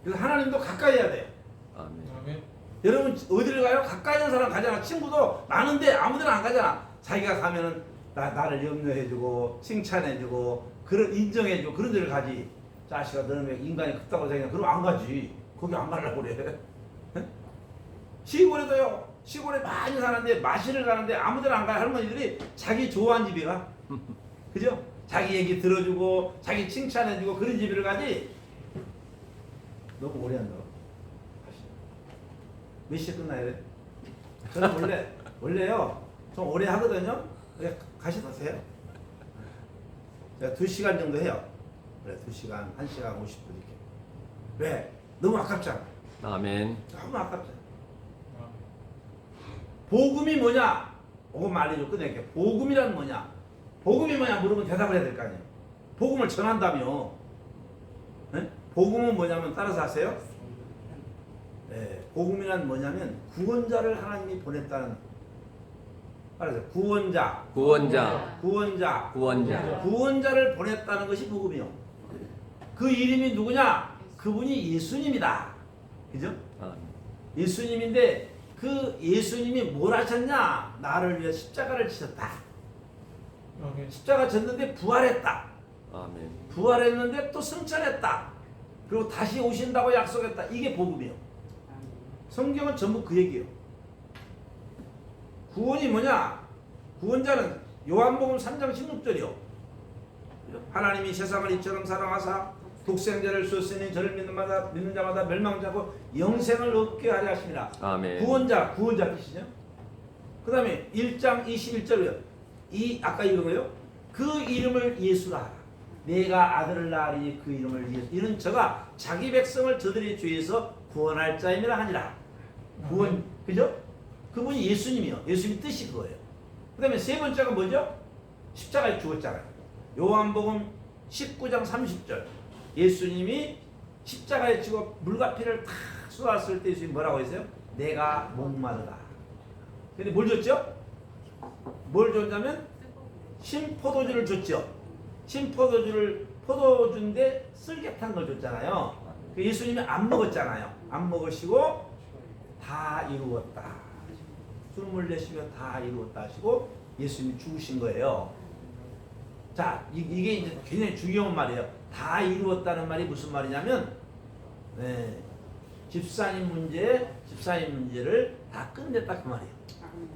그래서 하나님도 가까이 해야 돼. 아멘. 아멘. 여러분 어디를 가요? 가까이 있는 사람 가잖아. 친구도 많은데 아무데나 안 가잖아. 자기가 가면은 나를 염려해주고 칭찬해주고 그런 인정해주고 그런 데를 가지. 자식아 너는 왜 인간이 크다고 생각해? 그럼 안 가지. 거기 안 가려고 그래. 시골에도요. 시골에 많이 사는데 마실을 가는데 아무데나 안 가요. 할머니들이 자기 좋아하는 집에 가. 그죠? 자기 얘기 들어주고 자기 칭찬해주고 그런 집을 가지. 너무 오래 한다고. 몇 시에 끝나야 돼? 저는 원래요 좀 오래 하거든요. 그냥 가셔도 돼요. 제가 2시간 정도 해요. 그래 2시간, 1시간 50분 이렇게. 왜? 너무 아깝잖아. 아멘. 너무 아깝잖아. 복음이 뭐냐? 복음 알려줘. 끝낼게. 복음이란 뭐냐? 복음이 뭐냐 물으면 대답을 해야 될 거 아니에요. 복음을 전한다며. 네? 복음은 뭐냐면 따라서 하세요. 네, 복음이란 뭐냐면 구원자를 하나님이 보냈다는. 따라서 구원자. 구원자를 보냈다는 것이 복음이요. 그 이름이 누구냐? 그분이 예수님이다. 그죠? 예수님인데 그 예수님이 뭘 하셨냐? 나를 위해 십자가를 지셨다. 아멘. 십자가 졌는데 부활했다. 아멘. 부활했는데 또 승천했다. 그리고 다시 오신다고 약속했다. 이게 복음이에요. 성경은 전부 그 얘기예요. 구원이 뭐냐? 구원자는 요한복음 3장 16절이요. 하나님이 세상을 이처럼 사랑하사 독생자를 주었으니 저를 믿는 자마다 멸망자고 영생을 얻게 하려 하심이라. 아멘. 구원자 뜻이죠. 그 다음에 1장 21절이요. 아까 읽은 거요. 그 이름을 예수라 하라. 내가 아들을 낳으리니 그 이름을 예수. 이는 저가 자기 백성을 저들의 죄에서 구원할 자임이라 하니라. 구원, 그죠? 그분이 예수님이요. 예수님 뜻이 그거예요. 그 다음에 세 번째가 뭐죠? 십자가에 죽었잖아요. 요한복음 19장 30절 예수님이 십자가에 죽어 물과 피를 다 쏟았을 때 예수님이 뭐라고 했어요? 내가 목마르다. 근데 뭘 줬죠? 뭘 줬냐면 신포도주를 줬죠. 신포도주를 포도주인데 쓸개탄 걸 줬잖아요. 그 예수님이 안 먹었잖아요. 안 먹으시고 다 이루었다. 숨을 내쉬며 다 이루었다 하시고 예수님이 죽으신 거예요. 자, 이게 이제 굉장히 중요한 말이에요. 다 이루었다는 말이 무슨 말이냐면, 집사님 문제를 다 끝냈다 그 말이에요.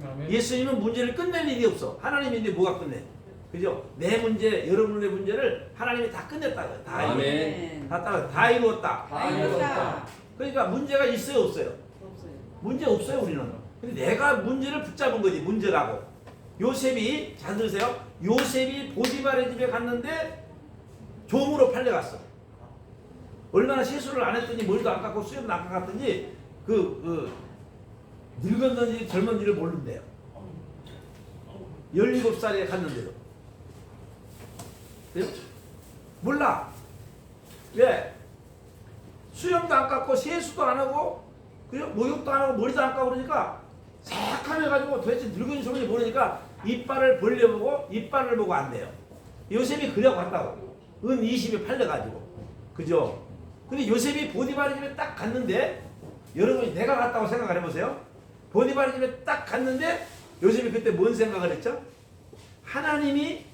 아멘. 예수님은 문제를 끝낼 일이 없어. 하나님인데 뭐가 끝내? 그죠? 내 문제, 여러분의 문제를 하나님이 다 끝냈다. 다 아멘. 다 이루었다. 다 이뤘다. 그러니까 문제가 있어요, 없어요? 없어요. 문제 없어요, 우리는. 근데 내가 문제를 붙잡은 거지, 문제라고. 요셉이, 잘 들으세요. 요셉이 보디발의 집에 갔는데 종으로 팔려갔어. 얼마나 실수를 안 했더니 머리도 안 깎고 수염도 안 깎았더니 늙었는지 젊은지를 모른대요. 17살에 갔는데도. 그래요? 몰라. 왜? 수염도 안 깎고 세수도 안 하고 그리고 목욕도 안 하고 머리도 안 깎고 그러니까 새카매가지고 도대체 늙은지 젊은지 모르니까 이빨을 벌려보고 이빨을 보고 안 돼요. 요셉이 그려고 갔다고. 은 20에 팔려가지고. 그죠? 근데 요셉이 보디발의 집에 딱 갔는데 여러분이 내가 갔다고 생각을 해보세요. 보디발의 집에 딱 갔는데 요셉이 그때 뭔 생각을 했죠? 하나님이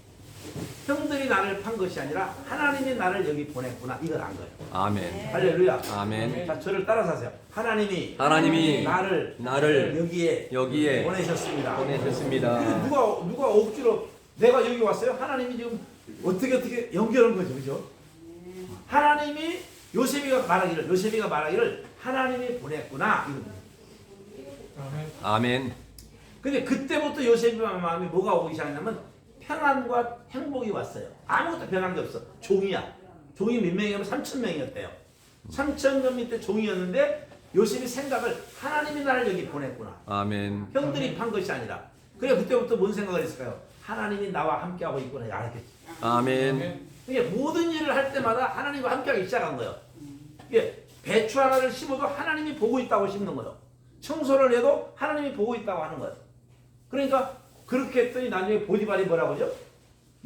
형들이 나를 판 것이 아니라 하나님이 나를 여기 보냈구나 이걸 안 거예요. 아멘. 할렐루야. 아멘. 자, 저를 따라서 하세요. 하나님이 나를 여기에 보내셨습니다. 보내셨습니다. 근데 누가 억지로 내가 여기 왔어요? 하나님이 지금 어떻게 연결한 거죠, 그죠? 하나님이 요셉이가 말하기를 하나님이 보냈구나. 아멘. 아멘. 근데 그때부터 요셉의 마음에 뭐가 오기 시작했냐면 평안과 행복이 왔어요. 아무것도 변한 게 없어. 종이야. 종이 몇 명이냐면 3,000명이었대요. 3,000명 밑에 종이었는데 요셉이 생각을 하나님이 나를 여기 보냈구나. 아멘. 형들이 판 것이 아니라. 그래 그때부터 뭔 생각을 했을까요? 하나님이 나와 함께하고 있구나. 알겠지. 아멘. 이게 모든 일을 할 때마다 하나님과 함께하기 시작한 거예요. 이게 배추 하나를 심어도 하나님이 보고 있다고 심는 거예요. 청소를 해도 하나님이 보고 있다고 하는 거예요. 그러니까 그렇게 했더니 나중에 보디발이 뭐라고 하죠?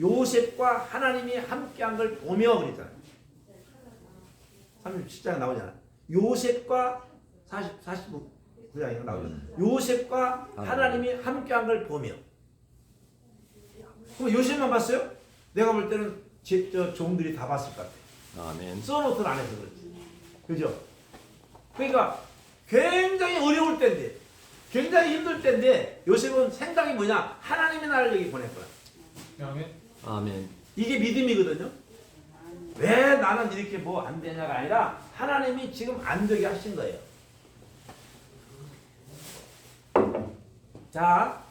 요셉과 하나님이 함께한 걸 보며 그랬잖아요. 37장에 나오잖아요. 요셉과 49장에 나오죠. 요셉과 하나님이 함께한 걸 보며. 그럼 요셉만 봤어요? 내가 볼 때는 저 종들이 다 봤을 것 같아요. 아멘. 써놓든 안 해서 그렇지. 그죠? 그러니까 굉장히 어려울 때인데, 굉장히 힘들 때인데 요셉은 생각이 뭐냐? 하나님이 나를 여기 보냈구나. 아멘. 아멘. 이게 믿음이거든요. 왜 나는 이렇게 뭐 안 되냐가 아니라 하나님이 지금 안 되게 하신 거예요. 자,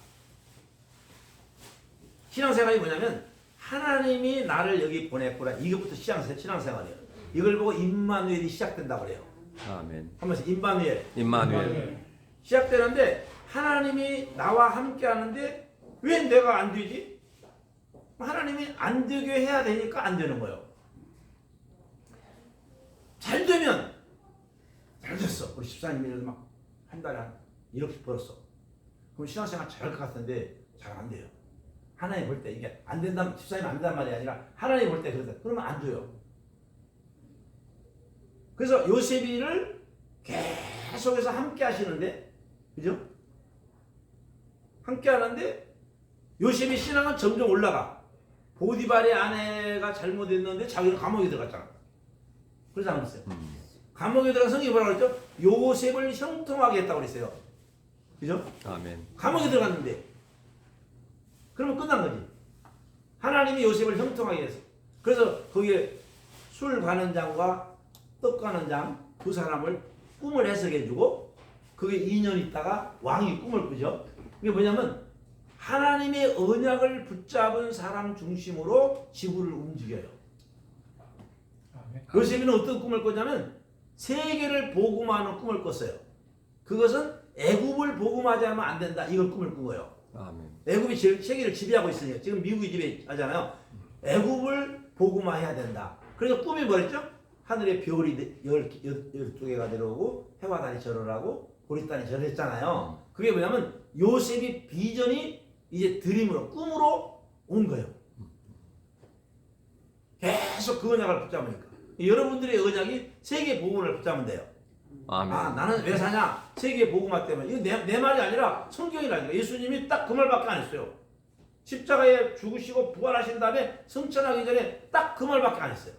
신앙생활이 뭐냐면 하나님이 나를 여기 보냈구나. 이것부터 신앙생활이에요. 이걸 보고 임마누엘이 시작된다고 그래요. 아멘. 하면서 임마누엘 임마누엘. 시작되는데 하나님이 나와 함께 하는데 왜 내가 안 되지? 하나님이 안 되게 해야 되니까 안 되는 거예요. 잘 되면 잘 됐어. 우리 집사님이 막 한 달에 한 1억씩 벌었어. 그럼 신앙생활 잘할 것 같은데 잘 안 돼요. 하나님 볼 때 이게 안 된다면 집사님 안 된단 말이 아니라 하나님 볼 때 그러다 그러면 안 돼요. 그래서 요셉이를 계속해서 함께 하시는데, 그죠? 함께 하는데 요셉이 신앙은 점점 올라가. 보디발의 아내가 잘못했는데 자기는 감옥에 들어갔잖아. 그러지 않았어요? 감옥에 들어간 성경이 뭐라고 그랬죠? 요셉을 형통하게 했다고 그랬어요. 그죠? 아멘. 감옥에 들어갔는데 그러면 끝난 거지. 하나님이 요셉을 형통하게 했어. 그래서 거기에 술 가는 장과 떡 가는 장 두 사람을 꿈을 해석해 주고 그게 2년 있다가 왕이 꿈을 꾸죠. 그게 뭐냐면 하나님의 언약을 붙잡은 사람 중심으로 지구를 움직여요. 아멘. 요셉이는 어떤 꿈을 꿨냐면 세계를 복음하는 꿈을 꿨어요. 그것은 애굽을 복음하지 않으면 안 된다. 이걸 꿈을 꾼 거예요. 아멘. 애굽이 세계를 지배하고 있으니까 지금 미국이 지배하잖아요. 애굽을 복음화해야 된다. 그래서 꿈이 뭐랬죠? 하늘에 별이 12개가 내려오고 해와 달이 절을 하고 보리단이 절을 했잖아요. 그게 뭐냐면 요셉이 비전이 이제 드림으로 꿈으로 온 거예요. 계속 그 언약을 붙잡으니까 여러분들의 언약이 세계 복음을 붙잡으면 돼요. 아멘. 아, 나는 왜 사냐? 세계 복음화 때문에. 이거 내 말이 아니라 성경이라니까. 예수님이 딱 그 말밖에 안 했어요. 십자가에 죽으시고 부활하신 다음에 승천하기 전에 딱 그 말밖에 안 했어요.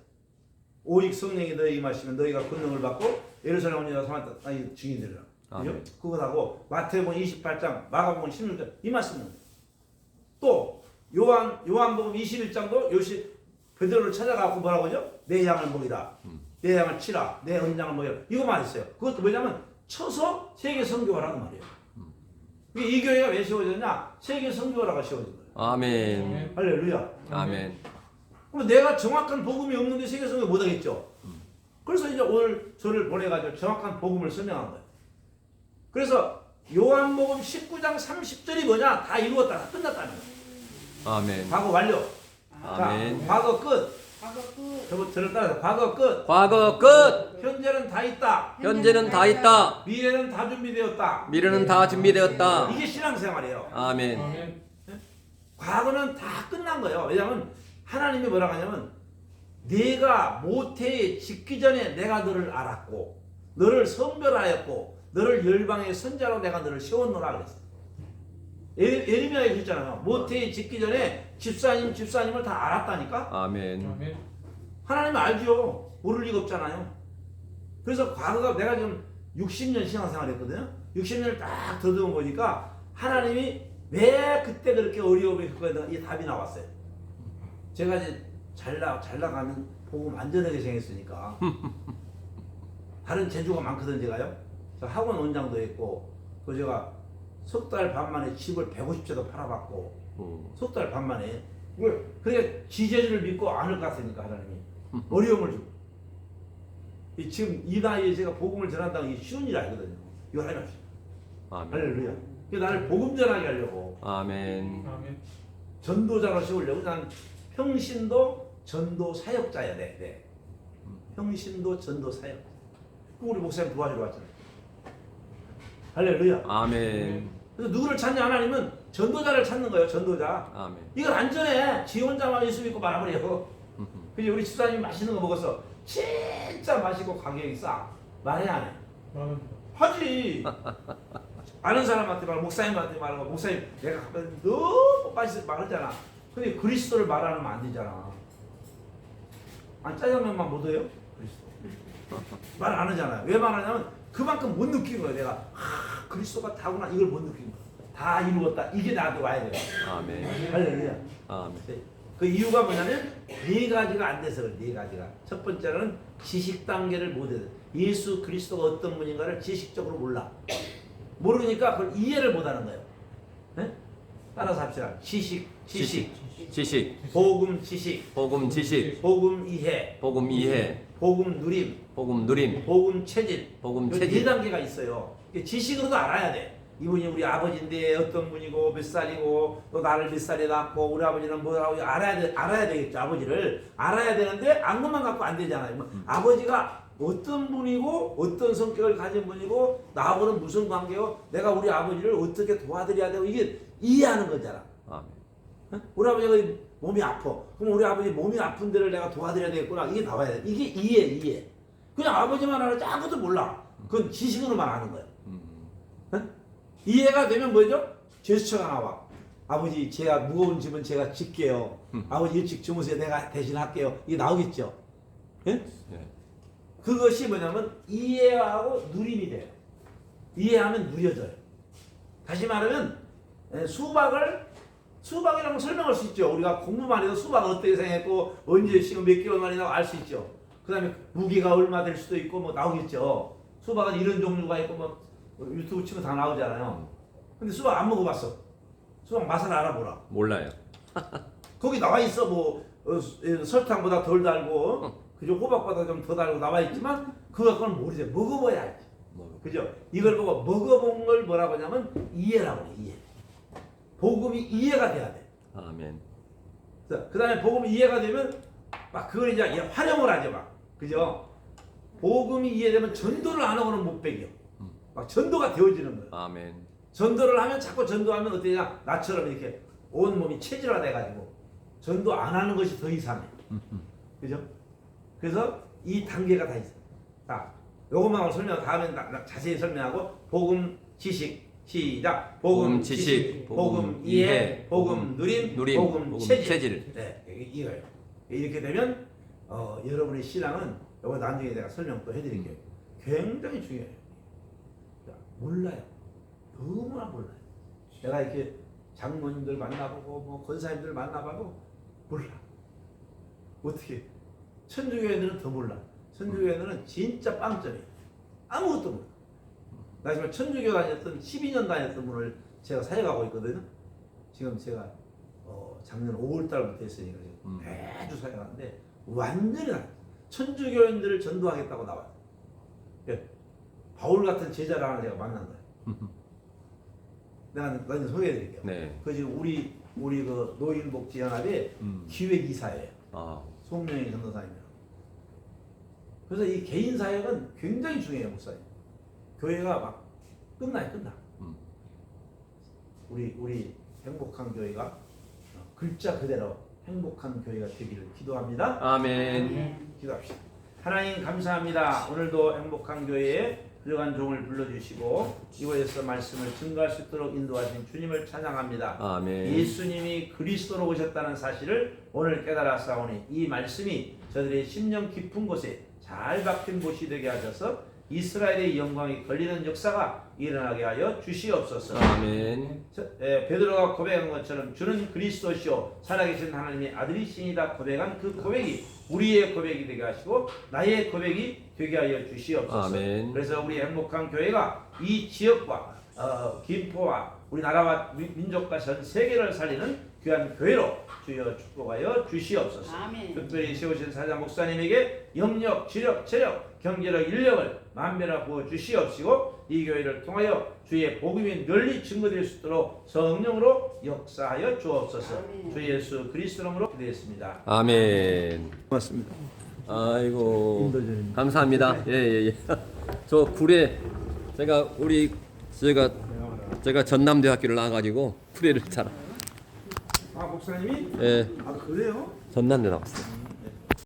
오직 성령이 너희에게 임하시면 너희가 권능을 받고 예루살렘 온 여자 사마리아 땅의 증인이 되리라. 그죠? 그거하고 마태복음 28장, 마가복음 16장 이 말씀은 또 요한복음 21장도 요시 베드로를 찾아가고 뭐라고 하죠? 내 양을 먹이라. 내 양을 치라. 내 언장을 먹이라. 이거 말했어요. 그것도 뭐냐면 쳐서 세계 선교하라고 말이에요. 이 교회가 왜 세워졌냐? 세계 선교하라고 세워진 거예요. 아멘. 할렐루야. 아멘. 그럼 내가 정확한 복음이 없는데 세계 선교 못 하겠죠. 그래서 이제 오늘 저를 보내가지고 정확한 복음을 설명한 거예요. 그래서 요한복음 19장 30절이 뭐냐? 다 이루었다. 다 끝났다는 거예요. 아멘. 과거 완료. 아멘. 자, 과거 끝. 과거 끝. 저를 따라서 과거 끝. 과거 끝. 현재는 다 있다. 현재는 다 있다. 미래는 다 준비되었다. 미래는 다 준비되었다. 이게 신앙생활이에요. 아멘. 아멘. 과거는 다 끝난 거예요. 왜냐하면 하나님이 뭐라고 하냐면 네가 모태에 짓기 전에 내가 너를 알았고 너를 선별하였고 너를 열방의 선자로 내가 너를 세웠노라 그랬어요. 예레미야에 그랬잖아요. 모태에 짓기 전에 집사님을 다 알았다니까. 아멘. 아멘. 하나님은 알죠. 모를 리가 없잖아요. 그래서 과거가 내가 지금 60년 신앙생활 했거든요. 60년을 딱 더듬어 보니까 하나님이 왜 그때 그렇게 어려움이 그거에 이 답이 나왔어요. 제가 이제 잘 나가면 복음 안전하게 생겼으니까 다른 재주가 많거든 제가요. 저 학원 원장도 했고 그 제가 석 달 반 만에 집을 150채도 팔아봤고 석 달 반 만에 그러니까 지제주를 믿고 안을 갔으니까 하나님이 어려움을 주고 지금 이 나이에 제가 복음을 전한다는 게 쉬운 일 아니거든요. 이거 하지 맙시다. 아멘. 할렐루야. 나를 복음 전하게 하려고 아멘. 아멘. 전도자로 세우려고 난 평신도 전도 사역자야 돼. 네. 평신도 전도 사역. 우리 목사님 도와주러 왔잖아요. 할렐루야. 아멘. 그래서 누구를 찾냐 하나님은 전도자를 찾는 거예요. 전도자. 아멘. 이건 안전해. 지 혼자만 예수 믿고 말아버려요. 그지 우리 집사님이 맛있는 거 먹어서 진짜 맛있고 가격이 싸. 말해 안 해? 말합니다. 하지. 아는 사람한테 말하고 목사님한테 말하고 목사님 내가 가면 너무 맛있어 말하잖아. 근데 그리스도를 말하면 안 되잖아. 아니 짜장면만 못 해요? 그리스도. 말 안 하잖아요. 왜 말하냐면 그만큼 못 느낀 거예요. 내가 그리스도가 다구나 이걸 못 느낀 거야. 다 이루었다. 이게 나한테 와야 돼요. 아멘. 할렐루야. 아멘. 그 이유가 뭐냐면 네 가지가 안 돼서 그래. 네 가지가. 첫 번째는 지식 단계를 못 해요. 예수 그리스도가 어떤 분인가를 지식적으로 몰라. 모르니까 그걸 이해를 못하는 거예요. 네? 따라서 합시다. 지식. 복음 지식. 복음 지식. 복음 이해. 복음 이해. 복음 누림. 복음 누림. 복음 체질. 복음 네 체질. 단계가 있어요. 지식으로도 알아야 돼. 이분이 우리 아버지인데 어떤 분이고 몇 살이고 또 나를 몇 살에 낳고 우리 아버지는 뭐라고 알아야 되겠죠. 아버지를 알아야 되는데 안것만 갖고 안 되잖아요. 아버지가 어떤 분이고 어떤 성격을 가진 분이고 나하고는 무슨 관계고 내가 우리 아버지를 어떻게 도와드려야 되고 이게 이해하는 거잖아. 아멘. 어? 우리 아버지가 몸이 아파. 그럼 우리 아버지 몸이 아픈 데를 내가 도와드려야 되겠구나. 이게 나와야 돼. 이게 이해. 그냥 아버지만 알아. 아무것도 몰라. 그건 지식으로만 아는 거예요. 어? 이해가 되면 뭐죠? 제스처가 나와. 아버지 제가 무거운 집은 제가 질게요. 아버지 일찍 주무세요. 내가 대신 할게요. 이게 나오겠죠. 예? 예. 그것이 뭐냐면 이해하고 누림이 돼요. 이해하면 누려져요. 다시 말하면 수박이라고 설명할 수 있죠. 우리가 공부만 해도 수박을 어떻게 생겼고 언제 시간 몇 개월 만이라고 알 수 있죠. 그 다음에 무게가 얼마 될 수도 있고 뭐 나오겠죠. 수박은 이런 종류가 있고 뭐 유튜브 치면 다 나오잖아요. 근데 수박 안 먹어봤어. 수박 맛을 알아보라. 몰라요. 거기 나와 있어. 뭐 설탕보다 덜 달고 그죠? 호박보다 좀 더 달고 나와 있지만 그걸 모르죠. 먹어봐야 알지. 그죠? 이걸 보고 먹어본 걸 뭐라고 하냐면 이해라고 해. 이해. 복음이 이해가 돼야 돼. 아멘. 그 다음에 복음이 이해가 되면 막 그걸 이제 활용을 하죠 막. 그죠? 복음이 이해되면 전도를 안 하고는 못 배겨. 막 전도가 되어지는 거예요. 아멘. 전도를 하면 자꾸 전도하면 어떠냐? 나처럼 이렇게 온몸이 체질화돼가지고 전도 안 하는 것이 더 이상해. 그죠? 그래서 이 단계가 다 있어. 자, 요것만 설명, 다음에 자세히 설명하고 복음 지식 시작. 복음 지식, 복음 이해, 복음 누림, 복음 체질. 네, 이거예요. 이렇게 되면 여러분의 신앙은 요거 나중에 내가 설명 또 해드릴게요. 굉장히 중요해요. 몰라요. 너무나 몰라요. 내가 이렇게 장모님들 만나보고 뭐 권사님들 만나봐도 몰라. 어떻게? 천주교회들은 더 몰라. 천주교회들은 진짜 빵점이에요. 아무것도 몰라. 나 지금 천주교 다녔던 12년 다녔던 분을 제가 사역하고 있거든요. 지금 제가 작년 5월달부터 했으니까 지금 매주 사역하는데 완전히 달라요. 천주교인들을 전도하겠다고 나와요. 예. 바울 같은 제자를 하나 제가 만난 거예요. 내가 나중에 소개해드릴게요. 네. 그 지금 우리 그 노인복지연합의 기획이사예요. 아. 송명희 전도사님이라고. 그래서 이 개인 사역은 굉장히 중요해요, 목사님. 교회가 막 끝나. 우리 행복한 교회가 글자 그대로 행복한 교회가 되기를 기도합니다. 아멘. 기도합시다. 하나님 감사합니다. 오늘도 행복한 교회에 훌륭한 종을 불러주시고 이곳에서 말씀을 증거할 수 있도록 인도하신 주님을 찬양합니다. 아멘. 예수님이 그리스도로 오셨다는 사실을 오늘 깨달았사오니 이 말씀이 저들의 심령 깊은 곳에 잘 박힌 곳이 되게 하셔서 이스라엘의 영광이 걸리는 역사가 일어나게 하여 주시옵소서. 아멘. 베드로가 고백한 것처럼 주는 그리스도시요 살아계신 하나님의 아들이시니다 고백한 그 고백이 우리의 고백이 되게 하시고 나의 고백이 되게 하여 주시옵소서. 아멘. 그래서 우리 행복한 교회가 이 지역과 김포와 우리나라와 민족과 전 세계를 살리는 귀한 교회로 주여 축복하여 주시옵소서. 아멘. 특별히 세우신 사자 목사님에게 영력, 지력, 체력, 경제력, 인력을 만배나 부어 주시옵시고 이 교회를 통하여 주의 복음이 널리 증거될 수 있도록 성령으로 역사하여 주옵소서. 아멘. 주 예수 그리스도 이름으로 기도했습니다. 아멘. 고맙습니다. 아이고. 인도전입니다. 감사합니다. 예. 저 굴에 제가 전남대학교를 나와가지고 구례를 잘. 아 목사님이? 예. 아 그래요? 전남대 나왔어요.